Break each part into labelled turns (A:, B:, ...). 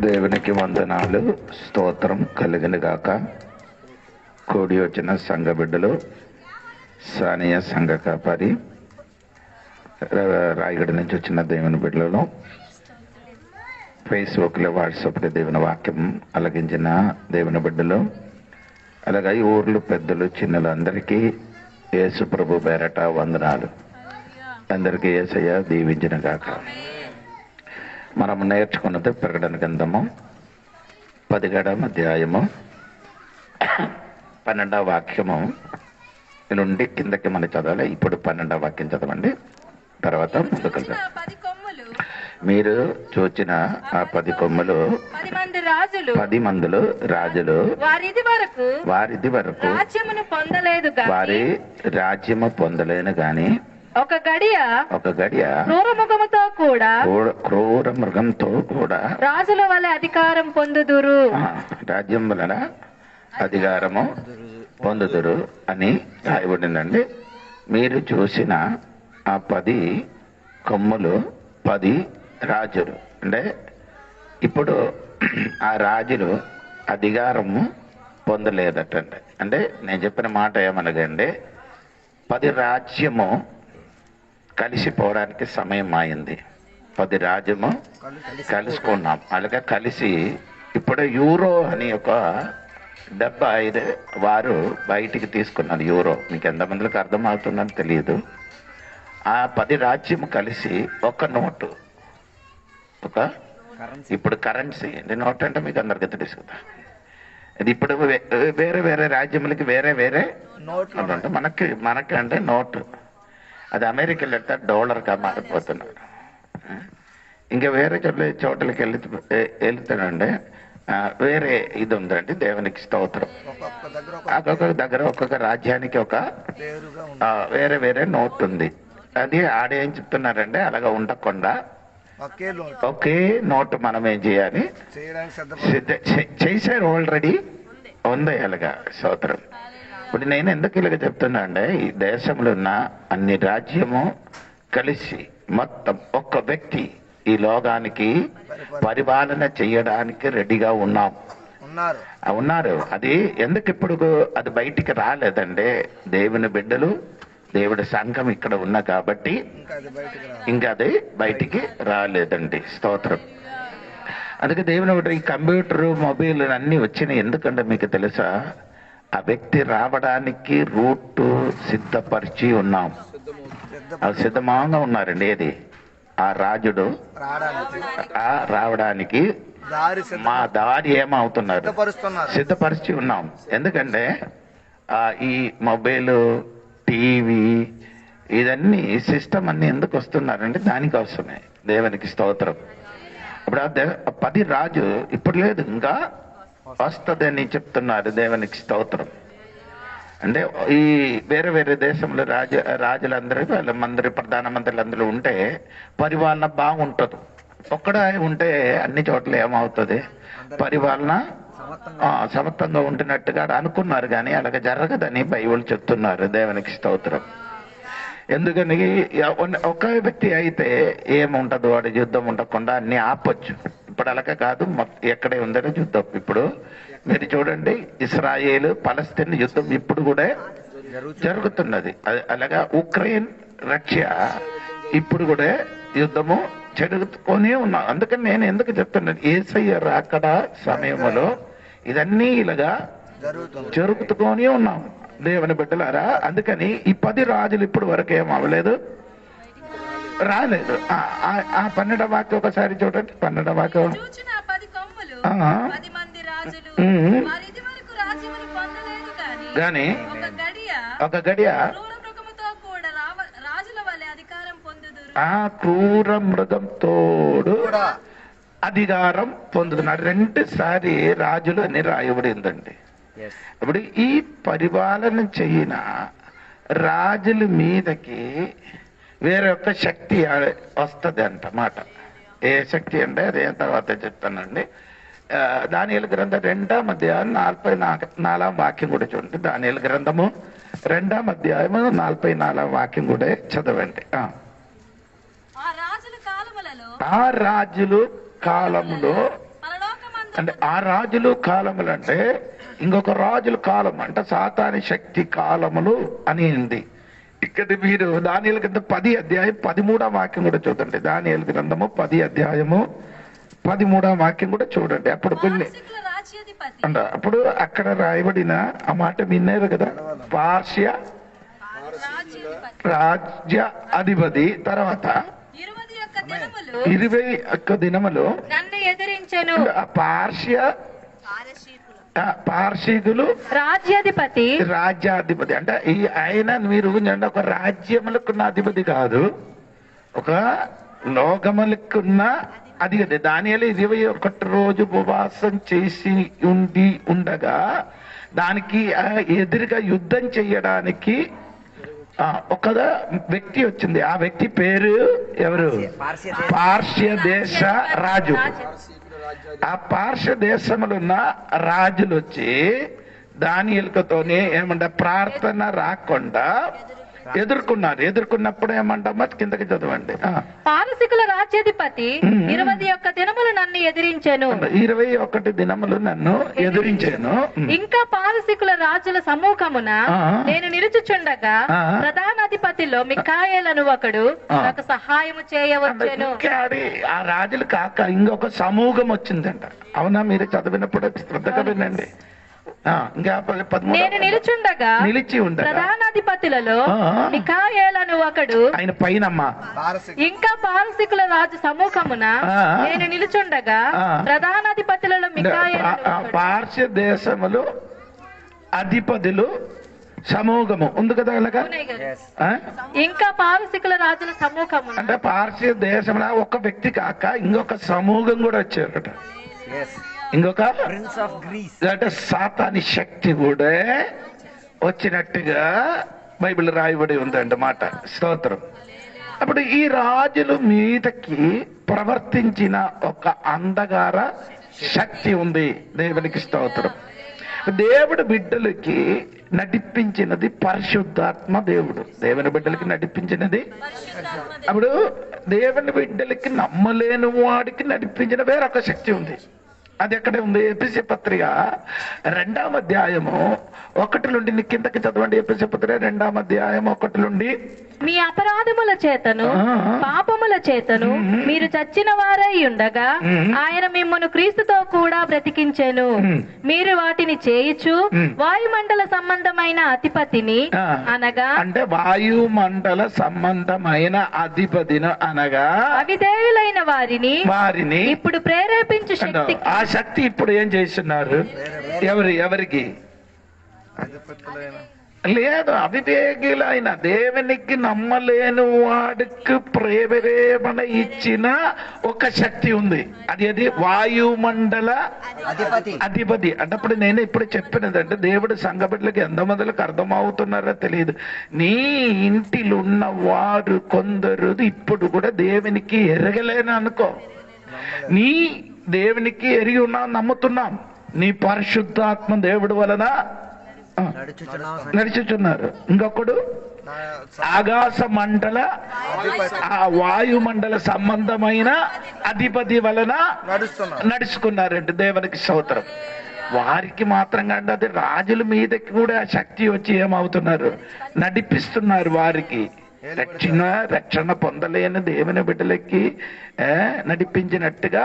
A: దేవునికి వందనాలు, స్తోత్రం కలిగిన గాక. కూడి వచ్చిన సంఘ బిడ్డలు, సానియా సంఘ కాపరి, రాయగడ నుంచి వచ్చిన దేవుని బిడ్డలను, ఫేస్బుక్లో వాట్సాప్లో దేవుని వాక్యం అలగించిన దేవుని బిడ్డలు, అలాగే ఈ ఊర్లు పెద్దలు చిన్నలు అందరికీ యేసు ప్రభు పేరట వందనాలు. అందరికీ యేసయ్య దీవించిన గాక. మనం నేర్చుకున్నది ప్రకటన గ్రంథము 17వ అధ్యాయము 12వ వాక్యము నుండి కిందకి మనం చదవాలి. ఇప్పుడు 12వ వాక్యం చదవండి, తర్వాత ముందుకు. మీరు చూచిన ఆ 10 కొమ్ములు 10 మందులు రాజులు వారిది వరకు వారి రాజ్యము పొందలేను గాని ఒక గడియ క్రూర మృగంతో కూడా
B: రాజుల వల్ల అధికారం పొందుదురు,
A: రాజ్యం వలన అధికారము పొందుదురు అని రాయబడిందండి. మీరు చూసిన ఆ 10 కొమ్ములు 10 రాజులు. అంటే ఇప్పుడు ఆ రాజులు అధికారము పొందలేదటండి. అంటే నేను చెప్పిన మాట ఏమనగండి, 10 రాజ్యము కలిసిపోవడానికి సమయం అయింది. 10 రాజ్యము కలుసుకున్నాం. అలాగే కలిసి ఇప్పుడు యూరో అని ఒక 75 వారు బయటికి తీసుకున్నారు. యూరో మీకు ఎంతమందికి అర్థం అవుతుందని తెలియదు. ఆ 10 రాజ్యము కలిసి ఒక నోటు, ఒక ఇప్పుడు కరెన్సీ నోట్ అంటే మీకు అందరికీ తెలుసు కదా. ఇది ఇప్పుడు వేరే వేరే రాజ్యములకి వేరే వేరే నోట్లు అంటే మనకి అంటే నోటు అది అమెరికాలో వెళ్తే $గా మారిపోతున్నారు. ఇంకా వేరే చోట్లకి వెళ్తానండి వేరే ఇది ఉందండి. దేవునికి స్తోత్రం. ఒక్కొక్క దగ్గర ఒక్కొక్క రాజ్యానికి ఒక వేరే వేరే నోట్ ఉంది. అది ఆడేం చెప్తున్నారంటే అలాగా ఉండకుండా ఒకే నోటు మనం ఏం చేయాలి, చేశారు, ఆల్రెడీ ఉంది అలాగా. స్తోత్రం. ఇప్పుడు నేను ఎందుకు ఇలాగ చెప్తున్నా అంటే ఈ దేశంలో ఉన్న అన్ని రాజ్యము కలిసి మొత్తం ఒక్క వ్యక్తి ఈ లోకానికి పరిపాలన చేయడానికి రెడీగా ఉన్నారు. అది ఎందుకు ఇప్పుడు అది బయటికి రాలేదంటే దేవుని బిడ్డలు దేవుడి సంఘం ఇక్కడ ఉన్నా కాబట్టి ఇంకా అది బయటికి రాలేదండి. స్తోత్రం. అందుకే దేవుని బిడ్డ ఈ కంప్యూటర్ మొబైల్ అన్ని వచ్చినాయి. ఎందుకంటే మీకు తెలుసా, ఆ వ్యక్తి రావడానికి రూట్ సిద్ధపరిచి ఉన్నాం. సిద్ధంగా ఉన్నారండి. ఏది ఆ రాజుడు రావడానికి మా దారి ఏమవుతున్నారు, సిద్ధపరిచి ఉన్నాం. ఎందుకంటే ఈ మొబైల్, టీవీ, ఇదన్నీ సిస్టమ్ అన్ని ఎందుకు వస్తున్నారంటే దానికోసమే. దేవునికి స్తోత్రం. ఇప్పుడు 10 రాజు ఇప్పుడు లేదు, ఇంకా వస్తుందని చెప్తున్నారు. దేవునికి స్తోత్రం. అంటే ఈ వేరే వేరే దేశంలో రాజులందరూ వాళ్ళ ప్రధానమంత్రులు అందరూ ఉంటే పరిపాలన బాగుంటుంది. ఒక్కడే ఉంటే అన్ని చోట్ల ఏమవుతుంది, పరిపాలన సమర్థంగా ఉంటున్నట్టుగా అనుకున్నారు. కానీ అలాగే జరగదని బైబిల్ చెప్తున్నారు. దేవునికి స్తోత్రం. ఎందుకని ఒక వ్యక్తి అయితే ఏముంటదు, వాడి యుద్ధం ఉండకుండా అన్ని ఆపొచ్చు. ఇప్పుడు అలాగే కాదు, ఎక్కడే ఉందని యుద్ధం. ఇప్పుడు మీరు చూడండి, ఇస్రాయేల్ పలస్తీన్ యుద్ధం ఇప్పుడు కూడా జరుగుతున్నది. అలాగా ఉక్రెయిన్ రష్యా ఇప్పుడు కూడా యుద్ధము జరుగుతూనే ఉన్నాం. అందుకని నేను ఎందుకు చెప్తున్నాను, యేసయ్య రాకడ సమయంలో ఇదన్నీ ఇలాగా జరుగుతూనే ఉన్నాం దేవుని బిడ్డలారా. అందుకని ఈ 10 రాజులు ఇప్పుడు వరకు ఏం అవ్వలేదు, రాలేదు. ఆ 12వ వాక్యం ఒకసారి చూడండి. 12వ వాక్యం గాని ఒక గడియ ఆ క్రూర మృగంతోడు అధికారం పొందుతున్నాడు. 2 సారి రాజులు అని రాయబడిందండి. ఇప్పుడు ఈ పరిపాలన చెయ్యిన రాజుల మీదకి వేరే ఒక శక్తి వస్తుంది అంటమాట. ఏ శక్తి అంటే అదే తర్వాత చెప్తానండి. దానియేలు గ్రంథం 2వ అధ్యాయం 44వ వాక్యం కూడా చూడండి. దానియేలు గ్రంథము 2వ అధ్యాయము 44వ వాక్యం కూడా చదవండి. ఆ రాజులు కాలములో అంటే ఆ రాజులు కాలములు అంటే ఇంకొక రాజుల కాలం అంటే సాతాని శక్తి కాలములు అని ఉంది. ఇక్కడ మీరు దానియేలు కింద 10 అధ్యాయం 13వ వాక్యం కూడా చూడండి. దానియేలు గ్రంథము 10 అధ్యాయము 13వ వాక్యం కూడా చూడండి. అప్పుడు కొన్ని అంట అప్పుడు అక్కడ రాయబడిన ఆ మాట విన్నారు కదా, పార్శ్య రాజ్య అధిపతి తర్వాత 21 దినములు
B: నన్ను ఎదిరించెను.
A: పార్షికులు రాజ్యాధిపతి అంటే ఈ ఆయన మీరు ఒక రాజ్యములకున్న అధిపతి కాదు, ఒక లోకములకున్న అధిపతి. దానియేలు 21 రోజు ఉపవాసం చేసి ఉండగా దానికి ఎదురుగా యుద్ధం చేయడానికి ఒక వ్యక్తి వచ్చింది. ఆ వ్యక్తి పేరు ఎవరు? పార్శ్య దేశ రాజు. ఆ పార్శ్య దేశంలో ఉన్న రాజులు వచ్చి దానియేలుతోనే ఏమంట ప్రార్థన రాకుండా ఎదుర్కొన్నప్పుడు ఏమంటామా కిందకి చదవండి.
B: పారసీకుల రాజ్యాధిపతి 21 దినములు నన్ను ఎదిరించెను.
A: 21 దినములు నన్ను ఎదిరించాను.
B: ఇంకా పారసీకుల రాజుల సమూహమున నేను నిలుచుచుండగా ప్రధానాధిపతిలో మిఖాయేలను ఒకడు నాకు సహాయము చేయవచ్చెను.
A: ఆ రాజులు కాక ఇంకొక సమూహం వచ్చిందంట. అవునా? మీరు చదివినప్పుడు శ్రద్ధగా వినండి.
B: నేను నిలుచుండగా ప్రధానాధిపతులలో మిఖాయేలను ఒకడు
A: ఆయన పైనమ్మా
B: ఇంకా పారసీకుల రాజు సమూహమున నేను నిలుచుండగా ప్రధానాధిపతులలో మిఖాయేలను
A: పార్శ్య దేశములు అధిపతులు సమూహము ఉంది కదా అలాగా.
B: ఇంకా పారసీకుల రాజుల సమూహము
A: అంటే పార్శ్య దేశంలో ఒక వ్యక్తి కాక ఇంకొక సమూహం కూడా వచ్చారట. ఇంకొక ప్రిన్స్ ఆఫ్ గ్రీస్ అంటే సాతాని శక్తి కూడా వచ్చినట్టుగా బైబిల్ రాయబడి ఉందండి మాట. స్తోత్రం. అప్పుడు ఈ రాజుల మీదకి ప్రవర్తించిన ఒక అంధకార శక్తి ఉంది. దేవునికి స్తోత్రం. దేవుడు బిడ్డలకి నడిపించినది పరిశుద్ధాత్మ. దేవుని బిడ్డలకి నడిపించినది. అప్పుడు దేవుని బిడ్డలకి నమ్మలేని వాడికి నడిపించిన వేరొక శక్తి ఉంది. అది ఎక్కడ ఉంది? ఎఫెసీ పత్రిక 2వ అధ్యాయము 1 నుండి కిందకి చదవండి. ఎఫెసీ పత్రిక 2వ అధ్యాయం 1 నుండి
B: మీ అపరాధముల చేతను పాపముల చేతను మీరు చచ్చిన వారై ఉండగా ఆయన మిమ్మల్ని క్రీస్తుతో కూడా బ్రతికించెను. మీరు వాటిని చేయుచు వాయుమండల సంబంధమైన అధిపతిని అనగా
A: అంటే వాయుమండల సంబంధమైన అధిపతిని అనగా
B: అవిధేయులైన వారిని ఇప్పుడు ప్రేరేపించు శక్తి.
A: ఆ శక్తి ఇప్పుడు ఏం చేస్తున్నారు? ఎవరికి లేదు, అవివేకులైన దేవునికి నమ్మలేని వాడికి ప్రేరేపణ ఇచ్చిన ఒక శక్తి ఉంది. అది వాయుమండల అధిపతి. అంటే నేను ఇప్పుడు చెప్పినదంటే దేవుడు సంఘ బిడ్డలకి ఎంతమందికి అర్థమవుతున్నారో తెలియదు. నీ ఇంటిలో ఉన్న వారు కొందరు ఇప్పుడు కూడా దేవునికి ఎరగలేను అనుకో. నీ దేవునికి ఎరిగి ఉన్నాం, నమ్ముతున్నాం. నీ పరిశుద్ధాత్మ దేవుడి వలన నడుచుచున్నారు. ఇంకొకడు ఆకాశ మండల ఆ వాయుమండల సంబంధమైన అధిపతి వలన నడుచుకున్నారంటే దేవునికి స్తోత్రం. వారికి మాత్రం కంటే అది రాజుల మీదకి కూడా శక్తి వచ్చి ఏమవుతున్నారు? నడిపిస్తున్నారు. వారికి రక్షణ పొందలేని దేవుని బిడ్డలకి నడిపించినట్టుగా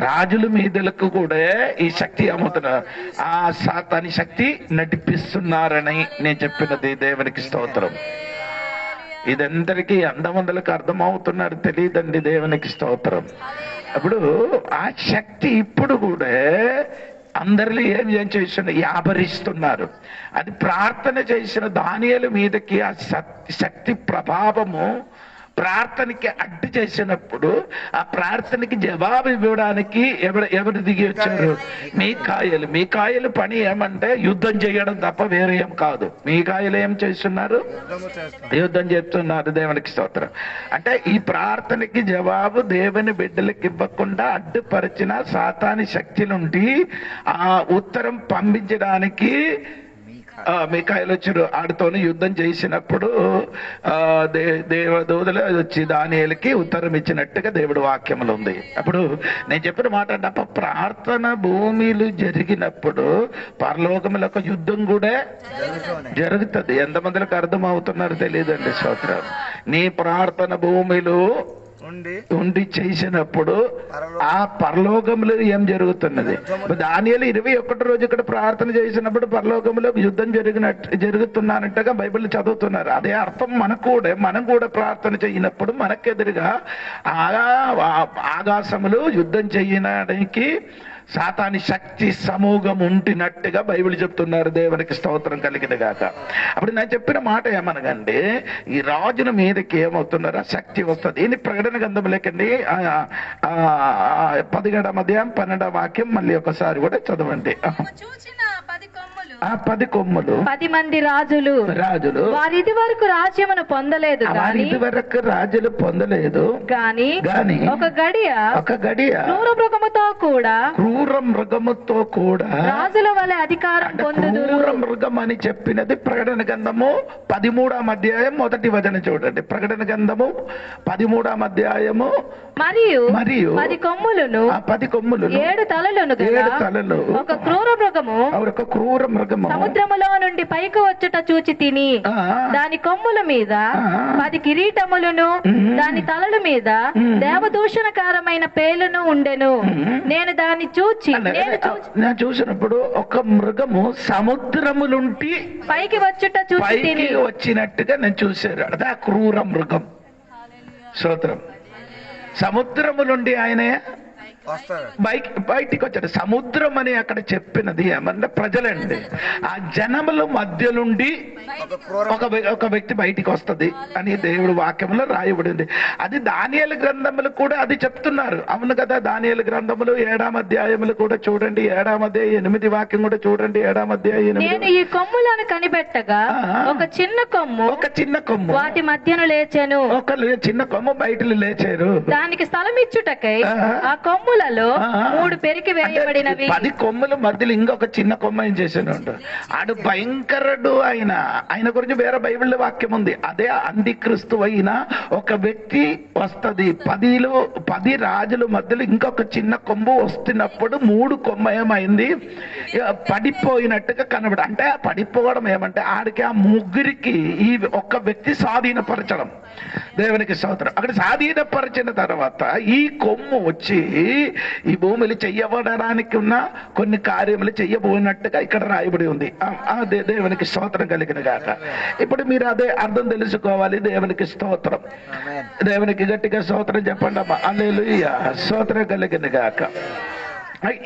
A: రాజుల మీదలకు కూడా ఈ శక్తి అమ్ముతున్నారు. ఆ సాతాని శక్తి నడిపిస్తున్నారని నేను చెప్పినది. దేవునికి స్తోత్రం. ఇదందరికీ అందమందలకు అర్థమవుతున్నారు తెలియదండి. దేవునికి స్తోత్రం. అప్పుడు ఆ శక్తి ఇప్పుడు కూడా అందరిలో ఏం చేస్తున్నారు? యాభరిస్తున్నారు. అది ప్రార్థన చేసిన దానియేలు మీదకి ఆ శక్తి ప్రభావము ప్రార్థనకి అడ్డు చేసినప్పుడు ఆ ప్రార్థనకి జవాబు ఇవ్వడానికి ఎవరు దిగి వచ్చారు? మీకాయలు పని ఏమంటే యుద్ధం చేయడం తప్ప వేరే ఏం కాదు. మీకాయలు ఏం చేస్తున్నారు? యుద్ధం చేస్తున్నారు. దేవునికి స్తోత్రం. అంటే ఈ ప్రార్థనకి జవాబు దేవుని బిడ్డలకి ఇవ్వకుండా అడ్డుపరిచిన సాతాని శక్తి నుండి ఆ ఉత్తరం పంపించడానికి మిఖాయేలు వచ్చారు, ఆడితోని యుద్ధం చేసినప్పుడు దేవదూతలు వచ్చి దానియేలుకి ఉత్తరం ఇచ్చినట్టుగా దేవుడు వాక్యములు ఉంది. అప్పుడు నేను చెప్పిన మాట అంటే ప్రార్థన భూమిలు జరిగినప్పుడు పరలోకముల ఒక యుద్ధం కూడా జరుగుతుంది. ఎంతమందికి అర్థం అవుతున్నారు తెలియదండి. స్తోత్రం. నీ ప్రార్థన భూమిలో ఉండి చేసినప్పుడు ఆ పరలోకములో ఏం జరుగుతున్నది? దానియేలు 21 రోజు ఇక్కడ ప్రార్థన చేసినప్పుడు పరలోకములో యుద్ధం జరుగుతున్నట్టుగా బైబిల్ చదువుతున్నారు. అదే అర్థం మనం కూడా ప్రార్థన చేయనప్పుడు మనకెదురుగా ఆకాశములు యుద్ధం చేయడానికి సాతాని శక్తి సమూహం ఉంటున్నట్టుగా బైబిల్ చెప్తున్నారు. దేవునికి స్తోత్రం కలిగిన గాక. అప్పుడు నేను చెప్పిన మాట ఏమనగండి, ఈ రాజుల మీదకి ఏమవుతున్నారో శక్తి వస్తుంది. ఈ ప్రకటన గ్రంథంలోకండి 17వ అధ్యాయం 12వ వాక్యం మళ్ళీ ఒకసారి కూడా చదవండి. 10 కొమ్ములు
B: 10 మంది రాజులు వారి ఇది వరకు రాజ్యమును పొందలేదు,
A: ఇది వరకు రాజులు పొందలేదు
B: గాని ఒక గడియ క్రూర మృగముతో కూడా రాజుల వలె అధికారం పొందుదురు.
A: క్రూర మృగం అని చెప్పినది ప్రకటన గ్రంథము 13వ అధ్యాయం 1వ వచనం చూడండి. ప్రకటన గ్రంథము 13వ అధ్యాయము
B: మరియు 10 కొమ్ములను 7 తలలను ఒక క్రూర మృగము సముద్రములో నుండి పైకి వచ్చుట చూచి తిని దాని కొమ్ముల మీద 10 కిరీటములను దాని తలల మీద దేవదూషణకారమైన పేలును ఉండెను. నేను దాన్ని
A: చూసినప్పుడు ఒక మృగము సముద్రములుంటి పైకి వచ్చుట చూచి తిని వచ్చినట్టుగా నేను చూశాను. అదే క్రూర మృగం. స్తోత్రం. సముద్రము నుండి ఆయనే బయటికి వచ్చాడు. సముద్రం అని అక్కడ చెప్పినది ఏమన్నా ప్రజలండి. ఆ జనముల మధ్య నుండి ఒక వ్యక్తి బయటికి వస్తుంది అని దేవుడు వాక్యంలో రాయబడింది. అది దానియేలు గ్రంథములు కూడా అది చెప్తున్నారు. అవును కదా. దానియేలు గ్రంథములు 7వ అధ్యాయములు కూడా చూడండి. 7వ అధ్యాయం 8వ వాక్యం కూడా చూడండి. 7వ అధ్యాయం 8.
B: నేను ఈ కొమ్ములను కనిపెట్టగా ఒక చిన్న కొమ్ము వాటి మధ్యను లేచెను.
A: ఒక చిన్న కొమ్ము బయటలు లేచారు.
B: దానికి స్థలం ఇచ్చుటకై ఆ కొమ్ము 3 పెరికి వేయబడినవి.
A: 10 కొమ్ముల మధ్యలో ఇంకొక చిన్న కొమ్మ ఏం చేశాడు? ఆడు భయంకరుడు. ఆయన గురించి వేరే బైబిల్లో వాక్యం ఉంది. అదే అంత్యక్రీస్తు అయిన ఒక వ్యక్తి వస్తది. 10 రాజుల మధ్యలో ఇంకొక చిన్న కొమ్ము వస్తున్నప్పుడు 3 కొమ్మ ఏమైంది? పడిపోయినట్టుగా కనబడి. అంటే పడిపోవడం ఏమంటే ఆడికి ఆ ముగ్గురికి ఈ ఒక్క వ్యక్తి స్వాధీనపరచడం. దేవునికి స్తోత్రం. అక్కడ స్వాధీనపరిచిన తర్వాత ఈ కొమ్ము వచ్చి ఈ భూమిలో చెయ్యబడడానికి ఉన్న కొన్ని కార్యములు చెయ్యబోయినట్టుగా ఇక్కడ రాయబడి ఉంది. అదే దేవునికి స్తోత్రం కలిగిన గాక. ఇప్పుడు మీరు అదే అర్థం తెలుసుకోవాలి. దేవునికి స్తోత్రం. దేవునికి గట్టిగా స్తోత్రం చెప్పండి అమ్మా. హల్లెలూయా. స్తోత్రం కలిగిన గాక.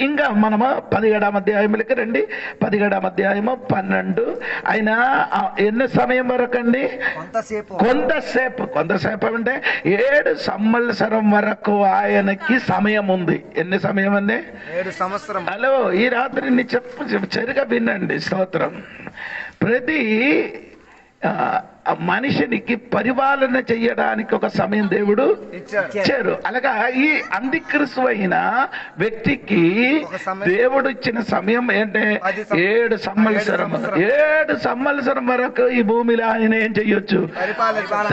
A: ఇంకా మనము 17వ అధ్యాయములకి రండి. 17వ అధ్యాయము 12. ఆయన ఎన్ని సమయం వరకు అండి? కొంతసేపు అంటే 7 సంవత్సరం వరకు ఆయనకి సమయం ఉంది. ఎన్ని సమయం అండి?
C: 7 సంవత్సరం.
A: హలో, ఈ రాత్రి చెరుగా వినండి. స్తోత్రం. ప్రతి మనిషినికి పరిపాలన చెయ్యడానికి ఒక సమయం దేవుడు ఇచ్చారు. అలాగా ఈ అంత్యక్రీస్తు అయిన వ్యక్తికి దేవుడు ఇచ్చిన సమయం ఏంటంటే 7 సంవత్సరం. 7 సంవత్సరం వరకు ఈ భూమిలో ఆయన ఏం చెయ్యొచ్చు?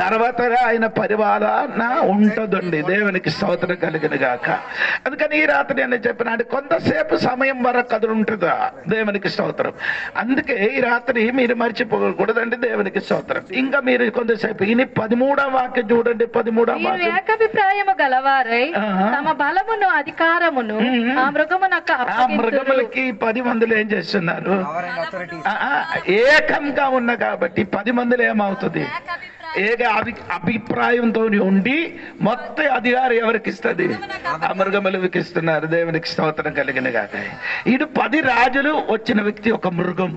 A: తర్వాత ఆయన పరిపాలన ఉంటుందండి. దేవునికి స్తోత్రం కలిగిన గాక. అందుకని ఈ రాత్రి నేను చెప్పిన కొంతసేపు సమయం వరకు అది ఉంటుందా? దేవునికి స్తోత్రం. అందుకే ఈ రాత్రి మీరు మర్చిపోకూడదండి. దేవునికి స్తోత్రం. ఇంకా మీరు కొంతసేపు ఈ 13వ వాక్యం చూడండి. 13వ వాక్యం.
B: ఏకాభిప్రాయము గలవారై తమ బలమును అధికారమును ఆ మృగములకి
A: 10 మందిలో ఏం చేస్తున్నారు? ఏకంగా ఉన్న కాబట్టి 10 మందిలో ఏమవుతుంది? ఏక అభిప్రాయంతో ఉండి మొత్తం అధికారం ఎవరికి ఇస్తుంది? ఆ మృగములకి ఇస్తున్నారు. దేవునికి స్తోత్రం కలిగిన గాక. ఇది 10 రాజులు వచ్చిన వ్యక్తి ఒక మృగం.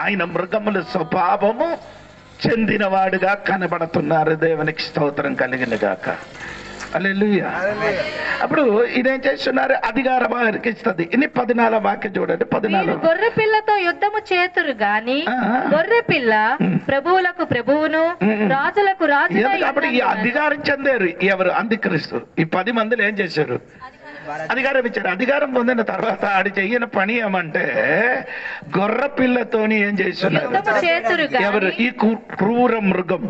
A: ఆయన మృగముల స్వభావము చెందినవాడుగా కనబడుతున్నారు. దేవునికి స్తోత్రం కలిగిన గాక. హల్లెలూయా. అప్పుడు ఇదేం చేస్తున్నారు? అధికారం వారికి ఇస్తుంది. ఇన్ని 14వ వాక్యం చూడండి. 14.
B: గొర్రె పిల్లతో యుద్ధము చేతురు గాని గొర్రె పిల్ల ప్రభువులకు ప్రభువును రాజులకు రాజు.
A: అప్పుడు ఈ అధికారం చెందారు ఎవరు? అంత్యక్రీస్తు. ఈ 10 మందిలో ఏం చేశారు? అధికారం ఇచ్చారు. అధికారం పొందిన తర్వాత ఆడి చెయ్యని పని ఏమంటే గొర్రె పిల్లతోని ఏం చేస్తున్నారు? ఎవరు? ఈ క్రూర మృగం.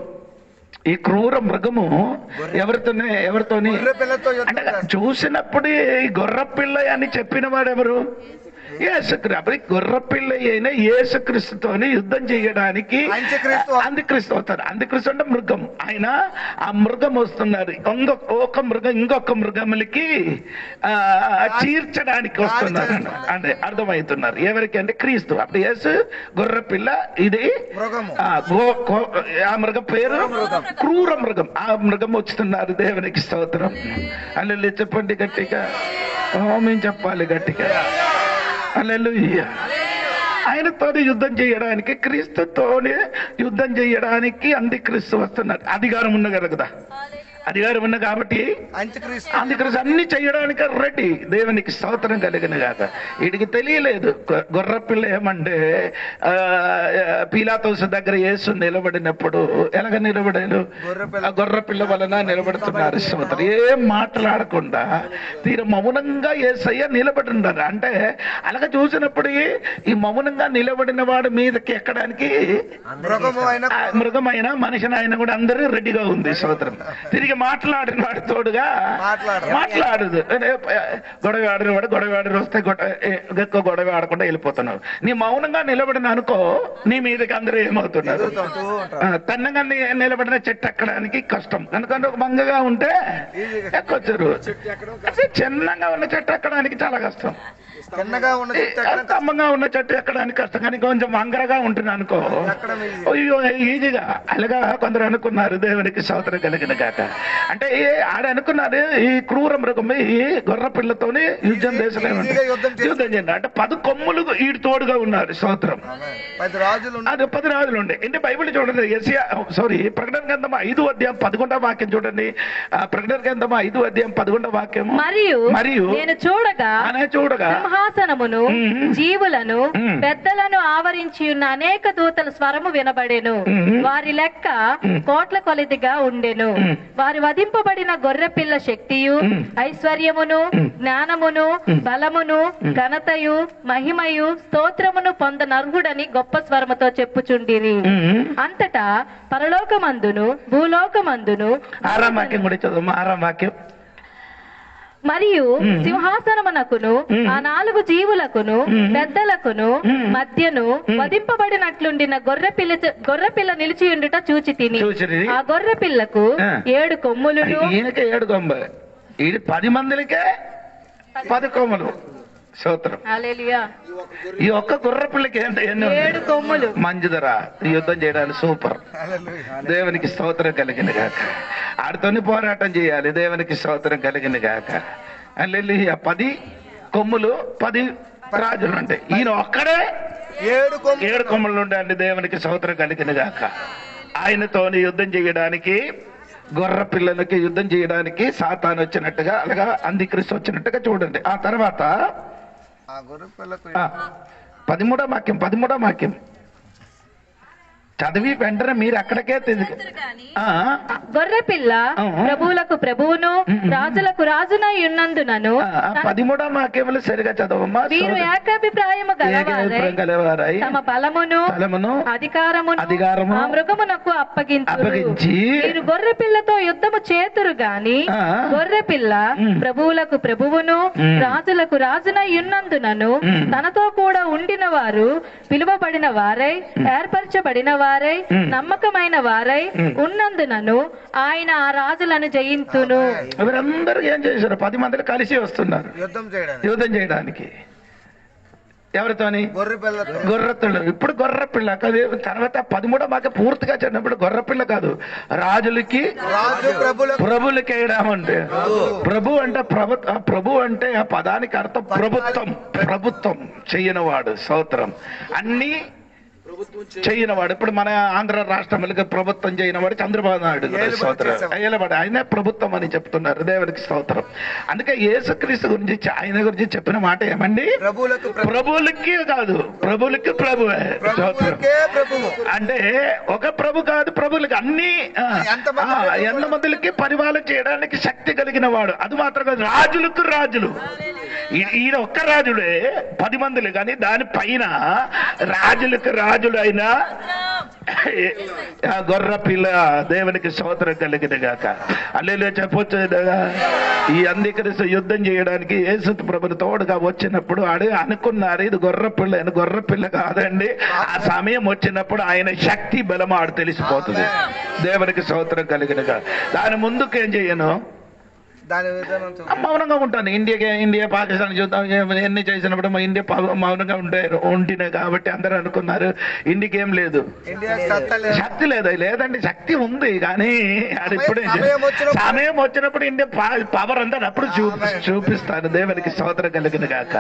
A: ఈ క్రూర మృగము ఎవరితోని అంటే చూసినప్పుడు ఈ గొర్రె పిల్ల అని చెప్పిన వాడు ఎవరు? యేసుక్రీస్తు. గొర్రెపిల్ల అయిన యేసుక్రీస్తుతోని యుద్ధం చేయడానికి అంత్యక్రీస్తు అవుతారు. అంత్యక్రీస్తు అంటే మృగం. ఆయన ఆ మృగం వస్తున్నారు. ఒక మృగం ఇంకొక మృగములకి చీర్చడానికి వస్తున్నారు అంటే అర్థమవుతున్నారు. ఎవరికి అంటే క్రీస్తు. అప్పుడు యేసు గొర్రెపిల్ల, ఇది ఆ మృగం పేరు క్రూర మృగం. ఆ మృగం వస్తున్నారు. దేవునికి స్తోత్రం. అల్లెల్లి చెప్పండి గట్టిగా, మేము చెప్పాలి గట్టిగా. హల్లెలూయా. ఆయనతోనే యుద్ధం చేయడానికి, క్రీస్తుతోనే యుద్ధం చేయడానికి అంత్యక్రీస్తు వస్తున్నారు. అధికారం ఉన్నది కదా, అధికారం ఉన్న కాబట్టి అంత్యక్రీస్తు అన్ని చేయడానికి రెడీ. దేవునికి స్తోత్రం కలిగిన కాక. వీడికి తెలియలేదు గొర్రెపిల్ల ఏమంటే పీలాతోసు దగ్గర యేసు నిలబడినప్పుడు ఎలాగ నిలబడారు? గొర్రెపిల్ల వలన నిలబడుతున్నారు. స్తోత్రం. ఏం మాట్లాడకుండా తీరు మౌనంగా యేసయ్య నిలబడి ఉన్నారు. అంటే అలాగ చూసినప్పుడు ఈ మౌనంగా నిలబడిన వాడు మీదకి ఎక్కడానికి మృగమైన మనిషిని ఆయన కూడా అందరూ రెడీగా ఉంది. స్తోత్రం. తిరిగి మాట్లాడిన వాడు తోడుగా మాట్లాడదు. గొడవ ఆడినవాడు గొడవ ఆడి వస్తే ఎక్కువ గొడవ ఆడకుండా వెళ్ళిపోతున్నావు. నీ మౌనంగా నిలబడిన అనుకో, నీ మీదకి అందరూ ఏమవుతున్నారు? తన్నగా నిలబడిన చెట్టు ఎక్కడానికి కష్టం. ఎందుకంటే ఒక మంగగా ఉంటే ఎక్కొచ్చారు. చిన్నగా ఉన్న చెట్టు ఎక్కడానికి చాలా కష్టం. కమ్మంగా ఉన్న చెట్టు ఎక్కడానికి కష్టం. కానీ కొంచెం వంగరగా ఉంటుంది అనుకో, అయ్యో ఈజీగా. అలాగా కొందరు అనుకున్నారు. దేవునికి స్తోత్రం కలిగిన కాక. అంటే ఆడ అనుకున్నారు ఈ క్రూర మృగం ఈ గొర్రె పిల్లతోని యుద్ధం దేశంలో యుద్ధం చేయండి అంటే 10 కొమ్ములు ఈడు తోడుగా ఉన్నారు. స్తోత్రం. 10 రాజులు ఉండే. ఏంటి బైబిల్ చూడండి. ప్రకటన గ్రంథం 5:11 వాక్యం చూడండి. ప్రకటన గ్రంథం 5:11 వాక్యం. మరియు
B: నేను చూడగా సింహాసనమును, జీవులను, పెద్దలను ఆవరించి ఉన్న అనేక దూతల స్వరము వినబడెను. వారి లెక్క కోట్ల కొలదిగా ఉండెను. వారి వధింపబడిన గొర్రెపిల్ల శక్తియు, ఐశ్వర్యమును, జ్ఞానమును, బలమును, ఘనతయు, మహిమయు, స్తోత్రమును పొందనర్హుడని గొప్ప స్వరముతో చెప్పుచుండిరి. అంతటా పరలోకమందును భూలోకమందును. మరియు సింహాసనమునకును ఆ 4 జీవులకును పెద్దలకును మధ్యను వధింపబడినట్లుండిన గొర్రెపిల్ల నిలిచి ఉండుట చూచి తిని, ఆ గొర్రెపిల్లకు 7 కొమ్ములు.
A: 7 కొమ్ములు. ఇది 10 మందికే 10 కొమ్ములు. స్తోత్రం.
B: హల్లెలూయా.
A: ఈ ఒక్క గుర్రపిల్లకి
B: 7 కొమ్ములు.
A: మంచిదరా యుద్ధం చేయడానికి. సూపర్. దేవునికి స్తోత్రం కలిగింది కాక. ఆడితోని పోరాటం చేయాలి. దేవునికి స్తోత్రం కలిగింది కాక. హల్లెలూయా. 10 కొమ్ములు 10 రాజులు ఉంటాయి. ఈయన ఒక్కడే 7 కొమ్ములు ఉండండి. దేవునికి స్తోత్రం కలిగింది కాక. ఆయనతోని యుద్ధం చేయడానికి, గొర్రె పిల్లలకి యుద్ధం చేయడానికి సాతాను వచ్చినట్టుగా, అలాగా అంత్యక్రీస్తు వచ్చినట్టుగా చూడండి. ఆ తర్వాత 13వ వాక్యం చదివి వెంటనే మీరు అక్కడికే
B: గొర్రెపిల్ల ప్రభువులకు ప్రభువును, రాజులకు రాజునై ఉన్నందునను.
A: 13వ వాక్యములు సరిగా చదవమ్మా.
B: వీరు ఏకాభిప్రాయము గలవారై తమ బలమును అధికారమును ఆ మృగమునకు అప్పగించి వీరు గొర్రెపిల్లతో యుద్ధము చేతురు గాని, గొర్రెపిల్ల ప్రభువులకు ప్రభువును, రాజులకు రాజునై ఉన్నందునను తనతో కూడా ఉండిన వారు, పిలువబడిన వారై, ఏర్పరచబడిన వారై, నమ్మకమైన వారై ఉన్నందునను ఆయన ఆ రాజులను జయించును.
A: వీరందరూ ఏం చేశారు? 10 మంది కలిసి వస్తున్నారు యుద్ధం చేయడానికి. ఎవరితోని? గొర్రెపిల్ల. ఇప్పుడు గొర్రెపిల్ల కాదు. తర్వాత 13వ వాక్యం పూర్తిగా చెప్పినప్పుడు గొర్రెపిల్ల కాదు, రాజులకి ప్రభులకి వేయడామంటే. ప్రభు అంటే ప్రభు అంటే ఆ పదానికి అర్థం ప్రభుత్వం చేయనివాడు. స్తోత్రం. అన్ని చేయనవాడు. ఇప్పుడు మన ఆంధ్ర రాష్ట్రంలో ప్రభుత్వం చేయనవాడు చంద్రబాబు నాయుడు ఏలబడి ఆయన ప్రభుత్వం అని చెప్తున్నారు. దేవునికి స్తోత్రం. అందుకే యేసుక్రీస్తు గురించి ఆయన గురించి చెప్పిన మాట ఏమండి, ప్రభువులకి కాదు, ప్రభువులకి ప్రభువే. అంటే ఒక ప్రభు కాదు, ప్రభువులకి అన్ని ఎంతమందికి పరిపాలన చేయడానికి శక్తి కలిగిన వాడు. అది మాత్రం కాదు, రాజులకు రాజులు. ఈయన ఒక్క రాజుడే 10 మందిలు, కానీ దాని పైన రాజులకు రాజులు అయినా గొర్ర పిల్ల. దేవునికి స్తోత్రం కలిగిన గాక. అల్లెలూయా చెప్పొచ్చు. ఈ అంత్యక్రీస్తు యుద్ధం చేయడానికి యేసు ప్రభుని తోడుగా వచ్చినప్పుడు అనుకున్నారు ఇది గొర్ర పిల్ల అని. గొర్ర పిల్ల కాదండి. ఆ సమయం వచ్చినప్పుడు ఆయన శక్తి బలం ఆడు తెలిసిపోతుంది. దేవునికి స్తోత్రం కలిగిన గాక. దాని ముందుకు ఏం చేయను, మౌనంగా ఉంటాను. ఇండియా పాకిస్తాన్ యుద్ధం ఎన్ని చేసినప్పుడు మా ఇండియా మౌనంగా ఉంటినే కాబట్టి అందరూ అనుకున్నారు ఇండియాకి ఏం లేదు, శక్తి లేదు. లేదండి, శక్తి ఉంది, కానీ అది ఇప్పుడే సమయం వచ్చినప్పుడు ఇండియా పవర్ అంతా అప్పుడు చూపిస్తాను. దేవునికి స్తోత్రం కలిగిన గాక.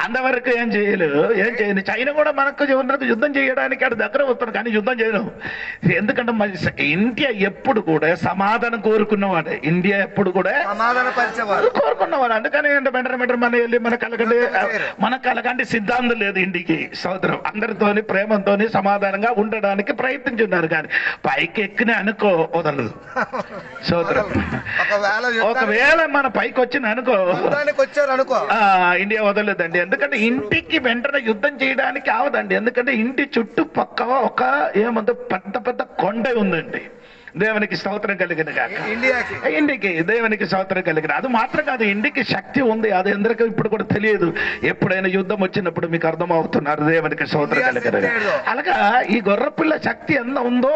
A: అంతవరకు ఏం చేయలేదు, ఏం చేయను. చైనా కూడా మనకు యుద్ధం చేయడానికి అక్కడ దగ్గర వస్తాను, కానీ యుద్ధం చేయను. ఎందుకంటే ఇండియా ఎప్పుడు కూడా సమాధానం కోరుకున్నవాడే. ఇండియా ఎప్పుడు కూడా కోరుకున్నవాడు. అందుకని బెటర్ మన వెళ్ళి మన కలకండి సిద్ధాంతం లేదు ఇంటికి. సోదరం అందరితోని ప్రేమతోని సమాధానంగా ఉండడానికి ప్రయత్నించున్నారు, కానీ పైకి ఎక్కిన అనుకో వదలదు. సోదరం ఒకవేళ మన పైకి వచ్చిన అనుకో ఇండియా వదలదండి. ఎందుకంటే ఇంటికి వెంటనే యుద్ధం చేయడానికి అవదండి. ఎందుకంటే ఇంటి చుట్టుపక్క ఒక ఏమంత పెద్ద పెద్ద కొండ ఉందండి. దేవునికి స్తోత్రం కలిగిన గాక. ఇండికి దేవునికి స్తోత్రం కలిగిన. అది మాత్రం కాదు, ఇండికి శక్తి ఉంది. అది ఎందుకు ఇప్పుడు కూడా తెలియదు. ఎప్పుడైనా యుద్ధం వచ్చినప్పుడు మీకు అర్థం అవుతున్నారు. దేవునికి స్తోత్రం కలిగిన. అలాగా ఈ గొర్రెపిల్ల శక్తి ఎంత ఉందో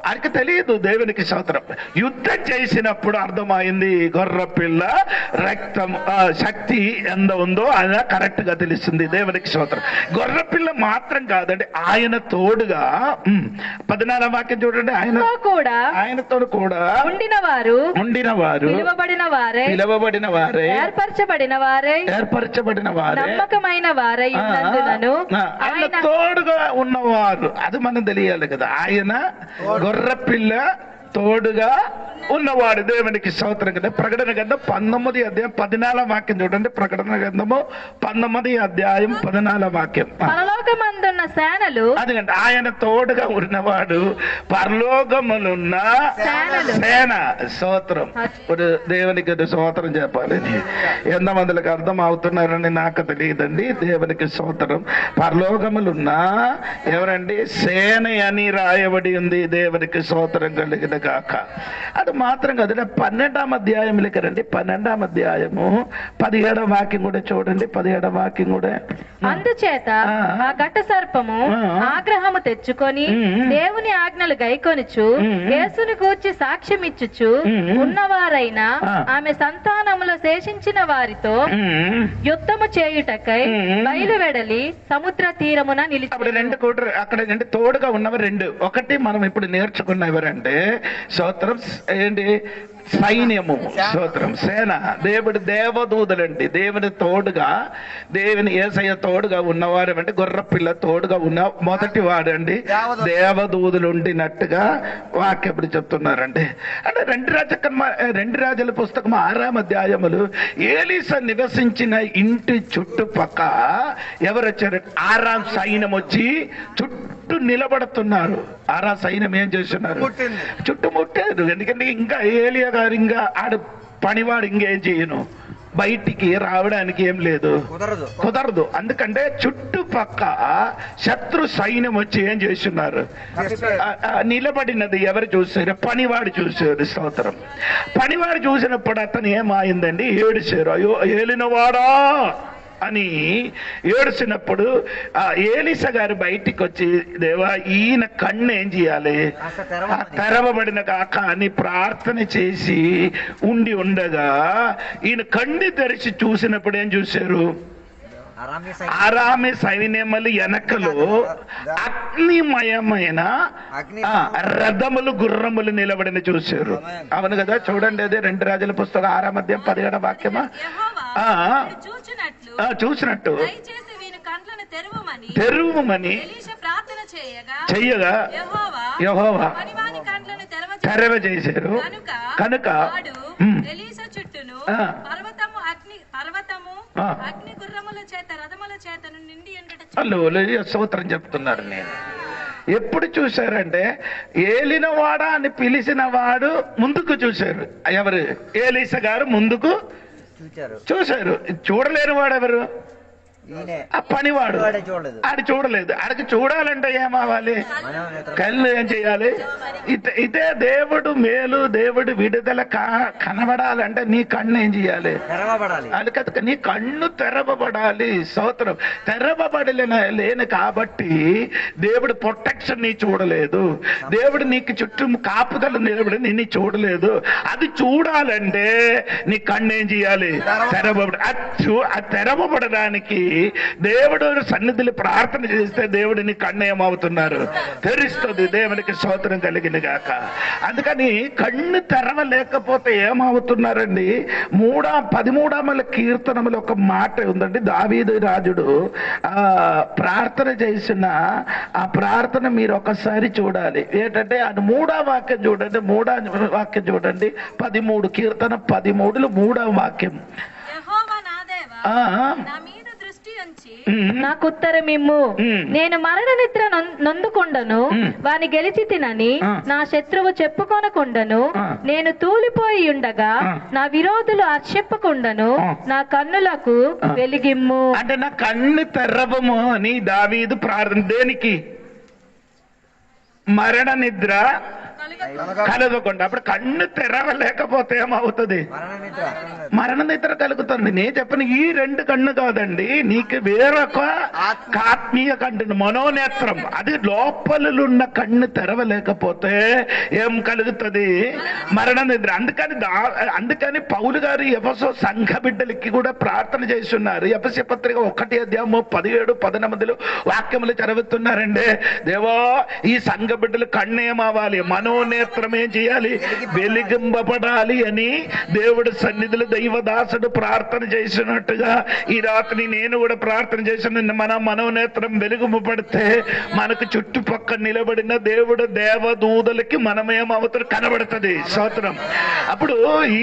A: ఆయనకి తెలియదు. దేవునికి స్తోత్రం. యుద్ధం చేసినప్పుడు అర్థమైంది గొర్రెపిల్ల రక్తం శక్తి ఎంత ఉందో ఆయన కరెక్ట్ గా తెలుస్తుంది. దేవునికి స్తోత్రం. గొర్రెపిల్ల మాత్రం కాదండి, ఆయన తోడుగా 14వ వాక్యం చూడండి. ఆయనతో కూడా ఉండిన వారు పిలువబడిన వారే ఏర్పరచబడిన వారే నమ్మకమైన వారై ఉన్నందున ఆయన తోడుగా ఉన్నవారు. అది మనం తెలియాలి కదా. ఆయన గొర్రెపిల్ల తోడుగా ఉన్నవాడు. దేవునికి స్తోత్రం కదా. ప్రకటన గ్రంథం 19వ అధ్యాయం 14వ వాక్యం చూడండి. ప్రకటన గ్రంథము 19వ అధ్యాయం 14వ వాక్యం. పరలోకమందున్న సేనలు, అదిగండి ఆయన తోడుగా ఉన్నవాడు పరలోకములున్న సేన. స్తోత్రం. దేవునికి స్తోత్రం చెప్పాలి. ఎంతమందికి అర్థం అవుతున్నారని నాకు తెలియదండి. దేవునికి స్తోత్రం. పరలోకములున్న ఎవరండి? సేన అని రాయబడి ఉంది. దేవునికి స్తోత్రం కలిగిన గాక. అది మాత్రం కాదు, 12వ అధ్యాయంలోకి రండి. 12వ అధ్యాయము 17వ వాక్యం కూడా చూడండి. 17వ వాక్యం కూడా.
B: అందుచేత ఆ ఘట సర్పము ఆగ్రహము తెచ్చుకొని దేవుని ఆజ్ఞలు గైకొనుచు యేసుని గూర్చి సాక్ష్యం ఇచ్చుచు ఉన్నవారైన ఆమె సంతానములో శేషించిన వారితో యుద్ధము చేయుటకై బయలువెడలి సముద్ర తీరమున నిలిచి.
A: అక్కడ తోడుగా ఉన్నవారు రెండు. ఒకటి మనం ఇప్పుడు నేర్చుకున్న ఎవరంటే స్తోత్రం ఏంటి? సైన్యము. స్తోత్రం. సేన. దేవుడి దేవదూతలండి. దేవుని తోడుగా, దేవుని యేసయ్య తోడుగా ఉన్నవారు అంటే గొర్రెపిల్ల తోడుగా ఉన్న మొదటి వాడండి. దేవదూతులు ఉండినట్టుగా వాక్యం చెప్తున్నారండి. అంటే 2 రాజుల పుస్తకం 6వ అధ్యాయములు ఏలీసా నివసించిన ఇంటి చుట్టుపక్క ఎవరు వచ్చారు? ఆరాం సైన్యం వచ్చి చుట్టూ నిలబడుతున్నారు. ఆరా సైన్యం ఏం చేస్తున్నారు? చుట్టుముట్టారు. ఎందుకంటే ఇంకా ఏలియా గారు ఇంకా ఆడ పనివాడు ఇంకేం చేయను, బయటికి రావడానికి ఏం లేదు, కుదరదు. అందుకంటే చుట్టుపక్క శత్రు సైన్యం వచ్చి ఏం చేస్తున్నారు? నిలబడినది ఎవరు చూసారు? పనివాడు చూసారు. స్తోత్రం. పనివాడు చూసినప్పుడు అతను ఏమైందండి? ఏడిచారు. అయ్యో ఏలినవాడా అని ఏడుసినప్పుడు ఏలీసా గారు బయటికి వచ్చి, దేవా ఈయన కన్ను ఏం చేయాలి? తెరవబడిన కాక అని ప్రార్థన చేసి ఉండి ఉండగా ఈయన కన్ను తెరిచి చూసినప్పుడు ఏం చూశారు? ఆరామి సైన్యములు వెనకలు అగ్నిమయమైన రథములు గుర్రములు నిలబడిన చూశారు. అవును కదా. చూడండి, అదే 2 రాజుల పుస్తకం 6వ అధ్యాయం 17వ వాక్యమా. చూసినట్టు తెరువమని చెయ్యగా యెహోవా తెరవ చేశారు కనుక
C: ఎలీషా చుట్టూను అగ్ని గుర్రముల చేత రథముల చేతను నిండి ఉండట
A: స్తోత్రం చెప్తున్నారు. నేను ఎప్పుడు చూశారంటే ఏలినవాడా అని పిలిచిన వాడు ముందుకు చూశారు. ఎవరు? ఏలీషా గారు ముందుకు చూశారు. చూడలేని వాడు ఎవరు? ఆ పనివాడు. ఆడు చూడలేదు. ఆడికి చూడాలంటే ఏమవ్వాలి? కళ్ళు ఏం చేయాలి? ఇదే దేవుడు మేలు, దేవుడు విడుదల కనబడాలంటే నీ కన్ను ఏం చేయాలి? అది కదా, నీ కన్ను తెరవబడాలి. స్తోత్రం. తెరవబడలేను కాబట్టి దేవుడు ప్రొటెక్షన్ నీ చూడలేదు. దేవుడు నీకు చుట్టూ కాపుదల నిలబడి నిన్ను చూడలేదు. అది చూడాలంటే నీ కన్ను ఏం చేయాలి? తెరవబడ. అది తెరవబడడానికి దేవుడు సన్నిధిలో ప్రార్థన చేస్తే దేవుడిని కన్ను ఏమవుతున్నారు? తెరుస్తుంది. దేవునికి స్తోత్రం కలిగిన గాక. అందుకని కన్ను తెరవలేకపోతే ఏమవుతున్నారండి? 13వ కీర్తనములో ఒక మాట ఉందండి. దావీదు రాజుడు ప్రార్థన చేసిన ఆ ప్రార్థన మీరు ఒకసారి చూడాలి. ఏంటంటే అది 3వ వాక్యం చూడండి. 3వ వాక్యం చూడండి. 13 కీర్తన 13లో 3వ వాక్యం.
B: నాకు ఉత్తరమిమ్ము, నేను మరణ నిద్ర నొందుకుండను, వాని గెలిచి తినని నా శత్రువు చెప్పుకొనకుండను. నేను తూలిపోయి ఉండగా నా విరోధులు హర్షింపకుండను. నా కన్నులకు వెలిగిమ్ము.
A: అంటే నా కన్ను తెరవము అని దావీదు ప్రార్థన. దేనికి? మరణ నిద్ర కలగకుండా. అప్పుడు కన్ను తెరవలేకపోతే ఏమవుతుంది? మరణ నిద్ర కలుగుతుంది. నేను చెప్పిన ఈ 2 కన్ను కాదండి, నీకు వేరొక ఆత్మీయ కన్ను, మనోనేత్రం. అది లోపలున్న కన్ను తెరవలేకపోతే ఏం కలుగుతుంది? మరణ నిద్ర. అందుకని పౌలు గారు ఎఫెసో సంఘ బిడ్డలకి కూడా ప్రార్థన చేస్తున్నారు. ఎఫెసీ పత్రిక 1:17-18 వాక్యములు చదువుతున్నారండి. దేవా, ఈ సంఘ బిడ్డలు కన్ను ఏమవ్వాలి? మనోనేత్రం ఏం చేయాలి? వెలిగింపబడాలి అని దేవుడు సన్నిధిలో దైవదాసుడు ప్రార్థన చేసినట్టుగా ఈ రాత్రి నేను కూడా ప్రార్థన చేసిన. మన మనోనేత్రం వెలుగుపడితే మనకు చుట్టుపక్కల నిలబడిన దేవుడు దేవదూతలకి మనమేమవుతారు? కనబడుతుంది. స్తోత్రం. అప్పుడు ఈ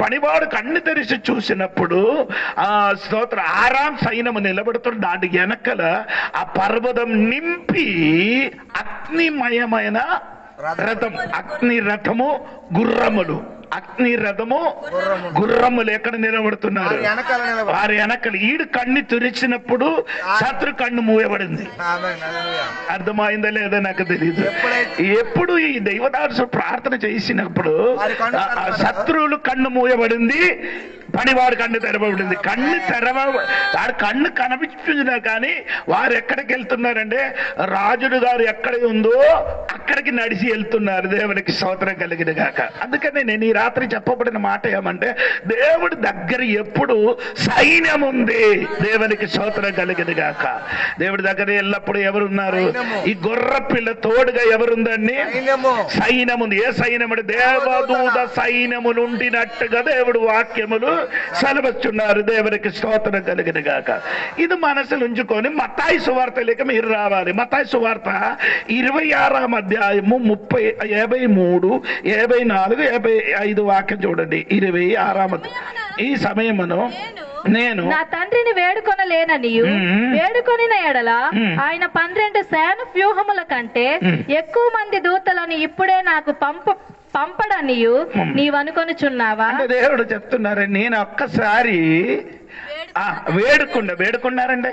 A: పనివాడు కన్ను తెరిచి చూసినప్పుడు ఆ స్తోత్ర ఆరాం సైన్యము నిలబడుతున్న దాని వెనకల ఆ పర్వతం నింపి అగ్నిమయమైన రథం, అగ్ని రథము, గుర్రములు. అగ్ని రథము, గుర్రములు ఎక్కడ నిలబడుతున్నారు? వారి వెనకలు. ఈడు కన్ను తెరిచినప్పుడు శత్రు కన్ను మూయబడింది. అర్థమైందా లేదా నాకు తెలియదు. ఎప్పుడు ఈ దైవదాసు ప్రార్థన చేసినప్పుడు శత్రువులు కన్ను మూయబడింది, పనివాడు కన్ను తెరవబడింది. కన్ను కనిపించినా కానీ వారు ఎక్కడికి వెళ్తున్నారంటే రాజుడు గారు ఎక్కడ ఉందో అక్కడికి నడిచి వెళ్తున్నారు. దేవునికి స్తోత్రం కలిగిన గాక. అందుకని నేను ఈ రాత్రి చెప్పబడిన మాట ఏమంటే, దేవుడి దగ్గర ఎప్పుడు సైన్యం ఉంది. దేవునికి స్తోత్రం కలిగిన గాక. దేవుడి దగ్గర ఎల్లప్పుడు ఎవరున్నారు? ఈ గొర్ర పిల్ల తోడుగా ఎవరుందండి? సైన్యం ఉంది. ఏ సైన్యం అంటే దేవదూత సైన్యములు ఉండినట్టుగా దేవుడు వాక్యములు సెలవుస్తున్నారు. దేవునికి స్తోత్రం కలిగిన గాక. ఇది మనసులు ఉంచుకొని మత్తాయి సువార్తలోకి మీరు రావాలి. మత్తాయి సువార్త 26వ అధ్యాయము 53, 54, 55 వాక్యం చూడండి. 26వ ఈ సమయమును నేను
B: నా తండ్రిని వేడుకొనలేననియు వేడుకొనిన ఎడల ఆయన 12 సేన వ్యూహముల కంటే ఎక్కువ మంది దూతలను ఇప్పుడే నాకు పంపడనియు నీవనుకొనుచున్నావా?
A: దేవుడు చెప్తున్నారు. నేను ఒక్కసారి వేడుకున్నారంటే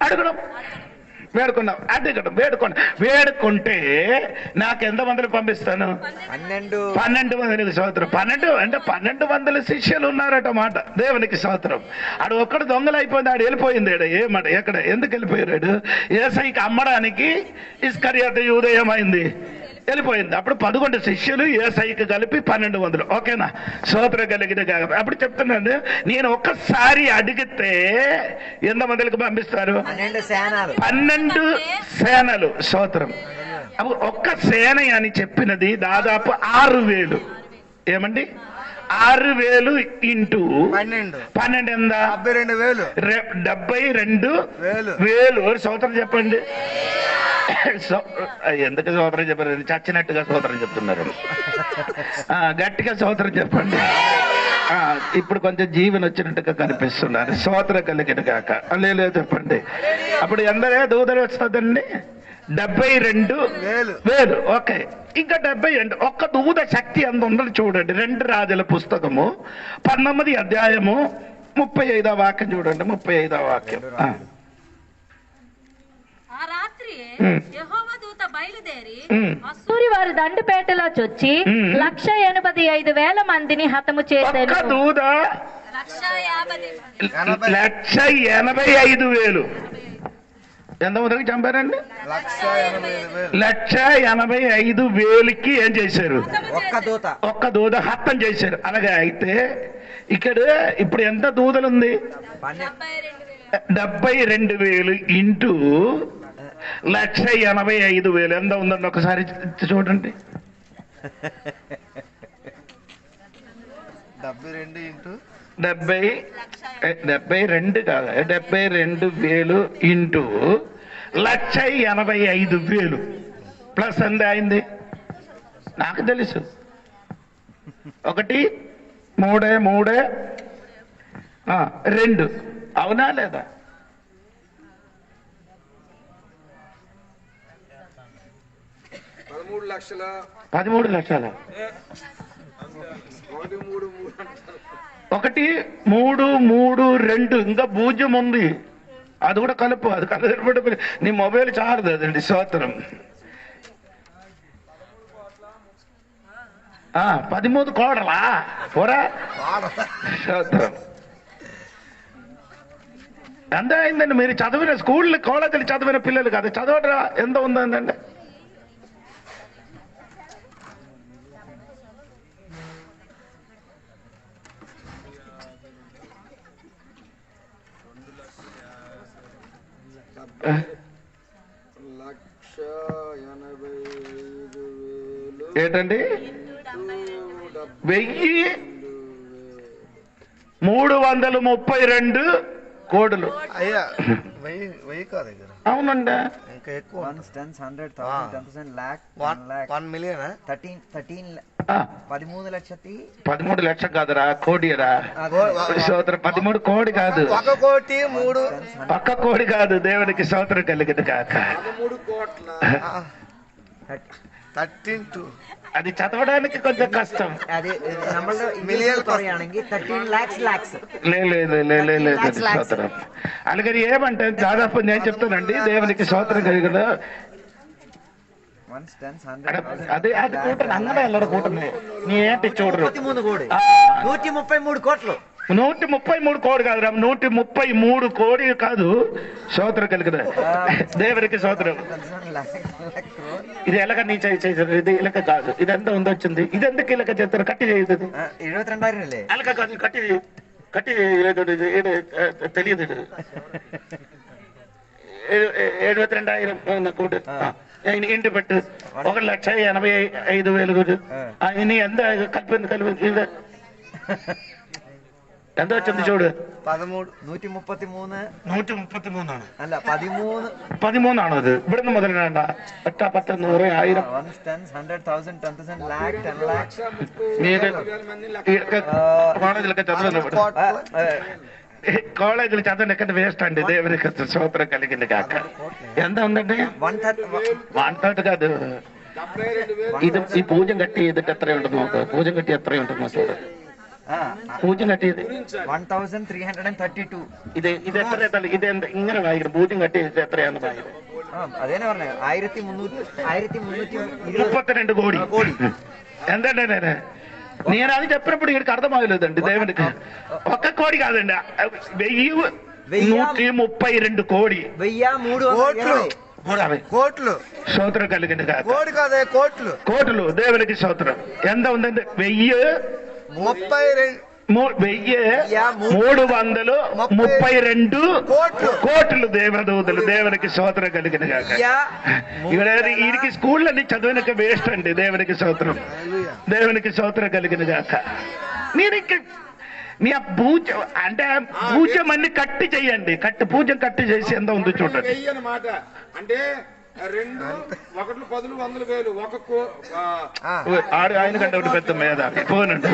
A: అడగడం, వేడుకున్నాం, అడగడం, వేడుకుంటే నాకు ఎంత మందిని పంపిస్తాను? 12 మందికి స్తోత్రం. 12 అంటే 1200 శిష్యులు ఉన్నారట మాట. దేవునికి స్తోత్రం. ఆడు ఒక్కడు దొంగలు అయిపోయింది. ఆడు వెళ్ళిపోయింది. ఏమాట ఎక్కడ ఎందుకు వెళ్ళిపోయాడు? యేసయ్యకి అమ్మడానికి ఇస్కరియోతు యూదా ఏమైంది? వెళ్ళిపోయింది. అప్పుడు 11 శిష్యులు యేసయ్యకి కలిపి 1200. ఓకేనా? స్తోత్రం కలిగిన. అప్పుడు చెప్తున్నాను, నేను ఒక్కసారి అడిగితే ఎంతమందికి పంపిస్తారు? 12 సేనలు. స్తోత్రం. అప్పుడు ఒక్క సేన అని చెప్పినది దాదాపు 6000. ఏమండి? 6,000 ఇంటూ
D: 12
A: ఎంత? 72,000. ఒక సూత్రం చెప్పండి. ఎందుకు సూత్రం చెప్పారు? చచ్చినట్టుగా సూత్రం చెప్తున్నారు. గట్టిగా సూత్రం చెప్పండి. ఇప్పుడు కొంచెం జీవన వచ్చినట్టుగా కనిపిస్తున్నారు. సూత్రం కలిగిన కాక లేదు చెప్పండి. అప్పుడు ఎందరే దూదలు వస్తుందండి? 72,000. ఓకే, ఇంకా 72. ఒక్క దూద శక్తి ఎంత ఉందని చూడండి. 2 రాజుల పుస్తకము 19వ అధ్యాయము 35వ వాక్యం చూడండి. 35వ వాక్యం.
C: ఆ రాత్రి యెహోవా దూత బయలుదేరి
B: అసూరి వారి దండుపేటలో చొచ్చి 185,000 మందిని హతము చేశారు.
A: దూద 185,000. ఎంతమందికి చంపారండి? 185,000కి ఏం చేశారు? ఒక్క దూద హత్తం చేశారు. అలాగే అయితే ఇక్కడ ఇప్పుడు ఎంత దూదలుంది? 72,000 ఇంటూ 185,000 ఎంత ఉందండి? ఒకసారి చూడండి. 72 కాదు, 72,000 ఇంటూ 185,000 ప్లస్ ఎంత అయింది? నాకు తెలుసు. 1 3 2. అవునా లేదా? 13 లక్షల 1 3 3 2. ఇంకా 0 ఉంది, అది కూడా కలుపు. అది కలిపి నీ మొబైల్ చాలదు అదండి. స్తోత్రం. 13 కోడలా పోరా. స్తోత్రం. ఎంత అయిందండి? మీరు చదివిన స్కూళ్ళు కాలేజీలు చదివిన పిల్లలు కాదు, చదవడరా ఎంత ఉందండి? ఏంటండి? 1,332 కోడులు.
D: అయ్యా 1000 కాదు
A: అవునండి,
D: ఇంకా ఎక్కువ.
A: 13 లక్షలు కాదురా, కోడిరా. 13 కోడి కాదు,
D: 1 కోటి 3
A: ఒక్క కోడి కాదు. దేవునికి స్తోత్రం కలిగింది కాక.
D: 13
A: అది చదవడానికి కొంచెం కష్టం. లేదు స్తోత్రం. అలాగే ఏమంటే దాదాపు నేను చెప్తానండి, దేవునికి స్తోత్రం కలిగిన అదే అది కూటమి అందరూ వెళ్ళరు. కూటమి నీ ఏంటి చూడరు.
D: 133 కోట్లు.
A: 133 కోడి కాదురా, 133 కోడి కాదు. స్తోత్రం కలిగిన దేవునికి స్తోత్రం. ఇది ఎలాగ నీ చేశారు? ఇది ఇలక కాదు, ఇదంతా ఉందొచ్చింది. ఇది ఎందుకు ఇలక చేస్తారు? కట్టి చేయదు.
D: 22,000
A: అలక కాదు, కట్టి తెలియదు. 72,000 కోటి ఇంటి పెట్టు. 1,85,000 ఎంత కలిపి ఎంత వచ్చింది చూడు. 133
D: അല്ല
A: 13 ആണോ അത്? ഇവിടുന്ന് മുതൽ വേണ്ട. 8 10 100 1000 കോളേജിലൊക്കെ കോളേജിൽ చదవనెక్క వేస్ట్ అండి. దేవునికి స్తోత్రం కలిగింది కాక. ఎంత ఉందండి? 130 కాదు. ఇది ఈ పూజ కట్టి ఎదుటి ఎത്ര ఉంటుంది? పూజ కట్టి ఎത്ര ఉంటుంది? చూడు പൂജ്യം കട്ടിയത്
D: 1332.
A: ഇത് എത്ര ഇത് ഇങ്ങനെ വായിക്കണം. പൂജ്യം കട്ടി എത്രയാന്ന് വായിക്കുന്നത്?
D: അതേനെ പറഞ്ഞത് 1332
A: కోడి. ఎంతంటే నేను అది చెప్పినప్పుడు ఇక్కడికి అర్థమవులేదండి. దేవునికి ఒక్క కోడి కాదండి, 1,132 కోడి.
D: 1,300 కోట్లు.
A: స్తోత్రం కలిగింది కాక.
D: కోడి కాదే, కోట్లు.
A: కోట్లు. దేవునికి స్తోత్రం. ఎంత ఉందండి? 1,332 కోట్లు. దేవదూతలు. దేవునికి స్తోత్రం కలిగిన కాక. ఇక్కడ వీరికి స్కూళ్ళని చదివినక వేస్ట్ అండి. దేవునికి స్తోత్రం. దేవునికి స్తోత్రం కలిగిన కాక. మీరు ఇంక మీ ఆ పూజ అంటే పూజం అన్ని కట్టి చెయ్యండి, పూజ కట్టి చేసి ఎంత ఉంది చూడండి.
E: అన్నమాట అంటే 2 1 10 100 వేలు
A: ఆయన కంటే ఒకటి పెద్ద మీద పోనండి.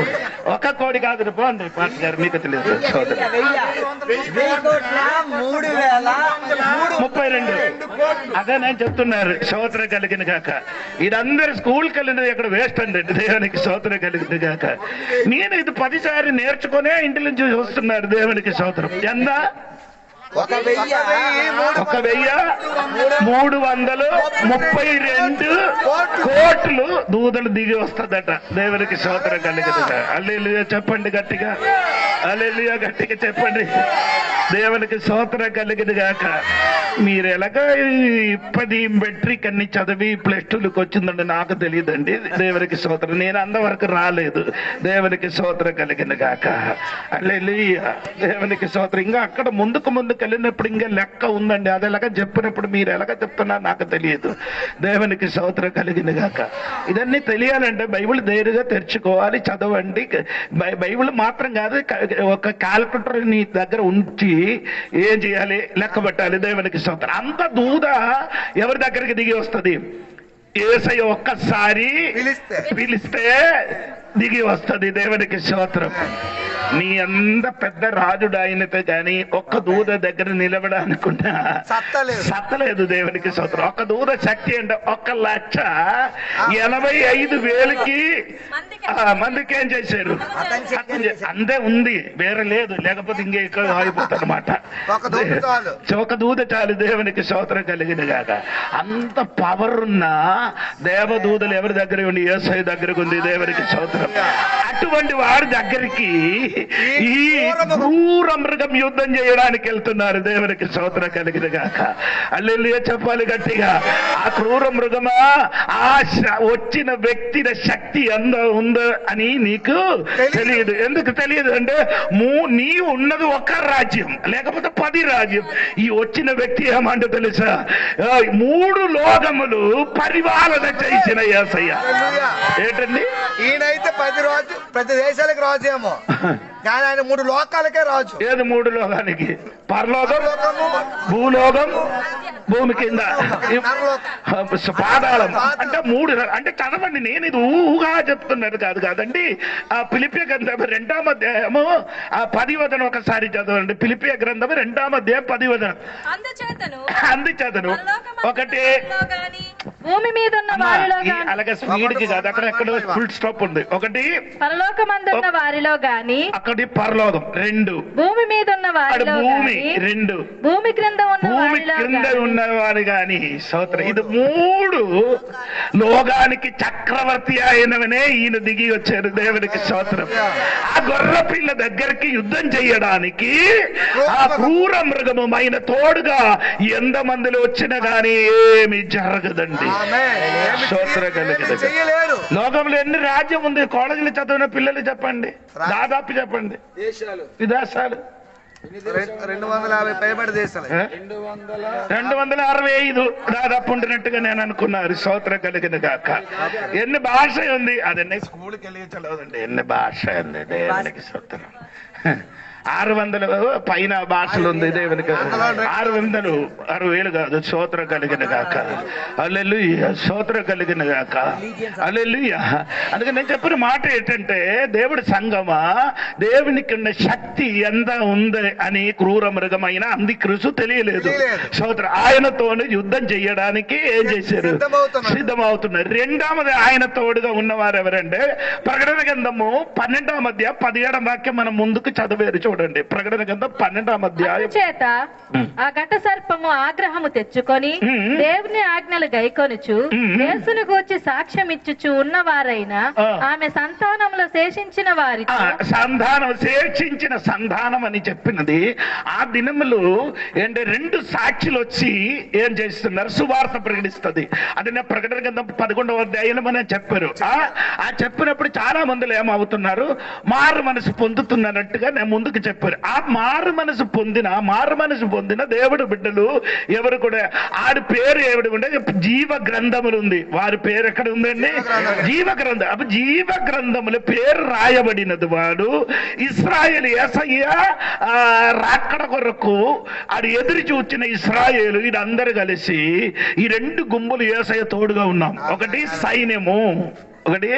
A: ఒక కోడి కాదు పోండి పాస్ గారు, మీకు తెలియదు. 32 అదే నేను చెప్తున్నారు. స్తోత్రం కలిగిన కాక. ఇదందరు స్కూల్కి వెళ్ళినది ఇక్కడ వేస్ట్ అండి. దేవునికి స్తోత్రం కలిగింది కాక. నేను ఇది 10 సార్లు నేర్చుకునే ఇంటి నుంచి వస్తున్నారు. దేవునికి స్తోత్రం. ఎంత? 1,332 కోట్లు దూదలు దిగి వస్తుందట. దేవునికి స్తోత్రం కలిగింది. హల్లెలూయా చెప్పండి గట్టిగా, హల్లెలూయా గట్టిగా చెప్పండి. దేవునికి స్తోత్రం కలిగింది గాక. మీరు ఎలాగ 10 మెట్రిక్ అన్ని చదివి +2లకు వచ్చిందండి నాకు తెలియదండి. దేవునికి స్తోత్రం. నేను అంతవరకు రాలేదు. దేవునికి స్తోత్రం కలిగింది గాక. హల్లెలూయా దేవునికి స్తోత్రం. ఇంకా అక్కడ ముందుకు వెళ్ళినప్పుడు ఇంకా లెక్క ఉందండి. అది ఎలాగ చెప్పినప్పుడు మీరు ఎలాగ చెప్తున్నారు నాకు తెలియదు. దేవునికి స్తోత్రం కలిగింది గాక. ఇదన్నీ తెలియాలంటే బైబిల్ ధైర్యంగా తెరుచుకోవాలి, చదవండి. బైబిల్ మాత్రం కాదు, ఒక క్యాల్కులేటర్ నీ దగ్గర ఉంచి ఏం చేయాలి, లెక్క పెట్టాలి. దేవునికి స్తోత్రం. అంత దూద ఎవరి దగ్గరికి దిగి వస్తుంది? యేసయ్య ఒక్కసారి పిలిస్తే దిగి వస్తుంది. దేవునికి స్తోత్రం. నీ అంత పెద్ద రాజుడు అయినతే గాని ఒక్క దూద దగ్గర నిలబడానుకున్నా సత్తలేదు. దేవునికి స్తోత్రం. ఒక దూద శక్తి అంటే 1,85,000కి మందికి ఏం చేశారు? అంతే ఉంది, వేరే లేదు. లేకపోతే ఇంకే ఎక్కువ అయిపోతారన్నమాట. ఒక దూద చాలు. దేవునికి స్తోత్రం కలిగిన కాక. అంత పవర్ ఉన్న దేవదూతలు ఎవరి దగ్గర ఉంది? యేసయ్య దగ్గరకు ఉంది. దేవునికి స్తోత్రం. అటువంటి వారి దగ్గరికి ఈ క్రూర మృగం యుద్ధం చేయడానికి వెళ్తున్నారు. దేవునికి స్తోత్రం కలిగిన గాక. హల్లెలూయా చెప్పాలి గట్టిగా. ఆ క్రూర మృగమా ఆ వచ్చిన వ్యక్తి శక్తి ఎంత ఉందో అని నీకు తెలియదు. ఎందుకు తెలియదు అంటే నీ ఉన్నది ఒక రాజ్యం, లేకపోతే 10 రాజ్యం. ఈ వచ్చిన వ్యక్తి ఏమంటే తెలుసా? 3 లోకములు పరిపాలన చేసిన యేసయ్య. ఏంటండి?
D: ఈయనైతే 10 దేశాలకు రాజు ఏమో, కానీ ఆయన 3 లోకాలకే రాజు.
A: ఏది 3 లోకానికి? పరలోకం, భూలోకం, భూమి కింద, పాతాళం. అంటే 3. అంటే చదవండి. నేను ఇది ఊహగా చెప్తున్నది కాదండి. ఆ ఫిలిపియ గ్రంథం 2వ అధ్యాయము 10వ వచనం ఒకసారి చదవండి. ఫిలిపియ గ్రంథం 2వ అధ్యాయం 10వ వచనం. అందుచేతను ఒకటి
B: భూమి మీద ఉన్న వారిలో
A: అలాగే స్పీడ్ కి కాదు, అక్కడ ఎక్కడ ఫుల్ స్టాప్ ఉంది. ఒకటి
B: పరలోకమందున్న వారిలో గాని,
A: అక్కడి పరలోకం. 2
B: భూమి మీద ఉన్న వారిలో,
A: భూమి 2
B: భూమి క్రింద
A: ఉన్న వారు గాని. స్తోత్రం. ఇది 3 లోకానికి చక్రవర్తి అయినవనే ఈయన దిగి వచ్చారు. దేవునికి స్తోత్రం. ఆ గొర్రె పిల్ల దగ్గరికి యుద్ధం చేయడానికి ఆ క్రూర మృగమైన తోడుగా 100 మందిలో వచ్చినా గానీ ఏమి జరగదండి. స్తోత్రం కలిగింది. లోకంలో ఎన్ని రాజ్యం ఉంది? కాలేజీలో చదివిన పిల్లలు చెప్పండి, దాదాపు చెప్పండి. విదేశాలు
D: 250 పైబడి దేశాలు,
A: 265 దాదాపు ఉండినట్టుగా నేను అనుకున్నారు. స్తోత్రం కలిగిన గాక. ఎన్ని భాష ఉంది? అదన్నీ స్కూల్కి వెళ్ళి చదవదండి. ఎన్ని భాష ఉంది? దేవునికి స్తోత్రం. 600 పైన భాషలు ఉంది. దేవునికి 660,000 కాదు. స్తోత్రం కలిగిన గాక. హల్లెలూయా స్తోత్రం కలిగిన గాక. హల్లెలూయా. అందుకని నేను చెప్పిన మాట ఏంటంటే, దేవుడి సంగమా, దేవునికి ఉన్న శక్తి ఎంత ఉంది అని క్రూర మృగమైన అందిక్రీస్తు తెలియలేదు. స్తోత్రం. ఆయనతోనే యుద్ధం చేయడానికి ఏం చేశారు? సిద్ధమవుతున్నారు. 2వది ఆయన తోడుగా ఉన్నవారు ఎవరంటే, ప్రకటన గ్రంథము 12వ అధ్యాయం 17వ వాక్యం మనం ముందుకు చదివేరు. చూడండి, ప్రకటన గ్రంథం 12వ అధ్యాయం.
B: చేత ఆ ఘట సర్పము ఆగ్రహము తెచ్చుకొని దేవుని ఆజ్ఞలు గైకొనుచు యేసును గూర్చి సాక్ష్యం ఇచ్చుచు ఉన్నవారైన ఆమె సంతానంలో శేషించిన వారి
A: శేషించిన సంతానం అని చెప్పినది. ఆ దినములు ఏంటంటే 2 సాక్షులు వచ్చి ఏం చేస్తున్నారు? సువార్త ప్రకటిస్తుంది. అది నా ప్రకటన గ్రంథం 11వ అధ్యాయం అని చెప్పారు. ఆ చెప్పినప్పుడు చాలా మందిలో ఏమవుతున్నారు? మారు మనసు పొందుతున్నట్టుగా నేను ముందుకు చెప్పారు. ఆ మారు మనసు పొందిన దేవుడు బిడ్డలు ఎవరు కూడా ఆడి పేరు ఎవడు ఉంటే జీవ గ్రంథములు ఉంది. వారి పేరు ఎక్కడ ఉందండి? జీవ గ్రంథం. అప్పుడు జీవ గ్రంథముల పేరు రాయబడినది వాడు ఇశ్రాయేలు. యేసయ్య రాకడ కొరకు ఆడు ఎదురు చూచిన ఇశ్రాయేలు వీరందరూ కలిసి ఈ 2 గుంపులు యేసయ్య తోడుగా ఉన్నాం. ఒకటి సైన్యము, ఒకటి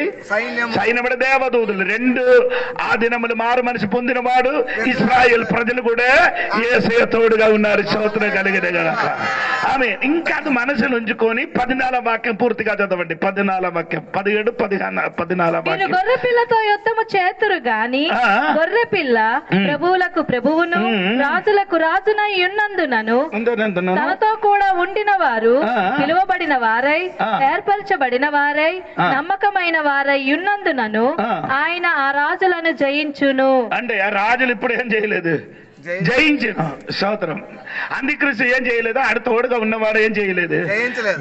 A: సైన్యముడు దేవదూతులు. 2 ఆ దినములు మారు మనసు పొందిన వాడు ఇశ్రాయేల్ ప్రజలు కూడా యేసయ్య తోడుగా ఉన్నారు. స్తోత్రం కలిగిన గనక ఆమె ఇంకా అది మనసులో ఉంచుకొని 14వ వాక్యం పూర్తిగా చదవండి. 14వ వాక్యం 17, 14వ వాక్యం.
B: గొర్రె పిల్లతో యుద్ధము చేతురు గాని గొర్రె పిల్ల ప్రభువులకు ప్రభువును రాజులకు రాజునై ఉన్నందునను తనతో కూడా ఉండిన వారు పిలువబడిన వారై ఏర్పరచబడిన వారై నమ్మకమైన వారై ఉన్నందునను ఆయన ఆ రాజులను జయించును. అంటే
A: ఆ రాజులు ఇప్పుడు ఏం చేయలేదు? జయించిన. స్తోత్రం. అంత్యక్రీస్తు ఏం చేయలేదు? ఆడ తోడుగా ఉన్నవాడు ఏం చేయలేదు?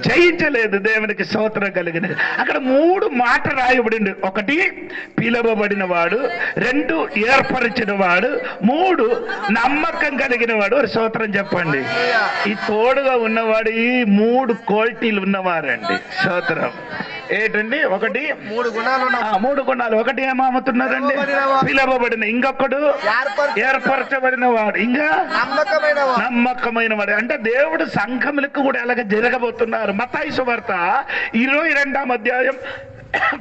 A: జయించలేదు. దేవునికి స్తోత్రం కలిగినది. అక్కడ 3 మాట రాయబడింది. 1 పిలువబడిన వాడు, 2 ఏర్పరిచిన వాడు, 3 నమ్మకం కలిగిన వాడు. స్తోత్రం చెప్పండి. ఈ తోడుగా ఉన్నవాడు ఈ 3 క్వాలిటీలు ఉన్నవారండి. స్తోత్రం. ఏంటండి? 1
D: 3 గుణాలు.
A: 3 గుణాలు. 1 ఏమవుతున్నారండి? పిలువబడిన, ఇంకొకడు ఏర్పరచబడిన వాడు, ఇంకా నమ్మకమైన వాడు. అంటే దేవుడు సంఘములకు కూడా ఎలాగ జరగబోతున్నారు. మత్తయి సువార్త 22వ అధ్యాయం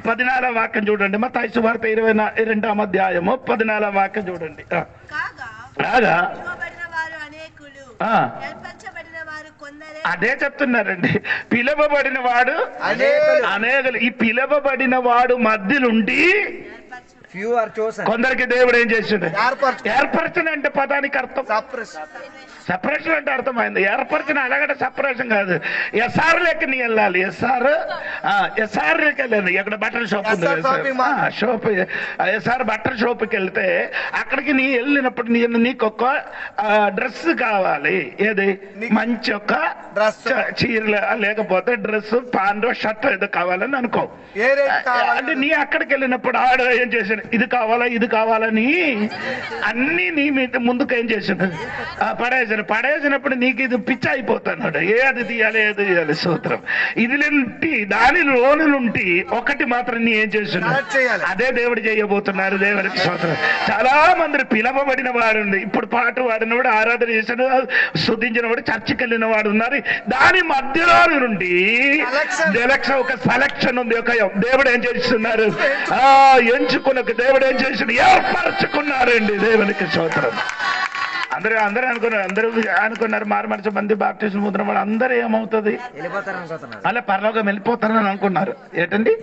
A: 14వ వాక్యం చూడండి. మత్తయి సువార్త 22వ అధ్యాయము 14వ వాక్యం చూడండి. కాగా అదే చెప్తున్నారండి. పిలువబడిన వాడు అనేకులు. ఈ పిలువబడిన వాడు మధ్యలుండి కొందరికి దేవుడు ఏం చేసిండు? ఏర్పరచన అంటే పదానికి అర్థం సపరేషన్ అంటే అర్థమైంది. ఏర్పరచన అలాగంటే సపరేషన్ కాదు. ఎస్ఆర్ లెక్క నీ వెళ్ళాలి. ఎస్ఆర్ లెక్క వెళ్ళాలి. ఎక్కడ బట్టల షాప్ ఉంది, షాప్ ఎస్ఆర్ బట్టల షాప్కి వెళ్తే అక్కడికి నీ వెళ్ళినప్పుడు నీకు ఒక డ్రెస్ కావాలి. ఏది? మంచి ఒక చీర లేకపోతే డ్రెస్, పాండో, షర్ట్ ఏదో కావాలని అనుకో. అంటే నీ అక్కడికి వెళ్ళినప్పుడు ఆడ ఏం చేశాడు? ఇది కావాలా, ఇది కావాలని అన్ని నీ మీద ముందుకు ఏం చేశాడు? పడేసినప్పుడు నీకు ఇది పిచ్చ అయిపోతున్నాడు. ఏది తీయాలి, ఏది తీయాలి. సూత్రం ఇది దానిలోని నుండి ఒకటి మాత్రం నీ ఏం చేస్తున్నాడు? అదే దేవుడు చేయబోతున్నారు. దేవుడికి సూత్రం. చాలా మంది పిలవబడిన వాడు ఉంది. ఇప్పుడు పాట వాడిన వాడు, ఆరాధన చేసిన స్తుతించిన వాడు, చర్చికి వెళ్ళిన వాడు ఉన్నారు. దాని మధ్యలో నుండి ఒక సెలక్షన్ ఉంది. ఒక దేవుడు ఏం చేస్తున్నారు? ఎంచుకున్న దేవుడు ఏం చేస్తున్నారు? ఏర్పరచుకున్నారండి. దేవునికి స్తోత్రం. అందరూ అనుకున్నారు మారు మనసు మంది బాప్టిజం పొందిన వాళ్ళు అందరూ ఏమవుతుంది? అలా పరలోకం వెళ్ళిపోతారని అనుకున్నారు. ఏంటండి?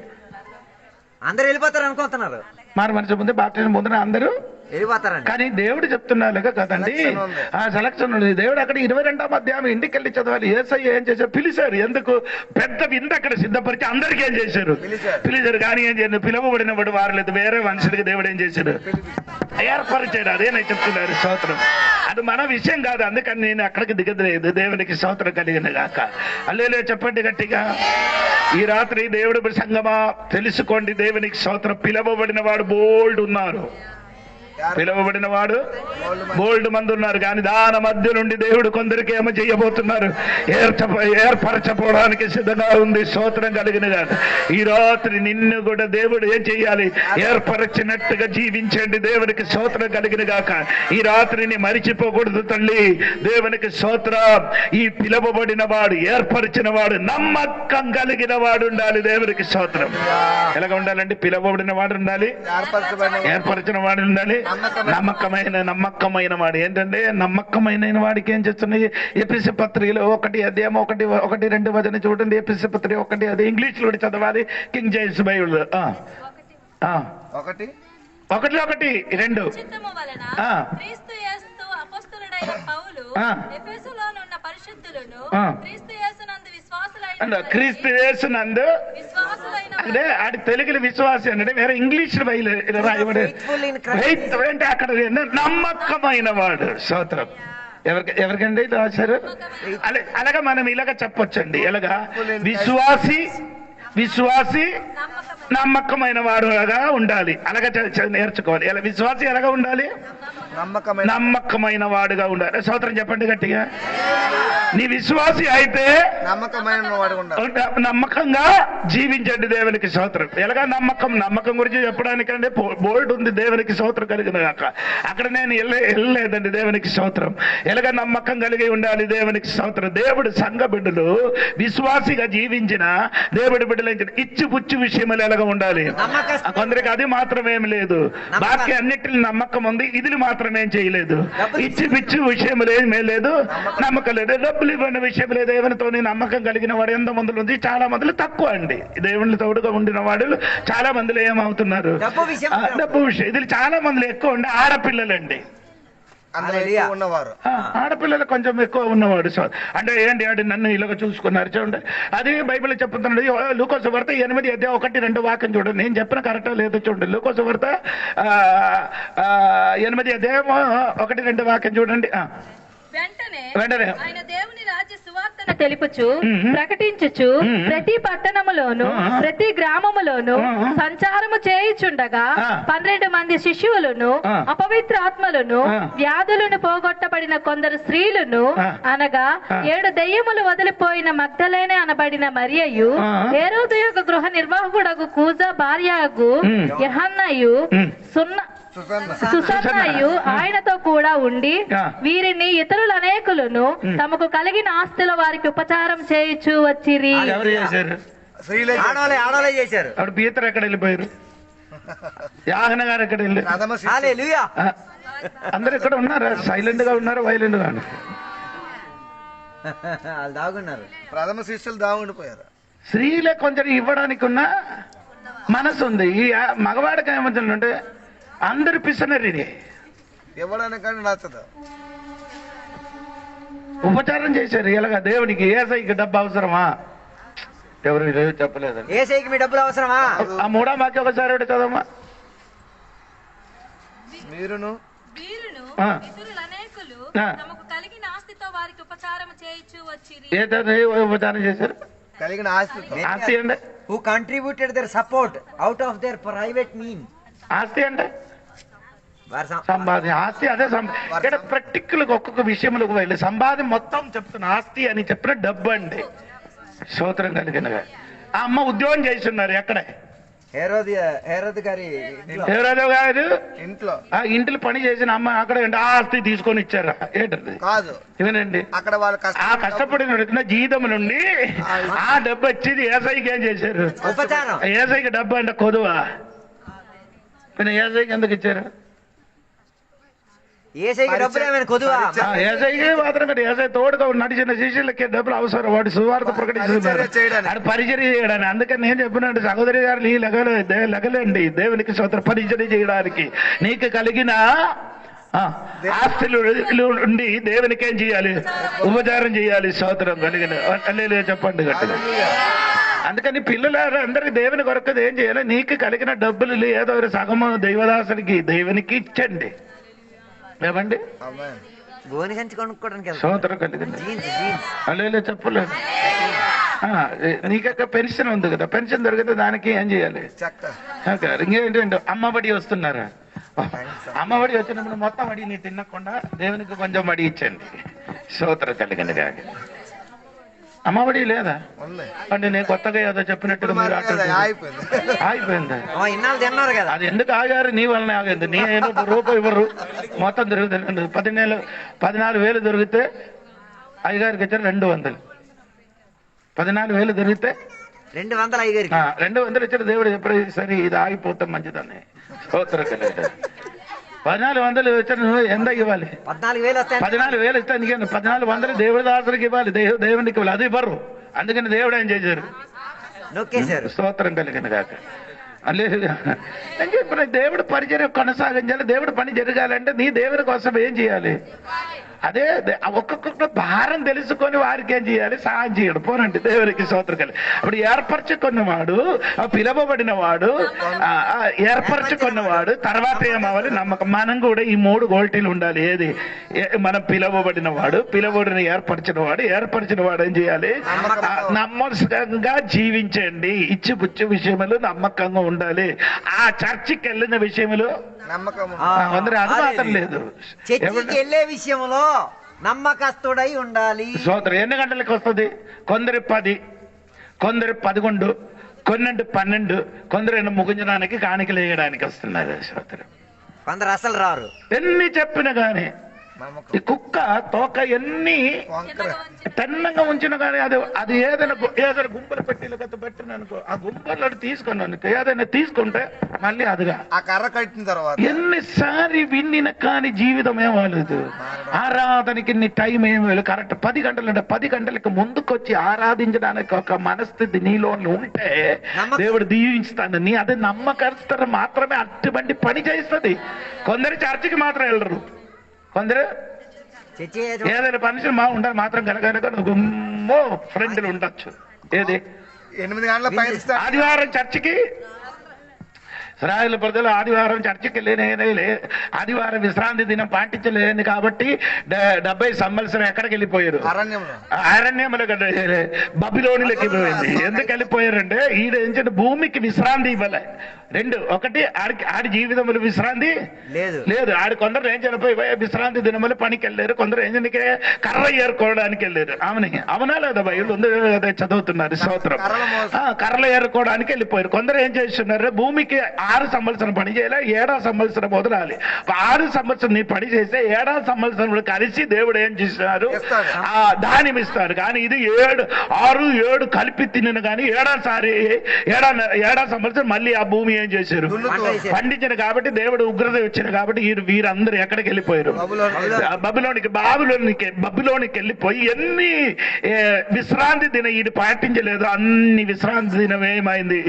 F: అందరూ వెళ్ళిపోతారు అనుకుంటున్నారు.
A: మారు మనసు ముందు బాప్టిజం పొందిన అందరూ
F: వెళ్ళిపోతారండి.
A: కానీ దేవుడు చెప్తున్నారు కదండి, ఆ సెలక్షన్ ఉంది. దేవుడు అక్కడ 22వ అధ్యాయం ఇంటికి వెళ్ళి చదవాలి. యేసయ్య ఏం చేశారు? పిలిచారు. ఎందుకు? పెద్ద విందు అక్కడ సిద్ధపరిచి అందరికీ ఏం చేశారు? పిలిచారు. కానీ ఏం చేయరు? పిలువబడిన వాడు వారు లేదు, వేరే మనుషులకి దేవుడు ఏం చేశాడు? ఏర్పరిచాడు. అదే నేను చెప్తున్నారు. స్తోత్రం. అది మన విషయం కాదు. అందుకని నేను అక్కడికి దిగలేదు. దేవునికి స్తోత్రం కలిగిన గాక. హల్లెలూయా చెప్పండి గట్టిగా. ఈ రాత్రి దేవుడు సంగమా తెలుసుకోండి. దేవునికి స్తోత్రం. పిలువబడిన వాడు బోల్డ్ ఉన్నారు. పిలువబడిన వాడు బోల్డ్ మంది ఉన్నారు. కానీ దాని మధ్య నుండి దేవుడు కొందరికి ఏమో చేయబోతున్నారు? ఏర్పరచపోవడానికి సిద్ధంగా ఉంది. స్తోత్రం కలిగిన గాక. ఈ రాత్రి నిన్ను కూడా దేవుడు ఏం చెయ్యాలి? ఏర్పరచినట్టుగా జీవించండి. దేవునికి స్తోత్రం కలిగిన గాక. ఈ రాత్రిని మరిచిపోకూడదు తల్లి. దేవునికి స్తోత్రం. ఈ పిలువబడిన వాడు, ఏర్పరిచిన వాడు, నమ్మకం కలిగిన వాడు ఉండాలి. దేవునికి స్తోత్రం. ఎలాగ ఉండాలండి? పిలువబడిన వాడు ఉండాలి, ఏర్పరిచిన వాడు ఉండాలి, నమ్మకమైన వాడు. ఏంటంటే నమ్మకమైన వాడికి ఏం చేస్తున్నాయి? ఎఫెసీ పత్రికలో 1 అధ్యాయం 1-2 వచనం చూడండి. ఎఫెసీ పత్రిక 1 అది ఇంగ్లీష్ లో చదవాలి. కింగ్ జేమ్స్ బైబిల్ 1:1-2 క్రీస్తు యేసునందు అంటే ఆడి తెలుగులో విశ్వాసి అంటే వేరే ఇంగ్లీష్ రాయబడి అంటే అక్కడ నమ్మకమైన వాడు. స్తోత్రం. ఎవరికండి రాశారు? అలాగా మనం ఇలాగ చెప్పొచ్చండి. ఎలాగా? విశ్వాసి నమ్మకమైన వాడుగా ఉండాలి. అలాగా నేర్చుకోవాలి. ఎలా విశ్వాసి ఎలాగా ఉండాలి? నమ్మకమైన వాడుగా ఉండాలి. స్తోత్రం చెప్పండి గట్టిగా. నీ విశ్వాసి అయితే నమ్మకంగా జీవించండి. దేవునికి స్తోత్రం. ఎలాగా నమ్మకం గురించి చెప్పడానికంటే బోర్డు ఉంది. దేవునికి స్తోత్రం కలిగిన అక్కడ నేను వెళ్ళలేదండి. దేవునికి స్తోత్రం. ఎలాగా నమ్మకం కలిగి ఉండాలి. దేవునికి స్తోత్రం. దేవుడు సంఘ బిడ్డలు విశ్వాసిగా జీవించిన దేవుడి బిడ్డలు ఇచ్చి పుచ్చు విషయంలో ఎలాగ ఉండాలి. కొందరికి అది మాత్రమేం లేదు, బాకీ అన్నిటిని నమ్మకం ఉంది, ఇది మాత్రమేం చేయలేదు. ఇచ్చి పిచ్చి విషయంలో ఏమీ లేదు, నమ్మకం లేదు. డబ్బులు ఇవ్వని విషయం లేదు. దేవునితో నమ్మకం కలిగిన వాడు ఎంత మందులు ఉంది, చాలా మందిలో తక్కువ అండి. దేవుని తోడుగా ఉండిన వాడు చాలా మందిలో ఏమవుతున్నారు, డబ్బు విషయం ఇది చాలా మందిలో ఎక్కువ ఉండి ఆడపిల్లలండి. ఆడపిల్లలు కొంచెం ఎక్కువ ఉన్నవాడు. అంటే ఏంటి అంటే నన్ను ఇలాగ చూసుకున్నారు చూడండి. అది బైబిల్ చెప్తున్నాడు. లూకా సువార్త 8:1-2 వాక్యం చూడండి. నేను చెప్పిన కరెక్టా లేదో చూడండి. లూకా సువార్త 8:1-2 వాక్యం చూడండి. వెంటనే
B: ఆయన దేవుని రాజ్య సువార్తను తెలుపుచు ప్రకటించుచు ప్రతి పట్టణములోను ప్రతి గ్రామములోను సంచారము చేయుచుండగా 12 మంది శిష్యులను అపవిత్ర ఆత్మలను వ్యాధులను పోగొట్టబడిన కొందరు స్త్రీలను అనగా 7 దెయ్యములు వదిలిపోయిన మగ్దలేనే అనబడిన మరియయు హేరోదు యొక్క గృహ నిర్వాహకుడగు కూజా భార్యగు యెహన్నయు సుసన్నయు ఆయనతో కూడా ఉండి వీరిని ఇతరులు అనేకులను తమకు కలిగిన ఆస్తుల వారికి ఉపచారం చేయించు వచ్చిరి.
A: అప్పుడు పీతరు ఎక్కడ వెళ్ళిపోయారు, యాహన గారు ఎక్కడ వెళ్ళారు, అందరు ఎక్కడ ఉన్నారా? సైలెంట్ గా ఉన్నారా, వైలెంట్ గా
F: దాగున్నారు?
D: ప్రథమ శిష్యులు దాగుండిపోయారు.
A: స్త్రీలే కొంచెం ఇవ్వడానికి ఉన్న మనసు ఉంది. ఈ మగవాడికి ఏమవుతుందంటే అందరు పిస్తున్నారు. ఇది
D: ఇవ్వడానికి నచ్చదు.
A: ఉపచారం చేశారు. ఎలాగా దేవునికి ఏసైకి డబ్బు అవసరమా? ఎవరు చెప్పలేదు.
F: ఏసైకి మీ డబ్బులు అవసరమా?
A: ఆ 3వ వాక్యం ఒకసారి చదవమ్మా.
C: వీరును ఇతరులు అనేకులు తమకు కలిగిన ఆస్తితో వారికి ఉపచారం చేయించు వచ్చిరి.
A: ఉపచారం చేశారు?
D: కలిగిన
A: ఆస్తి అండి.
F: Who contributed their support out of their private mean.
A: ఆస్తి అంటే సంపాదన. ఆస్తి అదే ఇక్కడ ప్రాక్టికల్ గా ఒక్కొక్క విషయంలోకి వెళ్ళి సంపాదన మొత్తం చెప్తున్న ఆస్తి అని చెప్పిన డబ్బు అండి. స్తోత్రం కలిగిన ఆ అమ్మ ఉద్యోగం చేస్తున్నారు. ఎక్కడే?
F: హేరోదు గారి
A: ఇంట్లో పని చేసిన అమ్మ అక్కడ ఆస్తి తీసుకొని ఇచ్చారా? ఏంటది
D: కాదు,
A: ఇవనండి.
D: అక్కడ వాళ్ళు
A: ఆ కష్టపడిన జీతం నుండి ఆ డబ్బు వచ్చేది ఏసైకి ఏం చేశారు?
F: ఉపచారం.
A: ఏసైకి డబ్బు అంటే కొదువా? ఏసైకి ఎందుకు ఇచ్చారు?
F: ఏసైకి డబ్బులు ఏమైనా కొదువా?
A: ఏసైకి మాత్రం ఏసై తోడుగా నడిచిన శిష్యులకి డబ్బులు అవసరం. వాడు సువార్త ప్రకటిస్తున్నారు, వాడు పరిచర్య చేయడానికి. అందుకని నేను చెప్పినట్టు సహోదరి గారు నీ లెగలేండి దేవునికి స్తోత్రం. పరిచర్య చేయడానికి నీకు కలిగిన ఆస్తులు ఉండి దేవునికి ఏం చేయాలి? ఉపచారం చేయాలి. స్తోత్రం కలిగిన చెప్పండి గట్టిగా. అందుకని పిల్లలారా అందరికి దేవుని కొరకు ఏం చేయాలి? నీకు కలిగిన డబ్బులు ఏదో సగము దైవదాసునికి దేవునికి ఇచ్చండి. ఏమండి? స్తోత్రం కలిగింది. అలా చెప్పలేదు. నీకక్క పెన్షన్ ఉంది కదా, పెన్షన్ దొరికితే దానికి ఏం చేయాలి? ఇంకేంటంటే అమ్మబడి వస్తున్నారా? అమ్మబడి వచ్చినప్పుడు మొత్తం అడిగి నీ తినకుండా దేవునికి కొంచెం అడిగి ఇచ్చండి. స్తోత్రం కలిగింది. కాదు అమ్మఒడి లేదా అంటే నేను కొత్తగా ఏదో చెప్పినట్టుగా మీరు ఆగిపోయింది. అది ఎందుకు ఆగారు? నీ వలన ఆగింది. నీ రూపాయి ఇవ్వరు, మొత్తం దొరుకుతుంది. 14,000 దొరికితే అయ్యగారికి ఇచ్చారు 200. 14,000 దొరికితే 200 ఇచ్చారు. దేవుడు చెప్పారు సరే ఇది ఆగిపోతాం మంచిదని. స్తోత్రం కలిగింది. 1400 వచ్చారు. నువ్వు ఎంత ఇవ్వాలి? 14,000 ఇస్తే 1400 దేవుడి దాసుడికి ఇవ్వాలి, దేవునికి ఇవ్వాలి. అది ఇవ్వరు. అందుకని దేవుడు ఏం చేశారు? స్తోత్రం కలిగిన కాక అని చెప్పిన దేవుడు పరిచర్య కొనసాగించాలి. దేవుడు పని జరగాలంటే నీ దేవుని కోసం ఏం చేయాలి? అదే ఒక్కొక్క భారం తెలుసుకొని వారికి ఏం చేయాలి, సహాయం చేయడం. పోనండి దేవునికి స్తోత్రం. అప్పుడు ఏర్పరచుకున్నవాడు, పిలవబడిన వాడు, ఏర్పరచుకున్నవాడు తర్వాత ఏమవ్వాలి? నమ్మకం. మనం కూడా ఈ 3 క్వాలిటీలు ఉండాలి. ఏది? మనం పిలవబడిన వాడు, పిలవబడిన ఏర్పరిచిన వాడు ఏం చేయాలి? నమ్మకంగా జీవించండి. ఇచ్చిపుచ్చి విషయంలో నమ్మకంగా ఉండాలి. ఆ చర్చికి వెళ్ళిన విషయంలో అందరూ అది మాత్రం లేదు,
F: చర్చికి వెళ్ళే విషయంలో నమ్మకస్తుడై ఉండాలి.
A: సోదరు ఎన్ని గంటలకు వస్తుంది? కొందరు 10, కొందరు 11, కొన్నంటే 12, కొందరు ముగించడానికి కాணிకలు వేయడానికి వస్తున్నారు. సోదరు
F: కొందరు అసలు రారు.
A: ఎన్ని చెప్పినా గానీ ఈ కుక్క తోక ఎన్ని తెన్నంగా ఉంచిన కానీ అది ఏదైనా గుంపలు పెట్టిన పెట్టిన అనుకో, ఆ గుంపలు తీసుకున్నాను ఏదైనా తీసుకుంటే మళ్ళీ అదిగా
D: ఆ కర్ర కట్టిన తర్వాత
A: ఎన్నిసారి విన్నిన కానీ జీవితం ఏమలేదు. ఆరాధనకి టైం ఏమీ కరెక్ట్ 10 గంటలు అంటే 10 గంటలకు ముందుకొచ్చి ఆరాధించడానికి ఒక మనస్థితి నీలో ఉంటే దేవుడు దీవిస్తాను. నీ అది నమ్మకస్తులు మాత్రమే అటువంటి పని చేస్తుంది. కొందరు చర్చికి మాత్రం వెళ్ళరు, కొందరు ఏదైనా పనిషన్ మా ఉండాలి మాత్రం కనుక గుమ్మో ఫ్రెండ్లు ఉండొచ్చు. ఏది
D: 8 గంటల పైన
A: ఆదివారం చర్చికి ఇశ్రాయేలు ప్రజలు ఆదివారం చర్చికి వెళ్ళలేని, ఆదివారం విశ్రాంతి దినం పాటించలేని కాబట్టి 70 సంవత్సరం ఎక్కడికి వెళ్ళిపోయారు? అరణ్యంలో బబిలోనిలోకి పోయింది. ఎందుకు వెళ్ళిపోయారంటే ఈడ ఏంటంటే భూమికి విశ్రాంతి ఇవ్వలే. 2 ఒకటి ఆడి జీవితంలో విశ్రాంతి లేదు. ఆడి కొందరు ఏం చనిపోయి విశ్రాంతి దినములు పనికి వెళ్ళారు, కొందరు ఏం చేయడానికి కర్ర ఏరుకోవడానికి వెళ్ళారు. అవునా లేదా? బైబిల్ ఉంది చదువుతున్నారు. స్తోత్రం. కర్రలు ఏరుకోవడానికి వెళ్ళిపోయారు. కొందరు ఏం చేస్తున్నారు? భూమికి 6 సంవత్సరం పని చేయాలి, 7వ సంవత్సరం వదలాలి. 6 సంవత్సరం నీ పని చేస్తే 7వ సంవత్సరం కలిసి దేవుడు ఏం చేస్తున్నారు? ధాన్యం ఇస్తారు. కానీ ఇది 6, 7 కలిపి తిన్న కానీ 7వ సంవత్సరం మళ్ళీ ఆ భూమి ఏం చేశారు? పండించిన. కాబట్టి దేవుడు ఉగ్రత వచ్చింది. కాబట్టి వీరందరూ ఎక్కడికి వెళ్ళిపోయారు? బబులోనికి వెళ్ళిపోయి ఎన్ని విశ్రాంతి దినం ఇది పాటించలేదు. అన్ని విశ్రాంతి దినం ఏమైంది?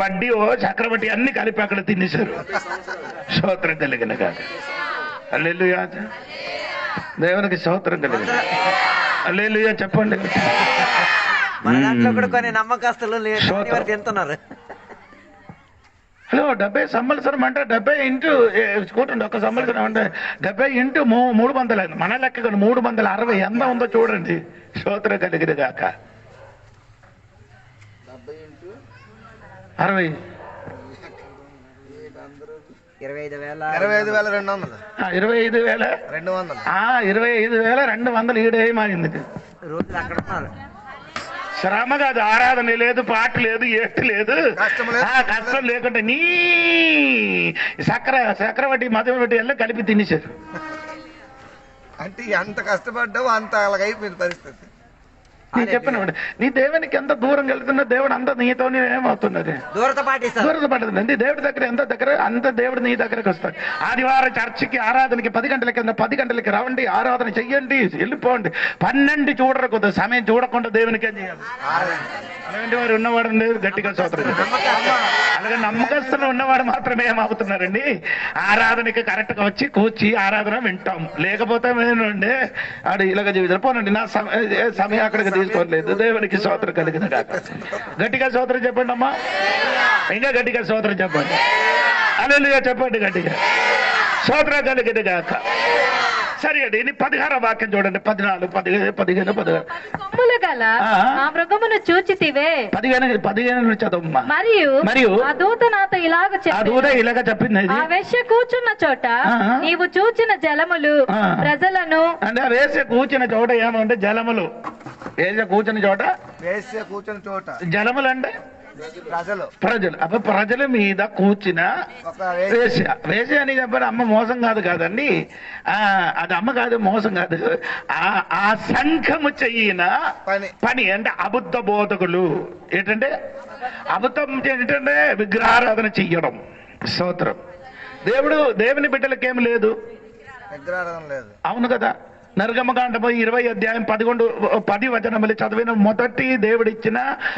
A: వడ్డీ చక్రవడ్డీ అన్ని కలిపి అక్కడ తినేశారు. స్తోత్రం కలిగిన కాదు. హల్లెలూయా. దేవునికి స్తోత్రం కలిగిన. హల్లెలూయా చెప్పండి.
F: మన దాంట్లో కూడా కొన్ని నమ్మకస్తులు తింటున్నారు.
A: హలో 70 సంవత్సరం అంటే 70 ఇంటూ చూడండి. ఒక సంవత్సరం అంటే 70 ఇంటూ 300. మన లెక్క 360 ఎంత ఉందో చూడండి. స్తోత్రం కలిగిన గాక. 60 25,200 ఈడేమైంది? శ్రమ కాదు, ఆరాధన లేదు, పాట లేదు, ఏటి లేదు, కష్టం లేకుంటే నీ చక్రవడ్డీ మధువడ్డీ ఎல்லாம் కలిపి తినేశారు.
D: అంటే ఎంత కష్టపడ్డావు అంత అలాగైపోయింది పరిస్థితి.
A: నీ చెప్పిన నీ దేవునికి ఎంత దూరం వెళ్తున్నా దేవుడు అంత నీతో ఏమవుతున్నది? దూరత పడుతుంది. దేవుడి దగ్గర ఎంత దగ్గర అంత దేవుడు నీ దగ్గరకు వస్తాడు. ఆదివారం చర్చికి ఆరాధనకి 10 గంటలకి 10 గంటలకి రండి, ఆరాధన చెయ్యండి, వెళ్ళిపోండి. 12 చూడరు కొద్ది సమయం చూడకుండా దేవునికి ఏం చేయాలి? అలాంటి వారు ఉన్నవాడు గట్టిగా స్తోత్రం. అలాగే నమ్మకస్తులు ఉన్నవాడు మాత్రమే ఏమవుతున్నారండి? ఆరాధనకి కరెక్ట్ గా వచ్చి కూర్చి ఆరాధన వింటాం. లేకపోతే ఏంటంటే ఆడు ఇలాగ జీవితం పోనండి. నా సమయం అక్కడికి తీసుకోలేదు. దేవునికి స్తోత్రం కలిగిన కాక. గట్టిగా స్తోత్రం చెప్పండి అమ్మా. ఇంకా గట్టిగా స్తోత్రం చెప్పండి. హల్లెలూయా చెప్పండి గట్టిగా. స్తోత్రం కలిగిన కాక. సరే అండి. 16వ వాక్యం చూడండి. 14, 15, 16.
B: గల ఆ మృగమును చూచితివే.
A: 15 చదవమ్మా.
B: మరియు ఆ దూత నాతో ఇలాగ చెప్పింది. ఆ వేశ్య కూర్చున్న చోట నీవు చూచిన జలములు ప్రజలను.
A: అంటే వేశ్య కూర్చున్న చోట ఏమంటే జలములు. వేశ్య కూర్చున్న చోట జలములు అంటే ప్రజలు. అప్పుడు ప్రజల మీద కూర్చిన వేశ్య అని చెప్పారు. అమ్మ మోసం కాదండి. అది అమ్మ కాదు, మోసం కాదు. ఆ సంఘము చెయ్యిన పని అంటే అబద్ధ బోధకులు. ఏంటంటే అబద్ధం ఏంటంటే విగ్రహారాధన చెయ్యడం. స్తోత్రం. దేవుని బిడ్డలకేం లేదు,
D: విగ్రహారాధన లేదు.
A: అవును కదా. నరగమకాండము 20 అధ్యాయం 10 వచనములు చదివిన మొదటి దేవుడిచ్చిన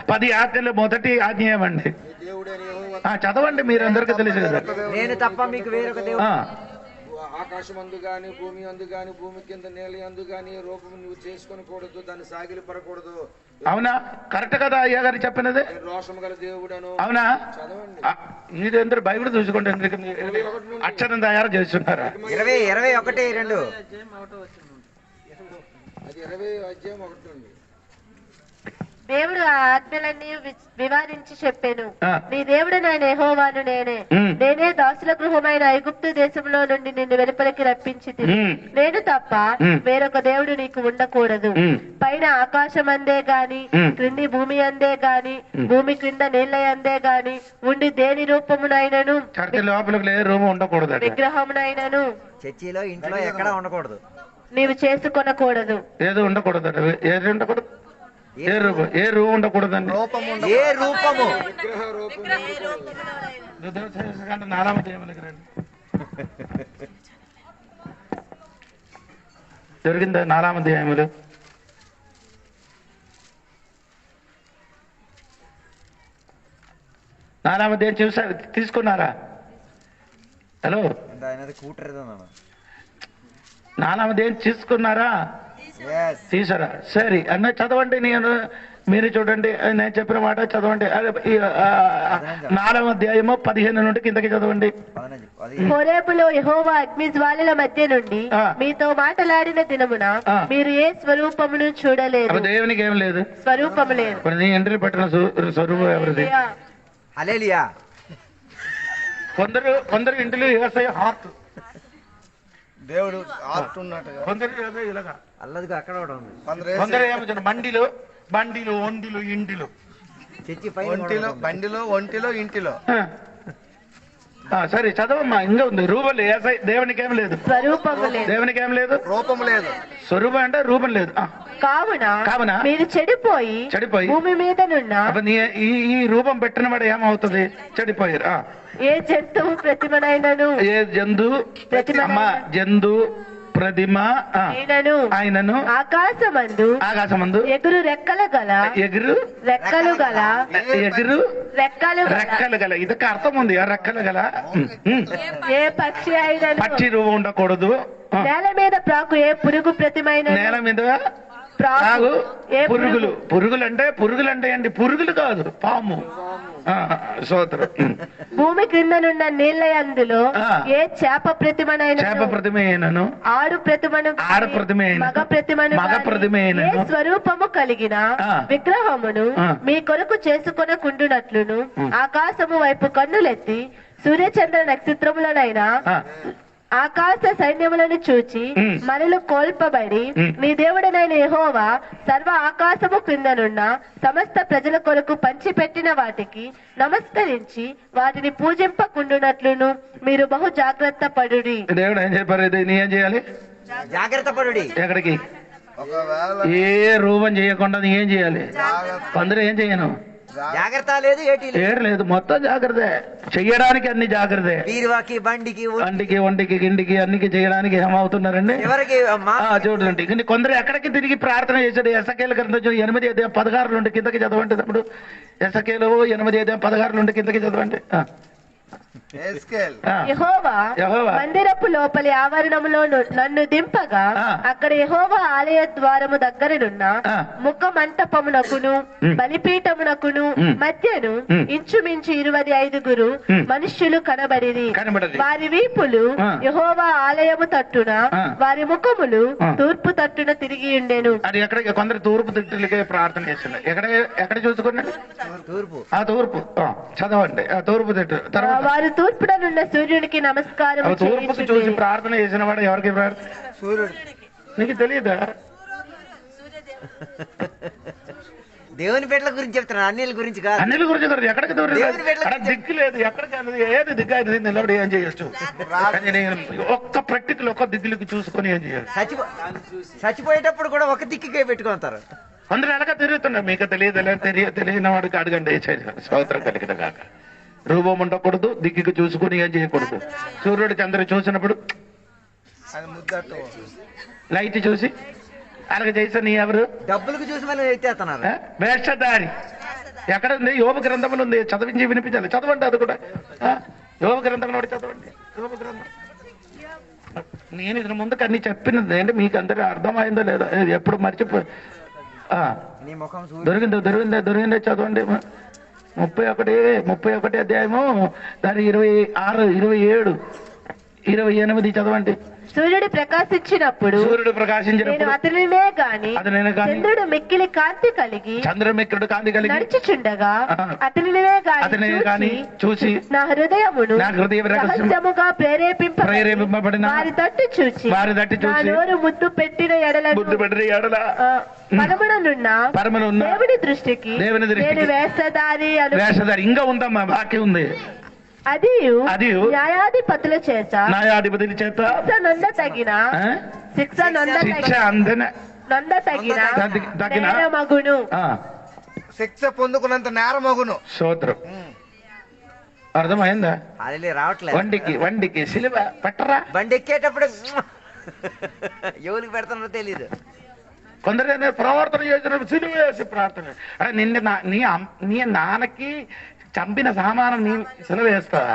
A: 10 ఆజ్ఞలు మొదటి ఆజ్ఞ ఏమండి? చదవండి, మీరందరికీ తెలుసు కదా.
F: నేను తప్ప మీకు వేరొక దేవుడు
E: ఆకాశమందు గాని భూమి అందు గాని భూమి కింద నేల అందు గాని రూపం నువ్వు చేసుకొనకూడదు, దాన్ని సాగిలి పడకూడదు.
A: అవునా? కరెక్ట్ కదా అయ్యా గారు చెప్పినది?
E: రోషము గల దేవుడను.
A: అవునా?
E: చదవండి.
A: ఇదేందరూ బైబిల్ చూసుకోండి, అక్షరం తయారు చేస్తున్నారా?
F: 21:2
E: అది 20:1
G: దేవుడు ఆ ఆజ్ఞలన్నీ వివరించి చెప్పాను. నీ దేవుడు నేను యెహోవాను నేనే దాసుల గృహమైన ఐగుప్తు దేశంలో నుండి నిన్ను వెలుపలికి రప్పించి నేను తప్ప వేరొక దేవుడు నీకు ఉండకూడదు. పైన ఆకాశం అందే గాని క్రింది భూమి అందే గాని భూమి క్రింద నీళ్ళ అందే గాని ఉండి దేని రూపమునైనను విగ్రహమునైనను
F: చర్చిలో ఇంట్లో ఎక్కడ ఉండకూడదు,
G: నీవు చేసుకొనకూడదు.
A: ఏదో ఉండకూడదు. ఏది ఉండకూడదు? ఏ రూపం ఉండకూడదండి.
F: ఏ రూపము
A: జరిగిందా? 4వ అధ్యాయములు 4వ అధ్యాయం చూసారు, తీసుకున్నారా? హలో, 4వ అధ్యాయం తీసుకున్నారా? తీసారా? సరే అన్న చదవండి. మీరు చూడండి, నేను చెప్పిన మాట చదవండి. 4వ అధ్యాయము 15 నుండి కిందకి చదవండి.
G: హోరేబులో యెహోవా అగ్ని జ్వాలల మధ్య నుండి మీతో మాట్లాడిన దినమున మీరు ఏ స్వరూపమును చూడలేదు.
A: దేవునికి ఏం లేదు,
G: స్వరూపము లేదు.
A: నీ ఎంట్రీ పట్టిన స్వరూపం ఎవరిది?
F: హల్లెలూయా.
A: కొందరు ఇంటిలో యేసయ్య హార్ట్,
D: దేవుడు హార్ట్ ఉన్నట్టుగా,
A: కొందరు ఇలాగా
F: అల్లదిగా అక్కడ కూడా ఉంది.
A: కొందరు ఏమో బండిలో ఒంటిలో ఇంటిలో
F: చర్చి
D: బండిలో ఒంటిలో ఇంటిలో.
A: సరే చదవమ్మా. ఇంకా ఉంది. రూపం లేదు, దేవునికి ఏం లేదు, దేవునికి ఏం లేదు, రూపం లేదు. స్వరూపం అంటే రూపం లేదు.
G: కావున మీరు చెడిపోయి భూమి మీద
A: ఈ రూపం పెట్టిన వాడు ఏమవుతుంది? చెడిపోయారు.
G: ఏ జంతువు ప్రతిమనైనను
A: జంతు ప్రతిమ ఆయనను ఆకాశమందు ఎగురు రెక్కలు గల ఇదొక అర్థం ఉంది. రెక్కలు గల
G: ఏ పక్షి అయినా
A: పక్షి రూపం ఉండకూడదు.
G: నేల మీద ప్రాకు ఏ పురుగు ప్రతిమైన
A: నేల మీద ప్రాగు పురుగులు అంటే అండి, పురుగులు కాదు, పాము.
G: భూమి క్రిందనున్న నీళ్ళ అందులో ఏ చేప ప్రతిమనైనను ఆడు ప్రతిమను ఏ స్వరూపము కలిగిన విగ్రహమును మీ కొరకు చేసుకొనకుండునట్లును ఆకాశము వైపు కన్నులెత్తి సూర్యచంద్ర నక్షత్రములనైనా ఆకాశ సైన్యములను చూచి మనలు కోల్పబడి మీ దేవుడనైన యెహోవా సర్వ ఆకాశము క్రిందనున్న సమస్త ప్రజల కొరకు పంచిపెట్టిన వాటికి నమస్కరించి వాటిని పూజింపకుండునట్లును మీరు బహు జాగ్రత్త పడుడి.
A: దేవుడు ఏం చెప్పారు? నీ ఏం చేయాలి?
F: జాగ్రత్త పడుడి.
A: ఎక్కడికి? ఏ రూపం చేయకుండా నీ ఏం చేయాలి? కొందరు ఏం చేయను,
F: జాగ్రత్త లేదు,
A: ఏడు లేదు, మొత్తం జాగ్రత్త చెయ్యడానికి. అన్ని జాగ్రత్త.
F: బీరువాకి బండికి
A: వంటికి గిండికి అన్నికి చేయడానికి ఏమవుతున్నారండి? చూడండి, కొందరు ఎక్కడికి తిరిగి ప్రార్థన చేశాడు. ఎసకేలు గ్రంథం 8:16 నుండి కిందకి చదవండి. తమ్ముడు ఎసకేలు 8:16 నుండి కిందకి చదవండి.
G: యెహోవా మందిరపు లోపలి ఆవరణములో నన్ను దింపగా అక్కడ యెహోవా ఆలయ ద్వారము దగ్గరనున్న ముఖ మంటపమునకును బలిపీఠమునకును మధ్యను ఇంచుమించు 25 మనుష్యులు కనబడిరి. వారి వీపులు యెహోవా ఆలయము తట్టున, వారి ముఖములు తూర్పు తట్టున తిరిగి ఉండెను.
A: అది ఎక్కడ? కొందరు తూర్పు తిట్టులకే ప్రార్థన చేస్తున్నారు. ఎక్కడ చూసుకున్నాడు? తూర్పు చదవండి. తూర్పు తిట్టు తర్వాత
G: వారు తూర్పుడనున్న సూర్యునికి నమస్కారం
A: తూర్పుకి చూసి ప్రార్థన చేసిన వాడు ఎవరికి? సూర్యుడు. నీకు తెలియదా?
F: దేవుని బిడ్డల గురించి చెప్తున్నా, అన్నిల గురించి కాదు.
A: అన్నిల గురించి ఎక్కడికి దిక్కు లేదు, ఎక్కడికి ఏది దిగ్గు అయితే నిలబడి ఏం చేయొచ్చు. ఒక్క ప్రకృతిలో ఒక్క దిక్కులకి చూసుకొని ఏం చేయాలి?
F: చచ్చిపోయేటప్పుడు కూడా ఒక దిక్కుకే పెట్టుకుంటారు.
A: అందరూ ఎలాగ తిరుగుతున్నారు. మీకు తెలియని వాడికి అడగండి. స్తోత్రం కలిగిన కాక. రూపం ఉండకూడదు, దిక్కుకి చూసుకుని ఏం చేయకూడదు. సూర్యుడు చంద్రుడు చూసినప్పుడు లైట్ చూసి అలాగ చేసా. నీ ఎవరు?
F: డబ్బులకు చూసి మళ్ళీ ఎత్తేస్తున్నారు.
A: వేషధారి. ఎక్కడ ఉంది? యోబు గ్రంథంలో ఉంది. చదివించి వినిపించాలి. చదవండి. అది కూడా యోబు గ్రంథంలో చదవండి. యోబు గ్రంథం నేను ఇది ముందుకు అన్ని చెప్పినది అంటే మీకు అందరూ అర్థమైందో లేదో ఎప్పుడు మర్చిపో
F: నీ ముఖం
A: దొరికిందే చదవండి. 31 అధ్యాయము దాని 26, 27, 28 చదవండి.
G: సూర్యుడు ప్రకాశించినప్పుడు నేను అతనినే గాని చంద్రుడు మిక్కిలి కాంతి కలిగి నడుచుచుండగా అతనినే గాని చూసి నా హృదయమును రహస్యముగా ప్రేరేపింపబడిన వారి తట్టు చూచి నా నోరు ముద్దు పెట్టిన ఎడల పరమునున్న దేవుని దృష్టికి నేను వేషధారి
A: ఇంకా ఉందమ్మా వాక్యం ఉంది.
G: అది న్యాయాధిపతుల చేత శిక్ష మగును
D: శిక్ష పొందుకున్నంత నేరమగును.
A: సోదరం అర్థమైందా?
F: అది రావట్లేదు.
A: వండికి సిలువ పెట్టరా?
F: బండి ఎక్కేటప్పుడు ఎవరికి పెడతానో తెలీదు.
A: కొందరు ప్రవర్తన చేసిన సిలువ వేసి ప్రార్థన. నీ నాన్నకి చంపిన సామానం నీ సిలువ వేస్తావా?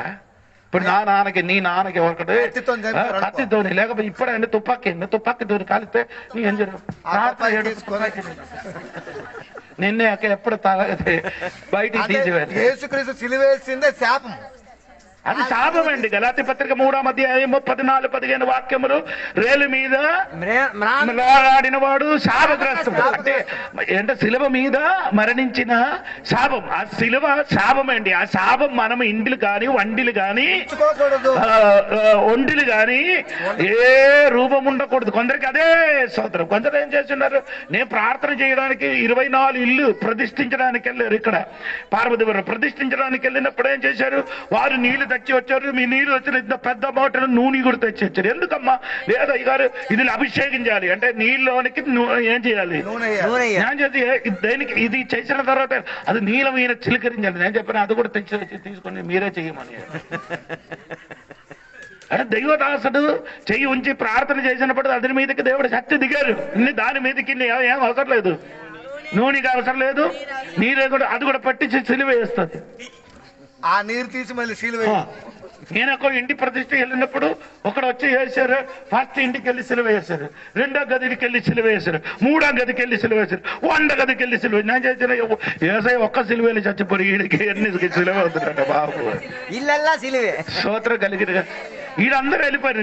A: ఇప్పుడు నీ నాన్నకి ఒకటి కత్తితోని లేకపోతే ఇప్పుడే తుపాకీతోని కాలిస్తే నీ ఏం నిన్నే ఎప్పుడు బయటికి తీసివేయాలి.
D: యేసుక్రీస్తు సిలువేసిందే శాపం.
A: అది శాపం అండి. గలాతీ పత్రిక 3వ అధ్యాయము 14, 15 వాక్యములు రేలు మీద ఆడినవాడు శాపగ్రస్తుడు. అంటే శిలువ మీద మరణించిన శాపం. ఆ శిలువ శాపం అండి. ఆ శాపం మనం ఇండ్లు కాని వండిలు కాని వండిలు కాని ఏ రూపం ఉండకూడదు. కొందరికి అదే స్తోత్రం. కొందరు ఏం చేస్తున్నారు, నేను ప్రార్థన చేయడానికి 24 ఇల్లు ప్రతిష్ఠించడానికి వెళ్ళారు. ఇక్కడ పార్వతీపురం ప్రతిష్ఠించడానికి వెళ్ళినప్పుడు ఏం చేశారు, వారు నీళ్లు తెచ్చి వచ్చారు. మీ నీళ్ళు వచ్చిన ఇంత పెద్ద బాటలు నూనె కూడా తెచ్చి వచ్చారు. ఎందుకమ్మా? లేదా గారు ఇది అభిషేకించాలి అంటే నీళ్ళలోనికి ఏం చేయాలి? నేను చేసి దేనికి ఇది చేసిన తర్వాత అది నీళ్ళ మీద చిలకరించాలి. నేను చెప్పిన అది కూడా తెచ్చి తీసుకొని మీరే చెయ్యమని. అంటే దైవదాసుడు చెయ్యి ఉంచి ప్రార్థన చేసినప్పుడు అతని మీదకి దేవుడు శక్తి దిగారు. దాని మీదకి ఏం అవసరం లేదు, నూనెకి అవసరం లేదు, నీరే కూడా అది కూడా పట్టించి సిలువ వేస్తుంది.
D: ఆ నీరు తీసి మళ్ళీ సిలువ.
A: నేను ఒక ఇంటి ప్రతిష్ఠ వెళ్ళినప్పుడు ఒకడు వచ్చి వేశారు. ఫస్ట్ ఇంటికి వెళ్ళి సిలువ వేశారు, 2వ గదికి వెళ్ళి సిలువ వేశారు, 3వ గదికి వెళ్ళి సిలువ వేశారు, 100 గదికి వెళ్ళి సిలువ. నేను చేసిన ఏసై ఒక్క సిలువ వెళ్ళి చచ్చిపోయి ఈడికి ఎన్ని సిలువ అవుతున్నాడు బాబు.
F: ఇల్లల్లా సిలువే.
A: స్తోత్రం కలిగిన వీళ్ళందరూ వెళ్ళిపోయారు.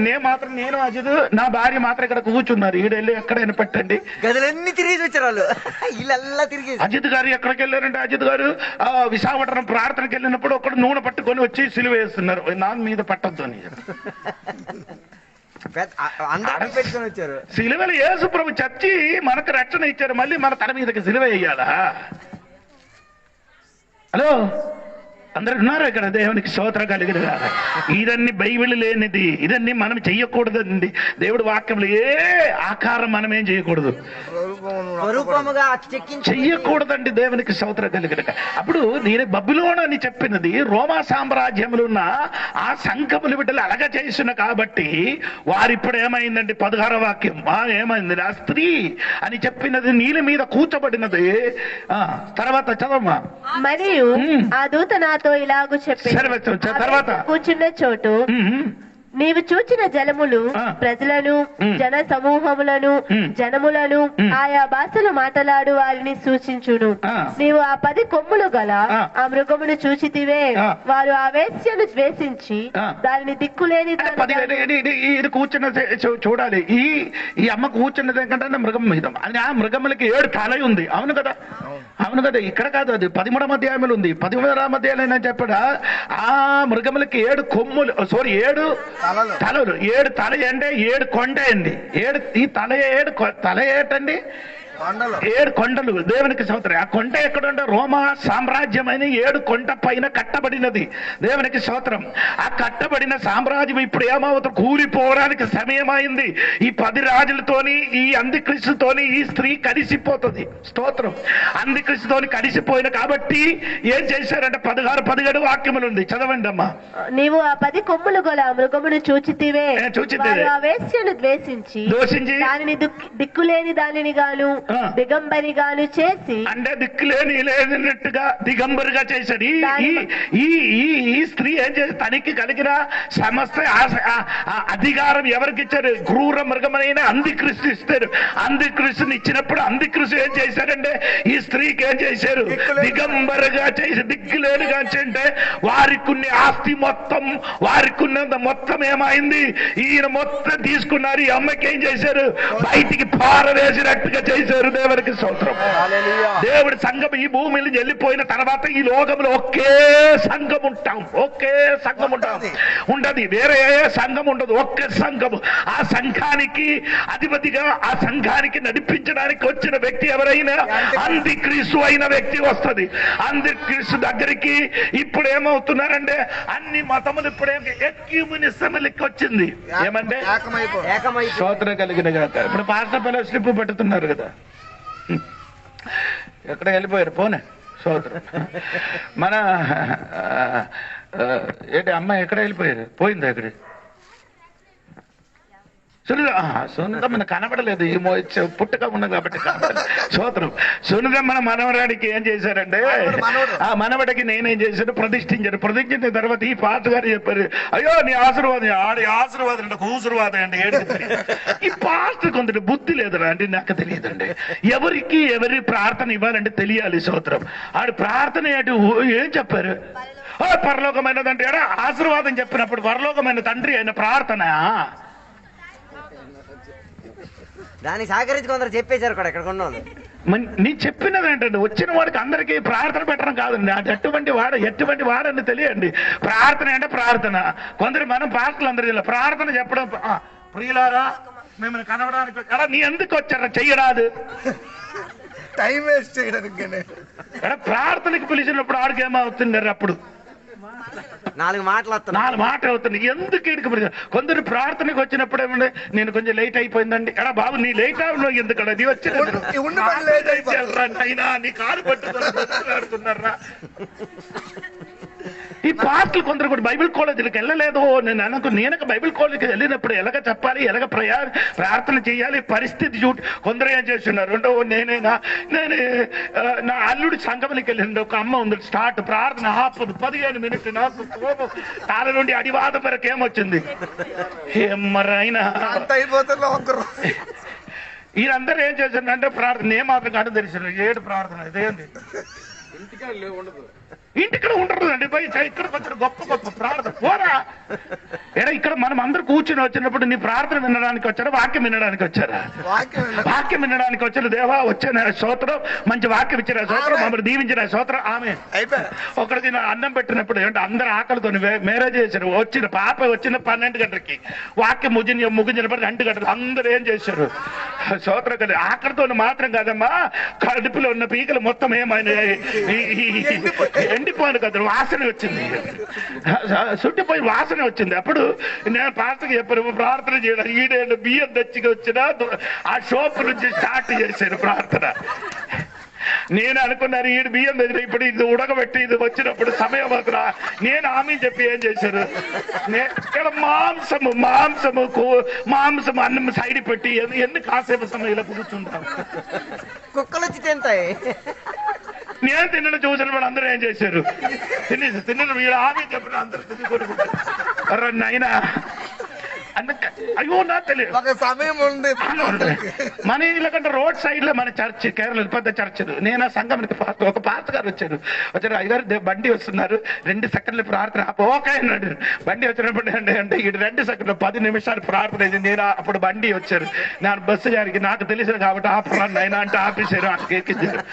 A: నేను అజిత్ నా భార్య మాత్రం ఇక్కడ కూర్చున్నారు. ఈడ వెళ్ళి ఎక్కడైనా పెట్టండి.
F: గదులన్నీ తిరిగి వచ్చారు వాళ్ళు. ఇల్లల్లా తిరిగి.
A: అజిత్ గారు ఎక్కడికి వెళ్ళారంటే అజిత్ గారు విశాఖపట్నం ప్రార్థనకి వెళ్ళినప్పుడు ఒకడు నూనె పట్టుకొని వచ్చి సిలువ వేస్తున్నారు. నాన్న మీద పట్టద్దు అని
F: పెట్టుకొని వచ్చారు.
A: సిలువలు యేసు ప్రభు చచ్చి మనకు రక్షణ ఇచ్చారు. మళ్ళీ మన తల మీదకి సిలువ వేయాలా? హలో, అందరు ఉన్నారు ఇక్కడ. దేవునికి స్తోత్రం కలిగిన ఇదన్నీ బైబిల్ లేనిది, ఇదన్నీ మనం చెయ్యకూడదండి. దేవుడు వాక్యంలో ఏ ఆకారం మనం ఏం చేయకూడదు, చెయ్యకూడదండి. దేవునికి స్తోత్రం కలిగిన. అప్పుడు నేను బబులోను అని చెప్పినది రోమా సామ్రాజ్యంలో ఉన్న ఆ సంఘములు బిడ్డలు అలగ చేసిన కాబట్టి వారిప్పుడు ఏమైందండి? 16వ వాక్యం ఏమైంది? ఆ స్త్రీ అని చెప్పినది నీళ్ళ మీద కూర్చబడినది. తర్వాత చదవమ్మా.
G: మరియు ఆ దూత నాతో ఇలాగూ చెప్పాడు, తర్వాత కూర్చున్న చోటు నీవు చూచిన జలములు ప్రజలను, జన సమూహములను, జనములను, ఆయా భాషలు మాట్లాడు వారిని సూచించును. నీవు ఆ 10 కొమ్ములు గల ఆ మృగమును చూచితివే. వారు ఆ వేశ్యను ద్వేషించి దానిని దిక్కులేని
A: ఇది కూర్చున్న చూడాలి. ఈ అమ్మ కూర్చున్నది ఏంటంటే మృగం మీద. అది ఆ మృగములకి 7 తల ఉంది. అవును కదా? అవును కదా? ఇక్కడ కాదు, అది 13వ అధ్యాయంలో ఉంది. 13వ అధ్యాయంలో చెప్పడా ఆ మృగములకి 7 కొమ్ములు, 7 తలలు. 7 తల అంటే 7 కొండ అండి. ఈ తల ఏటండి? 7 కొండలు. దేవునికి స్తోత్రం. ఆ కొండ ఎక్కడుంటే రోమా సామ్రాజ్యమైన 7 కొండ పైన కట్టబడినది. దేవునికి స్తోత్రం. ఆ కట్టబడిన సామ్రాజ్యం ఇప్పుడు ఏమవుతుంది? కూలిపోవడానికి సమయమైంది. ఈ 10 రాజులతోని, ఈ అంత్యక్రీస్తుతోని ఈ స్త్రీ కలిసిపోతుంది. స్తోత్రం. అంత్యక్రీస్తుతోని కలిసిపోయిన కాబట్టి ఏం చేశారంటే 16, 17 వాక్యములు ఉంది. చదవండి అమ్మా.
G: నీవు ఆ 10 కొమ్ములు గల మృగమును చూచితివే. ఆ వేశ్యను ద్వేషించి దానిని దిక్కులేని దానిని గాను దిగంబరిగాను చేసి,
A: అంటే దిక్కులేని లేనట్టుగా దిగంబరిగా చేశాడు. ఈ స్త్రీ ఏం చేసి తనకి కలిగిన సమస్త అధికారం ఎవరికి ఇచ్చారు? క్రూర మృగమైన అంధిక్రీస్తు ఇస్తారు. అంధిక్రీస్తుని ఇచ్చినప్పుడు అంధిక్రీస్తు ఏం చేశారంటే ఈ స్త్రీకి ఏం చేశారు? దిగంబరిగా చేసి దిక్కులేనుగా అంటే వారికి ఆస్తి మొత్తం, వారికి ఉన్నంత మొత్తం ఏమైంది? ఈయన మొత్తం తీసుకున్నారు. ఈ అమ్మకి ఏం చేశారు? బయటికి పారవేసినట్టుగా చేశారు. దేవుడికి స్తోత్రం. దేవుడి సంఘం ఈ భూమి నుంచి వెళ్ళిపోయిన తర్వాత ఈ లోకంలో ఒకే సంఘం ఉంటాం. ఒకే సంఘం ఉండదు. వేరే సంఘం ఉండదు. ఒకే సంఘం. ఆ సంఘానికి అధిపతిగా, ఆ సంఘానికి నడిపించడానికి వచ్చిన వ్యక్తి ఎవరైనా అంత్యక్రీస్తు అయిన వ్యక్తి వస్తుంది. అంత్యక్రీస్తు దగ్గరికి ఇప్పుడు ఏమవుతున్నారంటే అన్ని మతములు ఇప్పుడు ఎక్యూమినిజం లెక్క వచ్చింది. ఏమంటే స్తోత్రం కలిగిన గాక. ఇప్పుడు పాస్టర్ పిల్లలు స్లిప్ పెడుతున్నారు కదా, ఎక్కడ వెళ్ళిపోయారు? పోనే స్తోత్రం. మన ఏంటి అమ్మాయి ఎక్కడ వెళ్ళిపోయారు? పోయింది ఎక్కడ? సునీతమ్మ కనబడలేదు. ఈ పుట్టుక ఉన్నది కాబట్టి కనబడలేదు. స్తోత్రం. సునీతమ్మ మనవరాడికి ఏం చేశారంటే ఆ మనవడికి నేనేం చేశాను? ప్రతిష్ఠించాను. ప్రతిష్ఠించిన తర్వాత ఈ పాత గారు చెప్పారు, అయ్యో నీ ఆశీర్వాదం, ఆడి ఆశీర్వాదం అంటే కూసురువాదం అండి. ఈ పాస్టర్ కొందరు బుద్ధి లేదురా అంటే నాకు తెలియదండి. ఎవరి ప్రార్థన ఇవ్వాలంటే తెలియాలి. స్తోత్రం. ఆడు ప్రార్థన ఏం చెప్పారు? పరలోకమైనదంటే ఆశీర్వాదం చెప్పినప్పుడు పరలోకమైన తండ్రి అయిన ప్రార్థన
F: దానికి సహకరించి కొందరు చెప్పేశారు కూడా ఇక్కడ కొన్న.
A: నీ చెప్పినది ఏంటండి? వచ్చిన వాడికి అందరికీ ప్రార్థన పెట్టడం కాదండి. అది ఎటువంటి వాడని తెలియండి. ప్రార్థన అంటే ప్రార్థన. కొందరు మనం పాస్టర్లు అందరూ ప్రార్థన చెప్పడం, ప్రియులారా మిమ్మల్ని కనవడానికి నీ ఎందుకు వచ్చారా? చెయ్యరాదు.
D: టైం వేస్ట్ చేయడానికి
A: ప్రార్థనకి పిలిచినప్పుడు ఆడికి ఏమవుతుంది? అప్పుడు
F: నాలుగు మాటలు
A: అవుతుంది. ఎందుకు ఇడికి కొందరు ప్రార్థనకు వచ్చినప్పుడు ఏమంటే నేను కొంచెం లేట్ అయిపోయిందండి. ఎడా బాబు నీ లేట్ అవ్వడం ఎందుకడా? నీ వచ్చి అయినా నీ కాలు పట్టుతున్నారా? ఈ పాస్టర్లు కొందరు కూడా బైబిల్ కాలేజీలకు వెళ్ళలేదు. నేను బైబిల్ కాలేజీకి వెళ్ళినప్పుడు ఎలాగ చెప్పాలి, ఎలాగ ప్రార్థన చేయాలి పరిస్థితి చూడు. కొందరు ఏం చేస్తున్నారు? నేను నా అల్లుడి సంఘంలోకి వెళ్ళింది. ఒక అమ్మ ఉంది, స్టార్ట్ ప్రార్థన ఆపదు 15 మినిట్లు. నాకు తాళ నుండి అడివాదం వరకు ఏమొచ్చింది? ఏమరైనా వీళ్ళందరూ ఏం చేశారంటే ప్రార్థన ఏమాత్రం కాదు తెలిసిన ఏడు ప్రార్థన ఇదేంటి ఇంటిక్కడ ఉండరుండి. ఇక్కడికి వచ్చిన గొప్ప ప్రార్థన పోరా. ఇక్కడ మనం అందరూ కూర్చుని వచ్చినప్పుడు నీ ప్రార్థన వినడానికి వచ్చారా? వాక్యం వినడానికి వచ్చారా? వాక్యం వినడానికి వచ్చారు. దేవా వచ్చిన స్తోత్రం, మంచి వాక్యం ఇచ్చిన స్తోత్రం, మమ్మల్ని దీవించిన స్తోత్రం. ఆమె ఒకరికి అన్నం పెట్టినప్పుడు ఏంటంటే అందరు ఆకలితో మ్యారేజ్ చేశారు. వచ్చిన పాప వచ్చిన 12 గంటలకి వాక్యం ముగించినప్పుడు 2 గంటలు అందరూ ఏం చేశారు? స్తోత్రం కలిగి ఆకలితో మాత్రం కాదమ్మా, కడుపులో ఉన్న పీకలు మొత్తం ఏమైనా ఎండిపోయిన కదా వాసన వచ్చింది, చుట్టిపోయి వాసన వచ్చింది. అప్పుడు నేను పాస్టర్కి చెప్పాను ప్రార్థన చేయడం. ఈడేళ్ళు బియ్యం తెచ్చిగా వచ్చిన ఆ షోపు నుంచి స్టార్ట్ చేశాను ప్రార్థన. నేను అనుకున్నాను ఈడు బియ్యం తెచ్చిన ఇప్పుడు ఇది ఉడకబెట్టి ఇది వచ్చినప్పుడు సమయం అవుతున్నా. నేను ఆమె చెప్పి ఏం చేశారు? ఇక్కడ మాంసము అన్నం సైడ్ పెట్టి ఎందుకు కాసేపు సమయం ఇలా కూర్చుంటాం?
F: కుక్కలు వచ్చి తింటాయి.
A: నేను తిన్న చూసిన వాడు అందరూ ఏం చేశారు? తిన్న వీడు ఆమె చెప్పిన అందరూ తిని కొనుక్కుంటారు. నాయన అయ్యో నా తెలియదు
D: ఒక సమయం ఉంది.
A: మన ఇళ్ళకంటే రోడ్ సైడ్ లో మన చర్చ్, కేరళ పెద్ద చర్చలు. నేను ఆ సంఘానికి ఒక పాస్టర్ గారు వచ్చారు. అయ్యారు బండి వస్తున్నారు, 2 సెకండ్లు ప్రార్థన. ఓకే అన్నాడు. బండి వచ్చినప్పుడు అంటే ఈ 2 సెకండ్లు 10 నిమిషాలు ప్రార్థన అయింది. నేను అప్పుడు బండి వచ్చారు. నేను బస్సు గారికి నాకు తెలిసిన కాబట్టి ఆపరాను అయినా అంటే ఆపేశారు. ఎక్కించారు.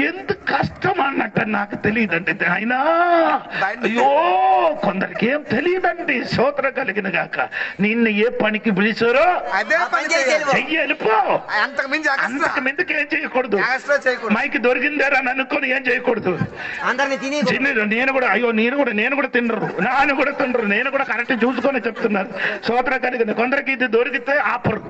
A: ఎంత కష్టం అన్నట్టు నాకు తెలియదండి. అయినా అయ్యో కొందరికి ఏం తెలియదండి. స్తోత్రం కలిగిన గాక. నిన్ను ఏ పనికి పిలిచారో
D: అదే పని
A: చెయ్యలిపో. అంతకు మిందుకు ఏం చేయకూడదు. మైకి దొరికిందేరా అని అనుకొని ఏం చేయకూడదు. నేను కూడా అయ్యో నేను కూడా తినరు, నాన్న కూడా తినరు. నేను కూడా కరెక్ట్ చూసుకొని చెప్తున్నాను. స్తోత్రం కలిగిన. కొందరికి ఇది దొరికితే ఆపరు.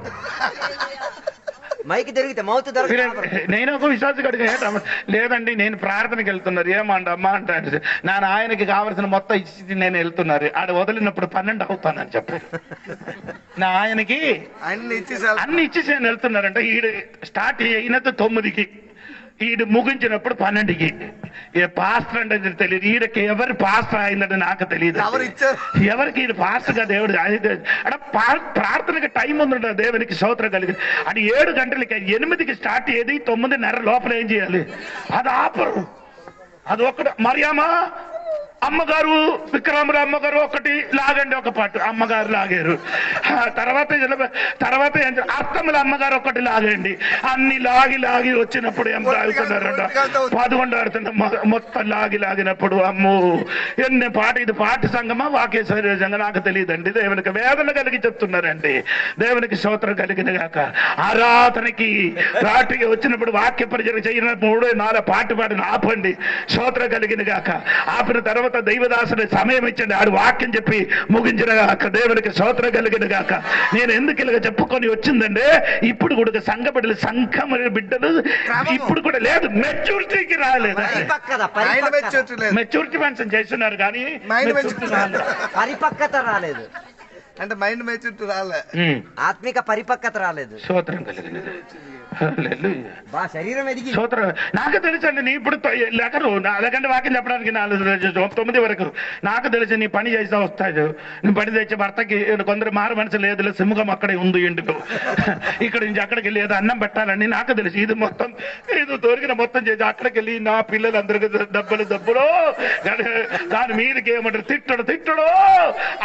F: మైకి దొరికితే మౌత్ దొరికితే
A: నేను ఒక విశ్వాస కడిగా లేదండి నేను ప్రార్థనకి వెళ్తున్నారు ఏమంట అమ్మా అంటే నా ఆయనకి కావలసిన మొత్తం ఇచ్చి నేను వెళ్తున్నారు ఆడ వదిలినప్పుడు 12 అవుతానని చెప్పారు. నా ఆయనకి అన్ని ఇచ్చేసి నేను వెళ్తున్నారంట. ఈడు స్టార్ట్ అయినంత 9కి ఈడు ముగించినప్పుడు 12కి. ఏ పాస్టర్ అంటే తెలియదు, ఈడకి ఎవరు పాస్టర్ అయిందంటే నాకు తెలియదు. ఎవరికి ఈడు పాస్టర్ గా దేవుడు అంటే ప్రార్థనకి టైం ఉందంట. దేవునికి స్తోత్రం కలిగి అది 7 గంటలకి 8కి స్టార్ట్ అయ్యేది 9:30 లోపల ఏం చేయాలి అది ఆపరు. అది ఒక్కటి మరియమ్మ అమ్మగారు విక్రమరావు అమ్మగారు ఒకటి లాగండి ఒక పాటు అమ్మగారు లాగారు. తర్వాత అర్థముల అమ్మగారు ఒకటి లాగండి. అన్ని లాగి వచ్చినప్పుడు ఏం లాగుతున్నారంట 11 ఆడుతున్న మొత్తం లాగినప్పుడు అమ్మో ఎన్ని పాట ఇది పాట సంగమా వాక్య సంగమా నాకు తెలియదండి. దేవునికి వేదన కలిగి చెప్తున్నారండి. దేవునికి స్తోత్రం కలిగిన గాక. ఆరాధనకి రాటికి వచ్చినప్పుడు వాక్య పరిచయం చేయనప్పుడు 3-4 పాట పాడిన ఆపండి. స్తోత్రం కలిగిన గాక. ఆపిన తర్వాత దైవదాసుని సమయం ఇచ్చండి. ఆడు వాక్యం చెప్పి ముగించిన గాక. దేవునికి స్తోత్రం కలిగిన గాక. నేను ఎందుకు ఇలాగ చెప్పుకొని వచ్చిందంటే ఇప్పుడు కూడా సంఘ బిడ్డలు సంఘం బిడ్డలు ఇప్పుడు కూడా లేదు, మెచ్యూరిటీకి రాలేదు. మెచ్యూరిటీ మెన్షన్ చేస్తున్నారు కానీ
F: పరిపక్వత రాలేదు.
D: అంటే మైండ్ మెచ్యూరిటీ రాలే,
F: ఆత్మిక పరిపక్వత రాలేదు.
A: స్తోత్రం కలిగినది.
F: శరీరం ఎదిగి
A: నాకు తెలుసండి. నీ ఇప్పుడు లేకరు అదకంటే వాక్యం చెప్పడానికి 9 వరకు నాకు తెలుసు. నీ పని చేస్తా వస్తాడు. నీ పని తెచ్చి భర్తకి కొందరు మారు మనసు లేదు, సింహం అక్కడే ఉంది ఇంటికి ఇక్కడ నుంచి అక్కడికి వెళ్ళి ఏదో అన్నం పెట్టాలని నాకు తెలుసు. ఇది మొత్తం ఏదో దొరికిన మొత్తం చేసి అక్కడికి వెళ్ళి నా పిల్లలందరికీ దెబ్బలు దాని మీదకి ఏమంటారు తిట్టడు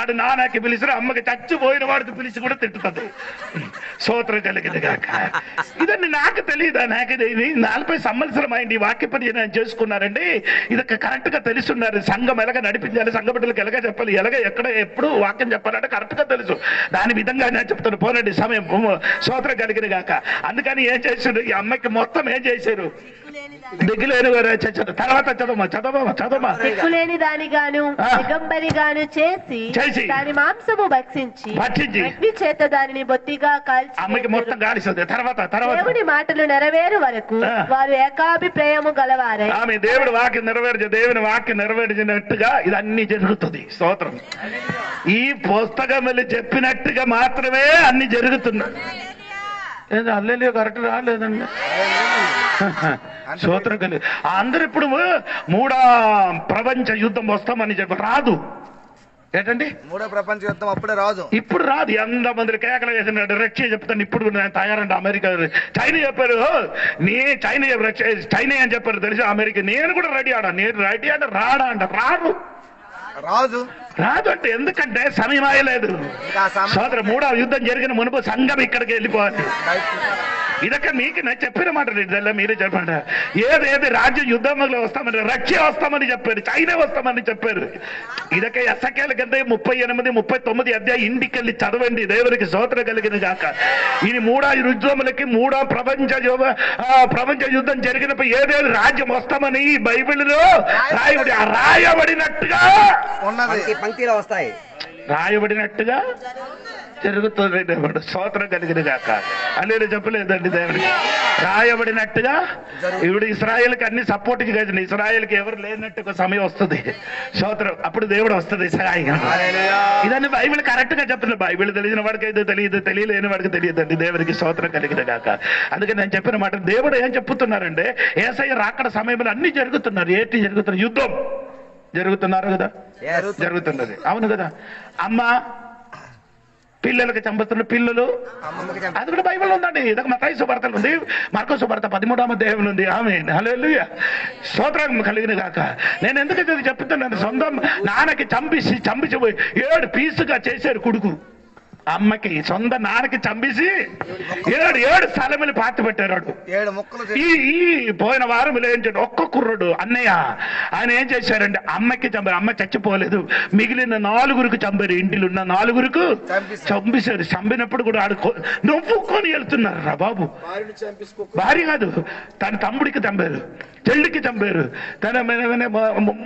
A: ఆడు నాన్నకి పిలిచి అమ్మకి చచ్చిపోయిన వాడికి పిలిచి కూడా తిట్టుతుంది. స్తోత్రం కలిగింది కాక. ఇదండి నాకు తెలియదా? నాకు 40 సంవత్సరం అయింది వాక్య పరిచయం చేసుకున్నారండి. ఇది కరెక్ట్ గా తెలుసున్నారు. సంఘం ఎలాగ నడిపించాలి, సంఘ బిడ్డలకు ఎలాగ చెప్పాలి, ఎలాగ ఎక్కడ ఎప్పుడు వాక్యం చెప్పాలంటే కరెక్ట్ గా తెలుసు. దాని విధంగా నేను చెప్తాను. పోనండి సమయం స్తోత్రం కలిగిన గాక. అందుకని ఏం చేశారు ఈ అమ్మాయికి మొత్తం ఏం చేశారు దిగులేని తర్వాత చదవమా
G: దిక్కులేని దానిగాను దిగంబరిగాను చేసి దాని మాంసము భక్షించి అగ్ని చేత దానిని బొత్తిగా కాల్చి
A: అమ్మకి మొత్తం గాలిస్తుంది. తర్వాత
G: దేవుడి మాటలు నెరవేరు వరకు వారు ఏకాభిప్రాయము గలవారే.
A: ఆమె దేవుడి వాక్యం దేవుని వాక్యం నెరవేర్చినట్టుగా ఇదన్నీ జరుగుతుంది. స్తోత్రం. ఈ పుస్తకం చెప్పినట్టుగా మాత్రమే అన్ని జరుగుతున్నాయి. అల్లెలు కరెక్ట్ రాలేదండి. స్తోత్రం కలిగి అందరు ఇప్పుడు 3వ ప్రపంచ యుద్ధం వస్తామని చెప్పి రాదు. ఏంటండి
D: 3వ ప్రపంచ యుద్ధం అప్పుడే రాదు,
A: ఇప్పుడు రాదు. ఎంతమంది కేకలు వేసినాడు రష్యా చెప్తాను. ఇప్పుడు నేను తయారంటే అమెరికా చైనా చెప్పారు. చైనా అని చెప్పారు తెలుసు. అమెరికా నేను కూడా రెడీ అంటే రాడా అంట రాదు అంటే ఎందుకంటే సమయం అయ్యలేదు. సోదరు 3వ యుద్ధం జరిగిన మునుపు సంఘం ఇక్కడికి వెళ్ళిపోవాలి. ఇదక్క మీకు నేను చెప్పిన మాట మీరే చెప్పండి. ఏది రాజ్యం యుద్ధంలో వస్తామని రష్యా వస్తామని చెప్పారు, చైనా వస్తామని చెప్పారు. ఇదక్క ఎస్సకేల కింద 38, 39 అధ్యాయం ఇంటికి వెళ్ళి చదవండి. దేవునికి స్తోత్రం కలిగిన గాక. ఇది 3వ యుద్ధములకి 3వ ప్రపంచ యుద్ధం జరిగినప్పుడు ఏదేది రాజ్యం వస్తామని బైబిల్లో రాయబడినట్టుగా
F: పంక్తిలో వస్తాయి.
A: రాయబడినట్టుగా జరుగుతుంది. స్తోత్రం కలిగిన గాక. అల్లేలు చెప్పలేదండి దేవుడికి. రాయబడినట్టుగా ఇప్పుడు ఇస్రాయేల్కి అన్ని సపోర్ట్ చేసింది. ఇస్రాయేల్కి ఎవరు లేనట్టు సమయం వస్తుంది. స్తోత్రం. అప్పుడు దేవుడు వస్తుంది సహాయంగా. ఇదన్నీ బైబిల్ కరెక్ట్ గా చెప్తుంది. బైబిల్ తెలిసిన వాడికి అయితే తెలియదు, తెలియలేని వాడికి తెలియదండి. దేవుడికి స్తోత్రం కలిగిన గాక. అందుకని నేను చెప్పిన మాట దేవుడు ఏం చెప్తున్నారంటే యేసయ్య రాకడ సమయంలో అన్ని జరుగుతున్నారు. ఏంటి జరుగుతున్నారు? యుద్ధం జరుగుతున్నారు కదా, జరుగుతున్నది. అవును కదా. అమ్మ పిల్లలకి చంపుతున్న పిల్లలు అది కూడా బైబిల్ ఉందండి. ఇదొక మత్తయి సువార్తలు ఉంది, మార్కో సువార్త 13వ అధ్యాయం ఉంది. ఆమేన్ హల్లెలూయా. స్తోత్రం కలిగిన గాక. నేను ఎందుకు చెప్తున్నాను? సొంతం నాన్నకి చంపేసి 7 పీసుగా చేశారు కొడుకు. అమ్మకి సొంత నాన్నకి చంపేసి 7 స్థలములు పాతి పెట్టారు. ఈ పోయిన వారం ఏం చేయండి, ఒక్క కుర్రుడు అన్నయ్య ఆయన ఏం చేశారంటే అమ్మకి చంపారు. అమ్మ చచ్చిపోలేదు, మిగిలిన 4గురికి చంపారు. ఇంటిలో ఉన్న 4గురికి చంపేశారు. చంపినప్పుడు కూడా నవ్వుకొని వెళ్తున్నారు రా బాబు. భార్య కాదు, తన తమ్ముడికి చంపారు, చెల్లికి చంపారు, తన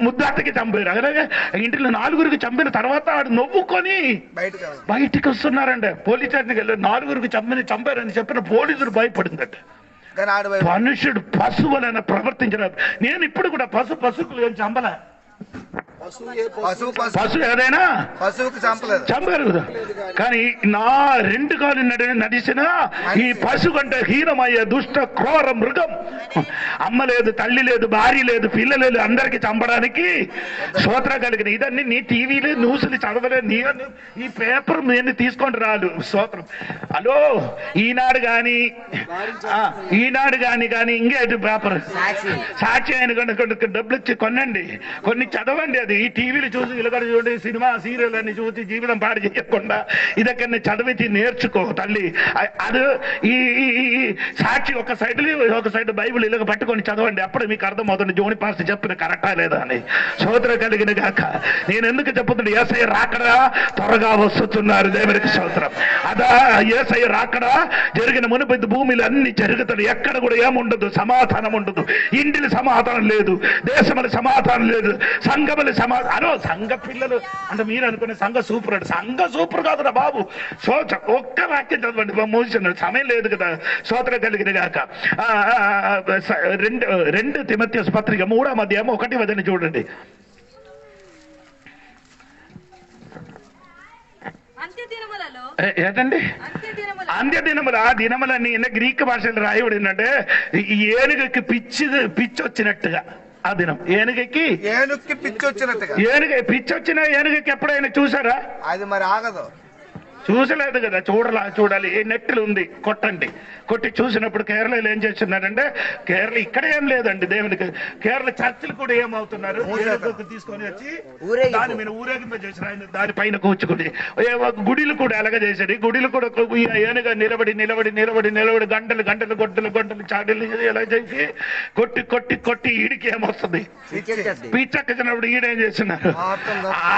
A: ముద్దాతకి చంపారు. అలాగే ఇంటిలో 4గురికి చంపిన తర్వాత ఆడు నవ్వుకొని బయటికి వస్తున్నారు. ఉన్నారండి, పోలీస్ స్టేషన్కి వెళ్ళి 4 చంపారని చెప్పిన పోలీసులు భయపడిందట. మనుషుడు పశువులైనా ప్రవర్తించడం. నేను ఇప్పుడు కూడా పశువులు ఏం చంపలే. పశువు ఏదైనా
D: పశువుకి చంపలేదు
A: కదా. కానీ నా 2 కాళ్ళు నడిచిన ఈ పశువు కంటే హీనమయ్యే దుష్ట క్రూర మృగం. అమ్మ లేదు, తల్లి లేదు, భార్య లేదు, పిల్ల లేదు, అందరికి చంపడానికి స్తోత్ర కలిగిన. ఇదన్నీ నీ టీవీలు న్యూస్లు చదవలేదు, నీ ఈ పేపర్ నేను తీసుకొని రాదు. స్తోత్రం. హలో, ఈనాడు కానీ ఇంకేటి పేపర్ సాక్షి అయిన డబ్బులు ఇచ్చి కొనండి, కొన్ని చదవండి. అది ఈ టీవీలు చూసి ఇలాగ చూడండి, సినిమా సీరియల్ అన్ని చూసి జీవితం పాడు చేయకుండా ఇదక్కడిని చదివించి నేర్చుకో తల్లి. అది ఈ సాక్షి ఒక సైడ్ బైబిల్ ఇలాగ పట్టుకొని చదవండి, అప్పుడు మీకు అర్థమవుతుంది జోని పాస్టర్ చెప్పిన కరెక్టా లేదా అని. స్తోత్రం కలిగిన గాక. నేను ఎందుకు చెప్పుతుంది, యేసయ్య రాకడా త్వరగా వస్తున్నారు. దేవునికి స్తోత్రం. అదా యేసయ్య రాకడా జరిగిన మునుపు భూమిలో అన్ని జరుగుతాడు. ఎక్కడ కూడా ఏముండదు, సమాధానం ఉండదు. ఇంటిని సమాధానం లేదు, దేశముల సమాధానం లేదు, సంఘముల సమాధానం. సంఘ పిల్లలు అంటే మీరు అనుకునే సంఘ సూపర్ అంటే సంఘ సూపర్ కాదురా బాబు. ఒక్క వాక్యం చదవండి, మోసిన సమయం లేదు కదా. స్తోత్రం కలిగిన గాక. 2 తిమోథెయుసు పత్రిక 3వ అధ్యాయం 1వ వచనం చూడండి. ఏంటండి అంత్య దినములు? ఆ దినములన్నీ గ్రీక్ భాషలో రాయబడిందంటే ఏనుగకి పిచ్చి వచ్చినట్టుగా. ఆ దినం ఏనుగకి పిచ్చి వచ్చిన ఏనుగకి ఎప్పుడైనా చూసారా?
D: అది మరి ఆగదు.
A: చూసలేదు కదా, చూడాలి. నెట్లు ఉంది, కొట్టి చూసినప్పుడు కేరళలో ఏం చేస్తున్నారంటే, కేరళ ఇక్కడ ఏం లేదండి దేవునికి, కేరళ చర్చిలు కూడా ఏమవుతున్నారు, తీసుకొని వచ్చి దాని మీద ఊరేగింప చేసిన ఆయన దానిపైన కూర్చుకుని గుడిలు కూడా ఎలాగ చేశాడు. గుడిలు కూడా ఏనుగా నిలబడి గంటలు చాడీలు ఎలా చేసి కొట్టి ఈడికి ఏమొస్తుంది, పిచ్చచ్చినప్పుడు ఈడేం చేస్తున్నారు,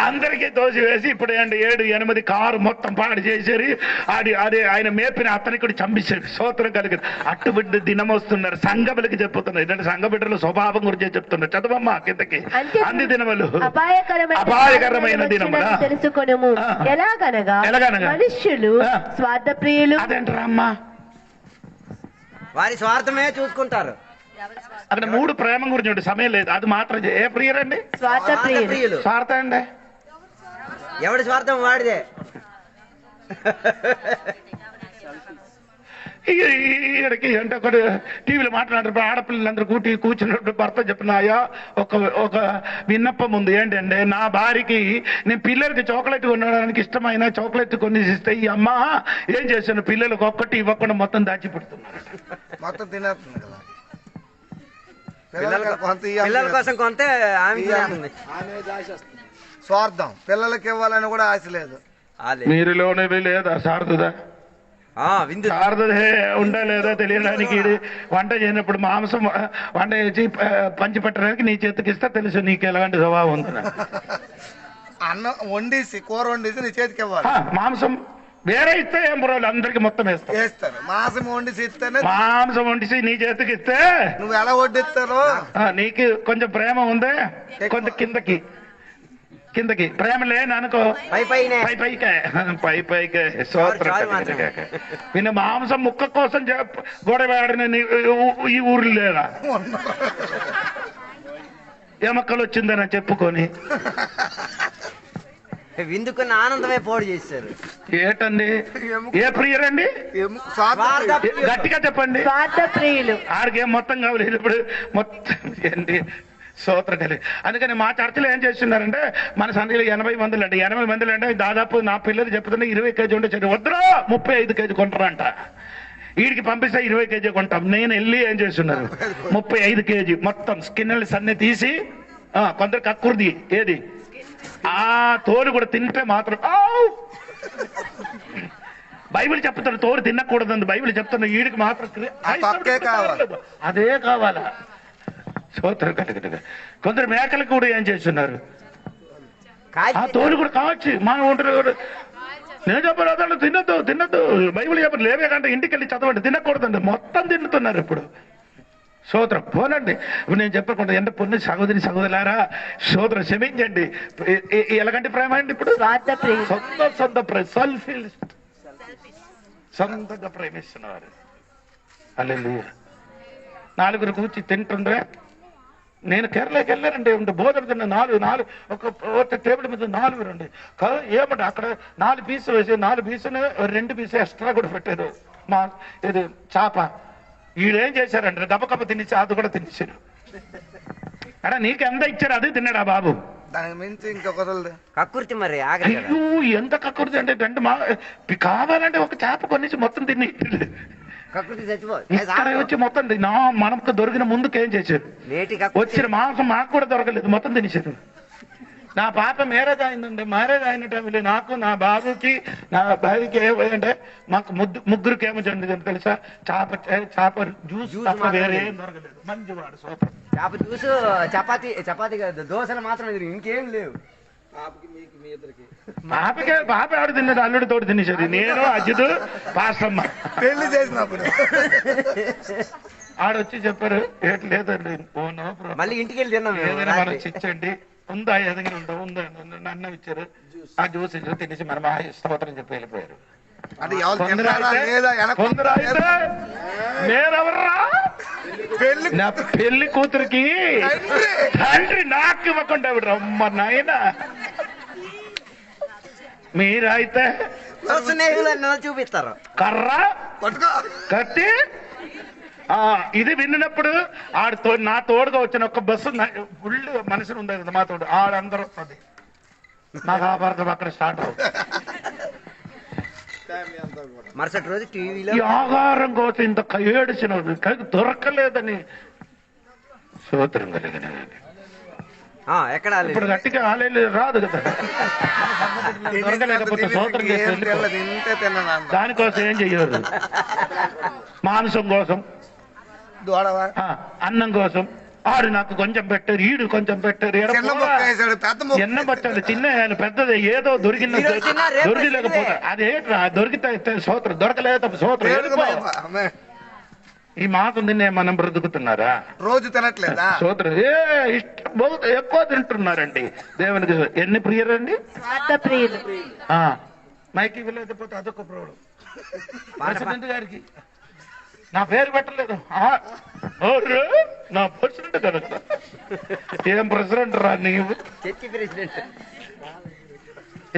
A: అందరికీ దోషి వేసి ఇప్పుడు 7-8 కారు మొత్తం పాడు చేశారు. అదే ఆయన మేపిన అతనికి కూడా చంపేశాడు. స్తోత్రం కలిగిన. అటువంటి దినం వస్తున్నారు. సంఘ బిడ్డకి చెప్తున్నారు. ఏంటంటే సంఘ బిడ్డల స్వభావం గురించి చెప్తున్నారు. చదవమ్మా కిందకి. అంత్య దినములు అపాయకరమైన దినములు
G: తెలుసుకొనుము. ఎలాగనగా మనుష్యులు స్వార్థప్రియులు.
A: అదేంటారా అమ్మా?
F: వారి స్వార్థమే చూసుకుంటారు.
A: అక్కడ 3 ప్రేమ గురించి సమయం లేదు, అది మాత్రం. ఏ ప్రియులండి?
G: స్వార్థప్రియులు.
A: స్వార్థం అండి,
F: ఎవడి స్వార్థం వాడిదే.
A: ఇక్కడికి అంటే ఒకటి టీవీలో మాట్లాడుతున్నప్పుడు ఆడపిల్లలందరూ కూర్చున్నప్పుడు భర్త చెప్పినాయా ఒక విన్నపం ఉంది. ఏంటంటే, నా భార్యకి నేను పిల్లలకి చాక్లెట్ కొనడానికి ఇష్టమైన చాక్లెట్ కొని ఇస్తే ఈ అమ్మ ఏం చేశాను, పిల్లలకు ఒక్కటి ఇవ్వకుండా మొత్తం దాచిపెడుతున్నారు,
D: మొత్తం తినేస్తుంది కదా.
F: పిల్లల కోసం కొంటే
D: స్వార్థం. పిల్లలకి ఇవ్వాలని కూడా ఆశ లేదు.
A: మీరులోనే లేదా సార్థదా? సార్థదే ఉండలేదా తెలియడానికి. వంట చేయనప్పుడు మాంసం వంట చేసి పంచి పెట్టడానికి నీ చేతికి ఇస్తే తెలుసు నీకు ఎలాంటి స్వభావం ఉందని.
D: అన్నం వండేసి కూర వండేసి నీ చేతికి ఇవ్వాలి.
A: మాంసం వేరే ఇస్తే ఏం పర్వాలేదు, అందరికి మొత్తం వేస్తారు.
D: మాంసం వండిసి ఇస్తేనే,
A: మాంసం వండిసి నీ చేతికి ఇస్తే
D: నువ్వు ఎలా వడ్డిస్తారో.
A: నీకు కొంచెం ప్రేమ ఉందే, కొంచెం కిందకి ప్రేమ లేననుకో, పైకే నిన్న మాంసం ముక్క కోసం గొడవ ఆడిన ఈ ఊర్లు లేదా? ఎమక్కలు వచ్చిందని చెప్పుకొని
F: విందుకున్న ఆనందమే పోడు చేశారు.
A: ఏటండి, ఏ ప్రియురండి? గట్టిగా చెప్పండి. ఆడికేం మొత్తం కావాలి ఇప్పుడు మొత్తం ఏంటి స్తోత్రం. అందుకని మా చర్చలో ఏం చేస్తున్నారంటే, మన సంధిలో 80 మందిలు అండి. 80 మందిలు అంటే దాదాపు నా పిల్లలు చెప్తున్నా 20 కేజీ ఉంటే వద్దురా 35 కేజీ కొంటారంట. వీడికి పంపిస్తే 20 కేజీ కొంటాం. నేను వెళ్ళి ఏం చేస్తున్నారు 35 కేజీ మొత్తం స్కిన్నెల్స్ అన్ని తీసి, కొందరు కక్కుర్ది ఏది ఆ తోలు కూడా తింటే మాత్రం బైబిల్ చెప్తారు తోలు తినకూడదు, బైబిల్ చెప్తున్నా. వీడికి మాత్రం అదే కావాలా? స్తోత్రం కలుగుతుంది. కొందరు మేకలకు కూడా ఏం చేస్తున్నారు, ఆ తోలు కూడా కావచ్చు. మన ఉంటారు. నేను చెప్పలేదు తినద్దు బైబిల్ చెప్పరు. లేవే కంటే ఇంటికి వెళ్ళి చదవండి, తినకూడదండి. మొత్తం తింటున్నారు ఇప్పుడు. స్తోత్రం. పోనండి, ఇప్పుడు నేను చెప్పకుండా ఎంత పొన్ను సహోదరులారా, స్తోత్రం క్షమించండి. ఎలాగంటే ప్రేమ అండి ఇప్పుడు? సొంత సెల్ఫిష్ సొంతంగా ప్రేమిస్తున్నవారు. హల్లెలూయా. నాలుగురు కూర్చి తింటుండ్రే. నేను కేరళకి వెళ్ళానండి, ఉంటే బోధన తిన్న నాలుగు ఒక టేబుల్ మీద 4 రండి. ఏమంటే అక్కడ 4 పీసులు వేసి 4 పీసులు 2 పీసులు ఎక్స్ట్రా కూడా పెట్టారు. ఇది చేప. వీడేం చేశారంటే గబగబ తినేసి అది కూడా తినేసారు. అడా నీకు ఎంత ఇచ్చారు అది తిన్నాడా బాబు?
D: దానికి మించి ఇంకొకరు
F: కక్కుర్తి మరి
A: అయ్యో ఎంత కక్కుర్తి అంటే 2 కావాలంటే ఒక చేప కొనేసి మొత్తం తిని ఇక్కడ వచ్చి మొత్తం మనకు దొరికిన ముందుకు ఏం చేశారు? వచ్చిన మాంసం మాకు కూడా దొరకలేదు, మొత్తం తినేసారు. నా పాప మ్యారేజ్ అయిందండి. మ్యారేజ్ అయిన టైంలో నాకు, నా బాబుకి, నా భార్యకి ఏమంటే మాకు ముగ్గురికి ఏమో జరిగింది తెలుసా? చేప జ్యూస్ వేరే ఏం దొరకలేదు. మంచివాడు సూపర్.
F: చేప జ్యూస్, చపాతి దోశలు మాత్రం ఇంకేం లేవు.
A: పాప ఆడు తిన్నాడు, అల్లుడి తోడు తినేసేది. నేను అజిత్ పాస్టమ్మ
D: పెళ్లి చేసినప్పుడు
A: ఆడొచ్చి చెప్పారు ఏటి లేదండి,
F: మళ్ళీ ఇంటికి వెళ్ళి తిన్నాం.
A: ఏదైనా మనం ఇచ్చండి ఉందా, ఏదైనా ఉందా అన్నం ఇచ్చారు. ఆ జ్యూస్ తినేసి మనం స్తోత్రం చెప్పి వెళ్ళిపోయారు. నేనెవర్రా? నా పెళ్లి కూతురికి తండ్రి నాకు ఇవ్వకుండా రమ్మ నాయన. మీరైతే
F: స్నేహితులు చూపిస్తారు
A: కర్ర కట్టి ఇది విన్నప్పుడు నా తోడుగా వచ్చిన ఒక బస్సు ఫుల్ మనుషులు ఉండేది మా తోడు. ఆడందరూ వస్తుంది. నాకు ఆభారతం అక్కడ స్టార్ట్ అవుతుంది.
F: మరుసటి రోజు టీవీలో
A: ఆహారం కోసం ఇంత ఏడిచిన దొరకలేదని స్తోత్రం కలిగిన
F: ఎక్కడ
A: ఇప్పుడు గట్టిగా ఆలేదు రాదు కదా. దొరకలేకపోతే స్తోత్రం చేసి దానికోసం ఏం చెయ్యదు. మాంసం కోసం, అన్నం కోసం ఆడు నాకు కొంచెం పెట్టారు, ఈడు కొంచెం పెట్టారు. ఎన్న పట్టాడు చిన్న పెద్దది ఏదో దొరికిలేకపోతే అదే దొరికితే స్తోత్రం, దొరకలేదు స్తోత్రం. ఈ మాసం తినే మనం బ్రతుకుతున్నారా?
D: రోజు తినట్లేదా?
A: స్తోత్రం ఇష్టం ఎక్కువ తింటున్నారండి దేవునికి. ఎన్ని ప్రియరండి? మైకి వెళ్ళకపోతే అదొక ప్రాబ్లం. ప్రెసిడెంట్ గారికి నా పేరు పెట్టలేదు. నా ప్రెసిడెంట్ కనుక ఏం ప్రెసిడెంట్ రా నీవు?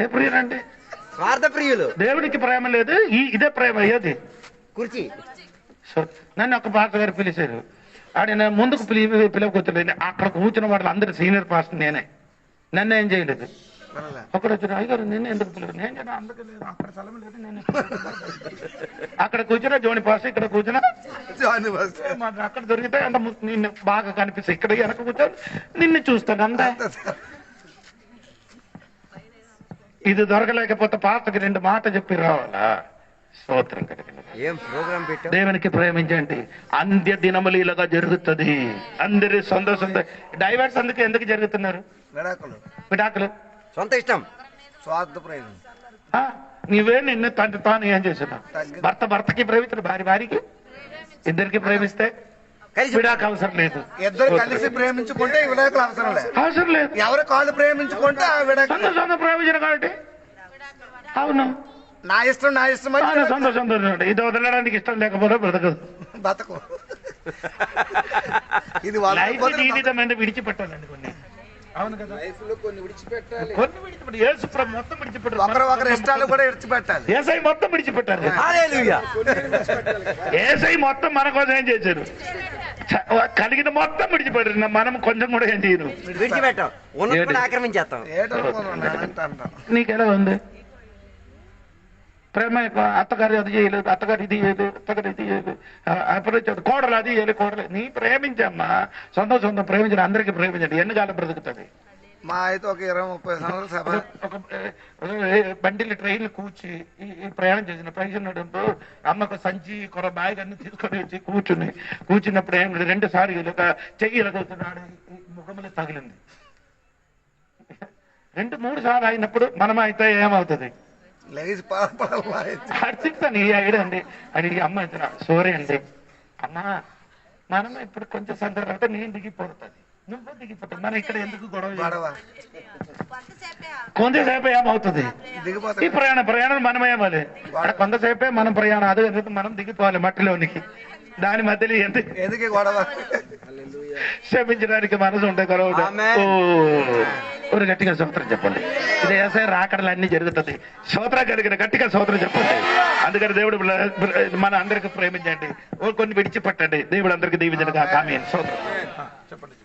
A: ఏ ప్రియులండి?
F: స్వార్థ ప్రియులు.
A: దేవునికి ప్రేమ లేదు, ఇదే ప్రేమ. ఏది?
F: కుర్చీ.
A: నన్ను ఒక పాస్టర్ గారు పిలిచారు. ఆడ ముందుకు పిలవకూర్చోలేదు. అక్కడ కూర్చున్న వాళ్ళు అందరూ సీనియర్ పాస్టర్ నేనే. నన్ను ఏం చేయలేదు. అక్కడ వచ్చిన అయ్యారు నిన్ను ఎందుకు పిల్లలు? నేను అందుకే లేదు, అక్కడ స్థలం లేదు. నేను అక్కడ కూర్చున్నా జోని పాస్టర్, ఇక్కడ కూర్చున్నా అక్కడ దొరికితే అంత నిన్ను బాగా కనిపిస్తాయి. ఇక్కడ వెనక కూర్చొని నిన్ను చూస్తాను అందా. ఇది దొరకలేకపోతే పాస్టర్కి 2 మాటలు చెప్పి రావాలా? స్తోత్రం కలిగిన దేవునికి ప్రేమించండి. అంత్య దినములు ఇలాగా జరుగుతుంది. అందరి సొంత డైవర్స్ ఎందుకు జరుగుతున్నారు? విడాకులు
F: సొంత ఇష్టం,
D: స్వార్థ ప్రయోజనం.
A: నీవే నిన్ను తాను ఏం చేస్తున్నావు? భర్తకి ప్రేమించడు, భార్యకి, ఇద్దరికి ప్రేమిస్తే విడాకు అవసరం లేదు.
D: ఇద్దరు కలిసి ప్రేమించుకుంటే విడాకులు అవసరం లేదు. ఎవరు కాళ్ళు ప్రేమించుకుంటే ఆ విడాకులు
A: సొంత ప్రేమించడం కాబట్టి. అవును,
D: నా ఇష్టం
A: సంతోషం. ఇది వదలడానికి ఇష్టం లేకపోతే
D: బతకు. ఇది
A: జీవితం విడిచిపెట్టాలండి కొన్ని. అవును కదా, కొన్ని విడిచిపెట్టాలి. మొత్తం విడిచిపెట్టాలి.
D: ఒకరి ఇష్టాలు కూడా విడిచిపెట్టాలి.
A: ఏసై మొత్తం విడిచిపెట్టారు. ఏసై మొత్తం మన కోసం ఏం చేశారు? కలిగిన మొత్తం విడిచిపెట్టారు. మనం కొంచెం కూడా ఏం చేయరు,
F: విడిచిపెట్టాం, ఆక్రమించేస్తాం.
A: నీకెలా ఉంది ప్రేమ? అత్తగారు అది చేయలేదు, అత్తగారు ఇది చేయలేదు, అత్తగారు ఇది చేయలేదు, అప్పుడు కోడలు అది చేయలేదు, కోడలు. నీ ప్రేమించమ్మా, సొంతం ప్రేమించండి. అందరికీ ప్రేమించండి. ఎన్ని కాలం బ్రతుకుతుంది?
D: మా అయితే ఒక 20-30 సంవత్సరాలు.
A: ఒక బండిలు ట్రైన్లు కూర్చి ఈ ప్రయాణం చేసినప్పుడు అమ్మకు సంచి కొర బ్యాగ్ అన్ని తీసుకొని వచ్చి కూర్చున్నప్పుడు ఏం 2 సార్లు చెయ్యి కూర్చున్నాడు, ముఖములు తగిలింది. 2-3 సార్లు అయినప్పుడు మనం అయితే ఏమవుతుంది? అర్థిస్తాను ఐడండి అడిగి అమ్మ సారీ అండి అమ్మా మనం ఇప్పుడు కొంచెం సందర్భం నేను దిగిపోతుంది. నువ్వు దిగిపోతావు. మరి ఇక్కడ ఎందుకు గొడవ?
D: గొడవ
A: కొంతసేపు ఏమవుతుంది?
D: దిగిపోతాం.
A: ఈ ప్రయాణం మనమేమది అక్కడ కొంతసేపే మనం ప్రయాణం, అదే మనం దిగిపోవాలి మట్టిలోనికి. దాని మధ్యలో
D: ఎందుకు గొడవ?
A: క్షమించడానికి మనసు ఉంటే గొడవ. ఒక గట్టిగా స్తోత్రం చెప్పండి. ఇది ఏసై రాకడలు అన్ని జరుగుతుంది. స్తోత్రం కలిగిన గట్టిగా స్తోత్రం చెప్పండి. అందుకని దేవుడు మన అందరికి ప్రేమించండి, కొన్ని విడిచిపెట్టండి. దేవుడు అందరికి దీవించండి. ఆమేన్. స్తోత్రం చెప్పండి.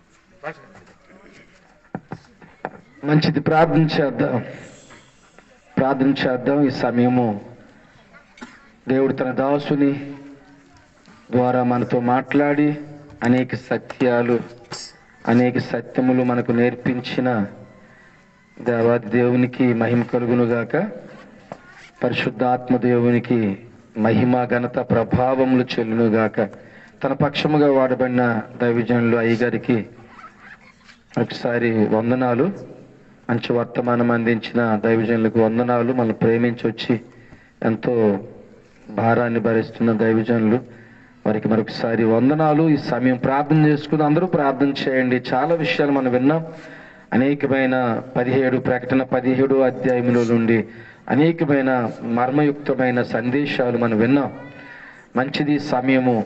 H: మంచిది. ప్రార్థన చేద్దాం. ఈ సమయము దేవుడు తన దాసుని ద్వారా మనతో మాట్లాడి అనేక సత్యములు మనకు నేర్పించిన దేవాది దేవునికి మహిమ కలుగునుగాక. పరిశుద్ధాత్మ దేవునికి మహిమ ఘనత ప్రభావములు చెల్లునుగాక. తన పక్షముగా వాడబడిన దైవజనులు అయ్యగారికి ఒకసారి వందనాలు. మంచి వర్తమానం అందించిన దైవజనులకు వందనాలు. మనం ప్రేమించి వచ్చి ఎంతో భారాన్ని భరిస్తున్న దైవజనులు వారికి మరొకసారి వందనాలు. ఈ సమయం ప్రార్థన చేసుకుని అందరూ ప్రార్థన చేయండి. చాలా విషయాలు మనం విన్నాం. అనేకమైన ప్రకటన 17 అధ్యాయముల నుండి అనేకమైన మర్మయుక్తమైన సందేశాలు మనం విన్నాం. మంచిది సమయము.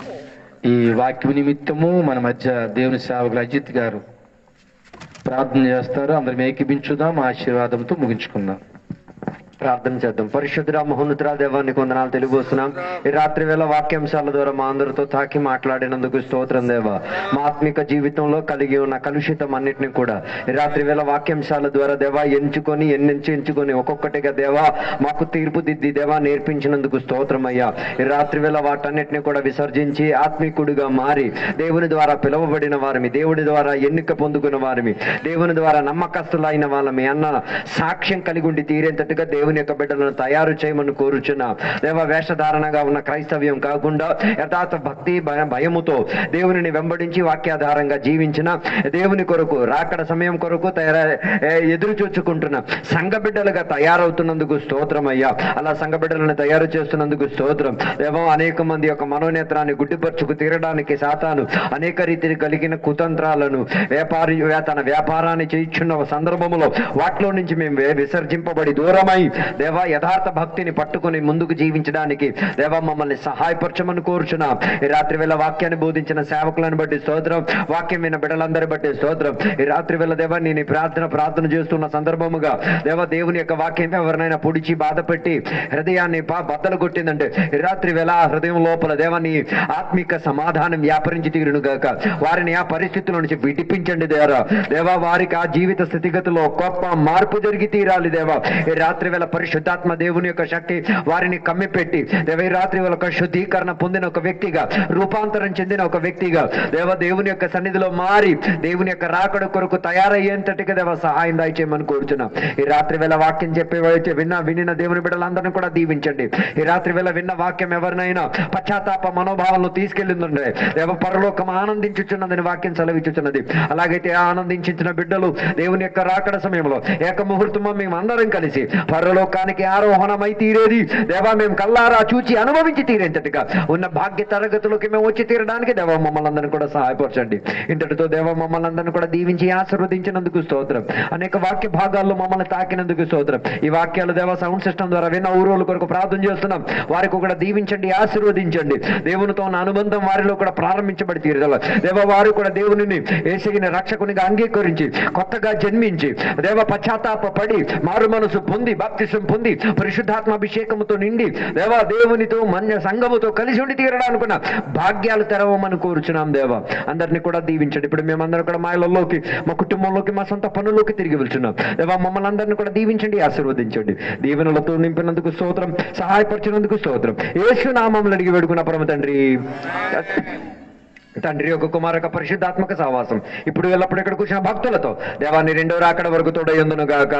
H: ఈ వాక్య నిమిత్తము మన మధ్య దేవుని సేవకులు అజిత్ గారు ప్రార్థన చేస్తారు. అందరం ఏకీభించుదాం. ఆశీర్వాదంతో ముగించుకుందాం.
I: ప్రార్థన చేద్దాం. పరిశుద్ధుడా మహోన్నతుడా దేవానికి వందనాలు తెలియబోస్తున్నాం. ఈ రాత్రి వేళ వాక్యాంశాల ద్వారా మా అందరితో తాకి మాట్లాడినందుకు స్తోత్రం దేవా. మా ఆత్మిక జీవితంలో కలిగి ఉన్న కలుషితం అన్నిటిని కూడా ఈ రాత్రి వేళ వాక్యాంశాల ద్వారా దేవా ఎంచుకొని ఒక్కొక్కటిగా దేవా మాకు తీర్పు దిద్ది దేవా నేర్పించినందుకు స్తోత్రం అయ్యా. ఈ రాత్రి వేళ వాటన్నిటిని కూడా విసర్జించి ఆత్మికుడిగా మారి దేవుని ద్వారా పిలువబడిన వారిని, దేవుడి ద్వారా ఎన్నిక పొందుకున్న వారిని, దేవుని ద్వారా నమ్మకస్తులైన వాళ్ళమి అన్న సాక్ష్యం కలిగి ఉండి తీరేంతటిగా దేవుని యొక్క బిడ్డలను తయారు చేయమని కోరుచున్నా దేవ. వేషధారణగా ఉన్న క్రైస్తవ్యం కాకుండా యథార్థ భక్తి భయముతో దేవుని వెంబడించి వాక్యాధారంగా జీవించిన దేవుని కొరకు రాకడ సమయం కొరకు ఎదురు చూచుకుంటున్న సంఘ బిడ్డలుగా తయారవుతున్నందుకు స్తోత్రం అయ్యా. అలా సంఘ బిడ్డలను తయారు చేస్తున్నందుకు స్తోత్రం దేవ. అనేక మంది యొక్క మనోనేత్రాన్ని గుడ్డిపరుచుకు తీరడానికి సాతాను అనేక రీతిని కలిగిన కుతంత్రాలను తన వ్యాపారాన్ని చేయించున్న సందర్భంలో వాటిలో నుంచి మేము విసర్జింపబడి దూరమై దేవా యథార్థ భక్తిని పట్టుకుని ముందుకు జీవించడానికి దేవా మమ్మల్ని సహాయపరచమని కోరుచున్నా. ఈ రాత్రి వేళ వాక్యాన్ని బోధించిన సేవకులను బట్టి స్తోత్రం, వాక్యం విన్న బిడ్డలందరి బట్టి స్తోత్రం. ఈ రాత్రి వేళ దేవా నేను ప్రార్థన చేస్తున్న సందర్భముగా దేవా దేవుని యొక్క వాక్యం ఎవరినైనా పొడిచి బాధపెట్టి హృదయాన్ని బద్దలు కొట్టిందంటే ఈ రాత్రి వేళ ఆ హృదయం లోపల దేవా నీ ఆత్మిక సమాధానం వ్యాపరించి తీరును గాక. వారిని ఆ పరిస్థితుల నుంచి విడిపించండి దేవా. వారికి ఆ జీవిత స్థితిగతిలో గొప్ప మార్పు జరిగి తీరాలి దేవా. ఈ రాత్రి వేళ పరిశుద్ధాత్మ దేవుని యొక్క శక్తి వారిని కమ్మిపెట్టి దేవ ఈ రాత్రి వేళ ఒక శుద్ధీకరణ పొందిన ఒక వ్యక్తిగా, రూపాంతరం చెందిన ఒక వ్యక్తిగా దేవ దేవుని యొక్క సన్నిధిలో మారి దేవుని యొక్క రాకడ కొరకు తయారయ్యేంతటిగా దేవ సహాయం దయచేయమని కోరుచున్నాం. ఈ రాత్రి వేళ వాక్యం చెప్పేవైతే వినిన దేవుని బిడ్డలందరినీ కూడా దీవించండి. ఈ రాత్రి వేళ విన్న వాక్యం ఎవరినైనా పశ్చాత్తాప మనోభావాలను తీసుకెళ్లిందండి దేవ పరలోకం ఆనందించుచున్నదని వాక్యం సెలవిచ్చుచున్నది. అలాగైతే ఆనందించిన బిడ్డలు దేవుని యొక్క రాకడ సమయంలో ఏకముహూర్తము మేము అందరం కలిసి పరలోకానికి ఆరోహణమై తీరేది దేవా మేము కల్లారా చూచి అనుభవించి తీరేంతటిగా ఉన్న భాగ్య తరగతులకి మేము వచ్చి తీరడానికి దేవ మమ్మల్ని అందరినీ కూడా సహాయపరచండి. ఇంతటితో దేవ మమ్మల్ని అందరినీ కూడా దీవించి ఆశీర్వదించినందుకు స్తోత్రం. అనేక వాక్య భాగాల్లో మమ్మల్ని తాకినందుకు స్తోత్రం. ఈ వాక్యాలు దేవ సౌండ్ సిస్టమ్ ద్వారా విన్న ఊరోళ్ళ కొరకు ప్రార్థన చేస్తున్నాం. వారికి కూడా దీవించండి, ఆశీర్వదించండి. దేవునితో ఉన్న అనుబంధం వారిలో కూడా ప్రారంభించబడి తీరగల దేవ. వారు కూడా దేవుని యేసుని రక్షకునిగా అంగీకరించి కొత్తగా జన్మించి దేవ పశ్చాత్తాప పడి మారు మనసు పొంది బాప్తిసం పొంది పరిశుద్ధాత్మాభిషేకముతో నిండి దేవా దేవునితో మన్య సంఘముతో కలిసి ఉండి తీరడానుకున్న భాగ్యాలు తెరవమని కోరుచున్నాం దేవా. అందరినీ కూడా దీవించండి. ఇప్పుడు మేమందరం కూడా మా ఇళ్లలోకి, మా కుటుంబంలోకి, మా సొంత పనుల్లోకి తిరిగి వెళ్తున్నాం దేవా. మమ్మల్ని అందరినీ కూడా దీవించండి, ఆశీర్వదించండి. దీవెనలతో నింపినందుకు స్తోత్రం, సహాయపరిచినందుకు స్తోత్రం. యేసు నామములో అడిగి వేడుకున్న పరమ తండ్రి యొక్క కుమారక పరిశుద్ధాత్మక సహవాసం ఇప్పుడు ఎల్లప్పుడు ఇక్కడ కూర్చున్న భక్తులతో దేవాన్ని రెండో రాకడ వరకు తోడయ్యుందును గాక.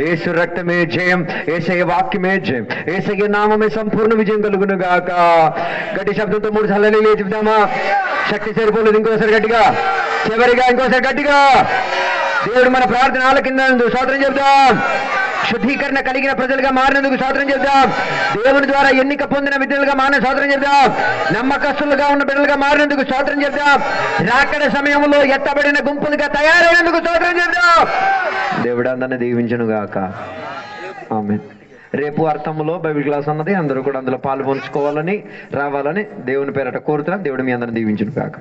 I: యేసు రక్తమే జయం, యేసయ్య వాక్యమే జయం, యేసయ్య నామమే సంపూర్ణ విజయం కలుగును గాక. గట్టి శబ్దంతో 3 సార్లు చెప్తామా? శక్తి సరిపోలేదు, ఇంకోసారి గట్టిగా, చివరిగా ఇంకోసారి గట్టిగా. దేవుడు మన ప్రార్థన ఆలకింద స్తోత్రం చెప్తాం. శుద్ధీకరణ కలిగిన ప్రజలుగా మారినందుకు స్తోత్రం చెప్దాం. దేవుని ద్వారా ఎన్నిక పొందిన విద్యులుగా మారిన స్తోత్రం చెప్దాం. నమ్మకస్తులుగా ఉన్న బిడ్డలుగా మారినందుకు స్తోత్రం చెప్దాం. రాకడ సమయంలో ఎత్తబడిన గుంపులుగా తయారైనందుకు స్తోత్రం చెప్దాం. దేవుడు అందరిని దీవించును గాక. ఆమేన్. రేపు అర్థములో బైబిల్ క్లాస్ అన్నది, అందరూ కూడా అందులో పాలు పంచుకోవాలని రావాలని దేవుని పేరట కోరుతున్నాం. దేవుడు మీ అందరిని దీవించును గాక.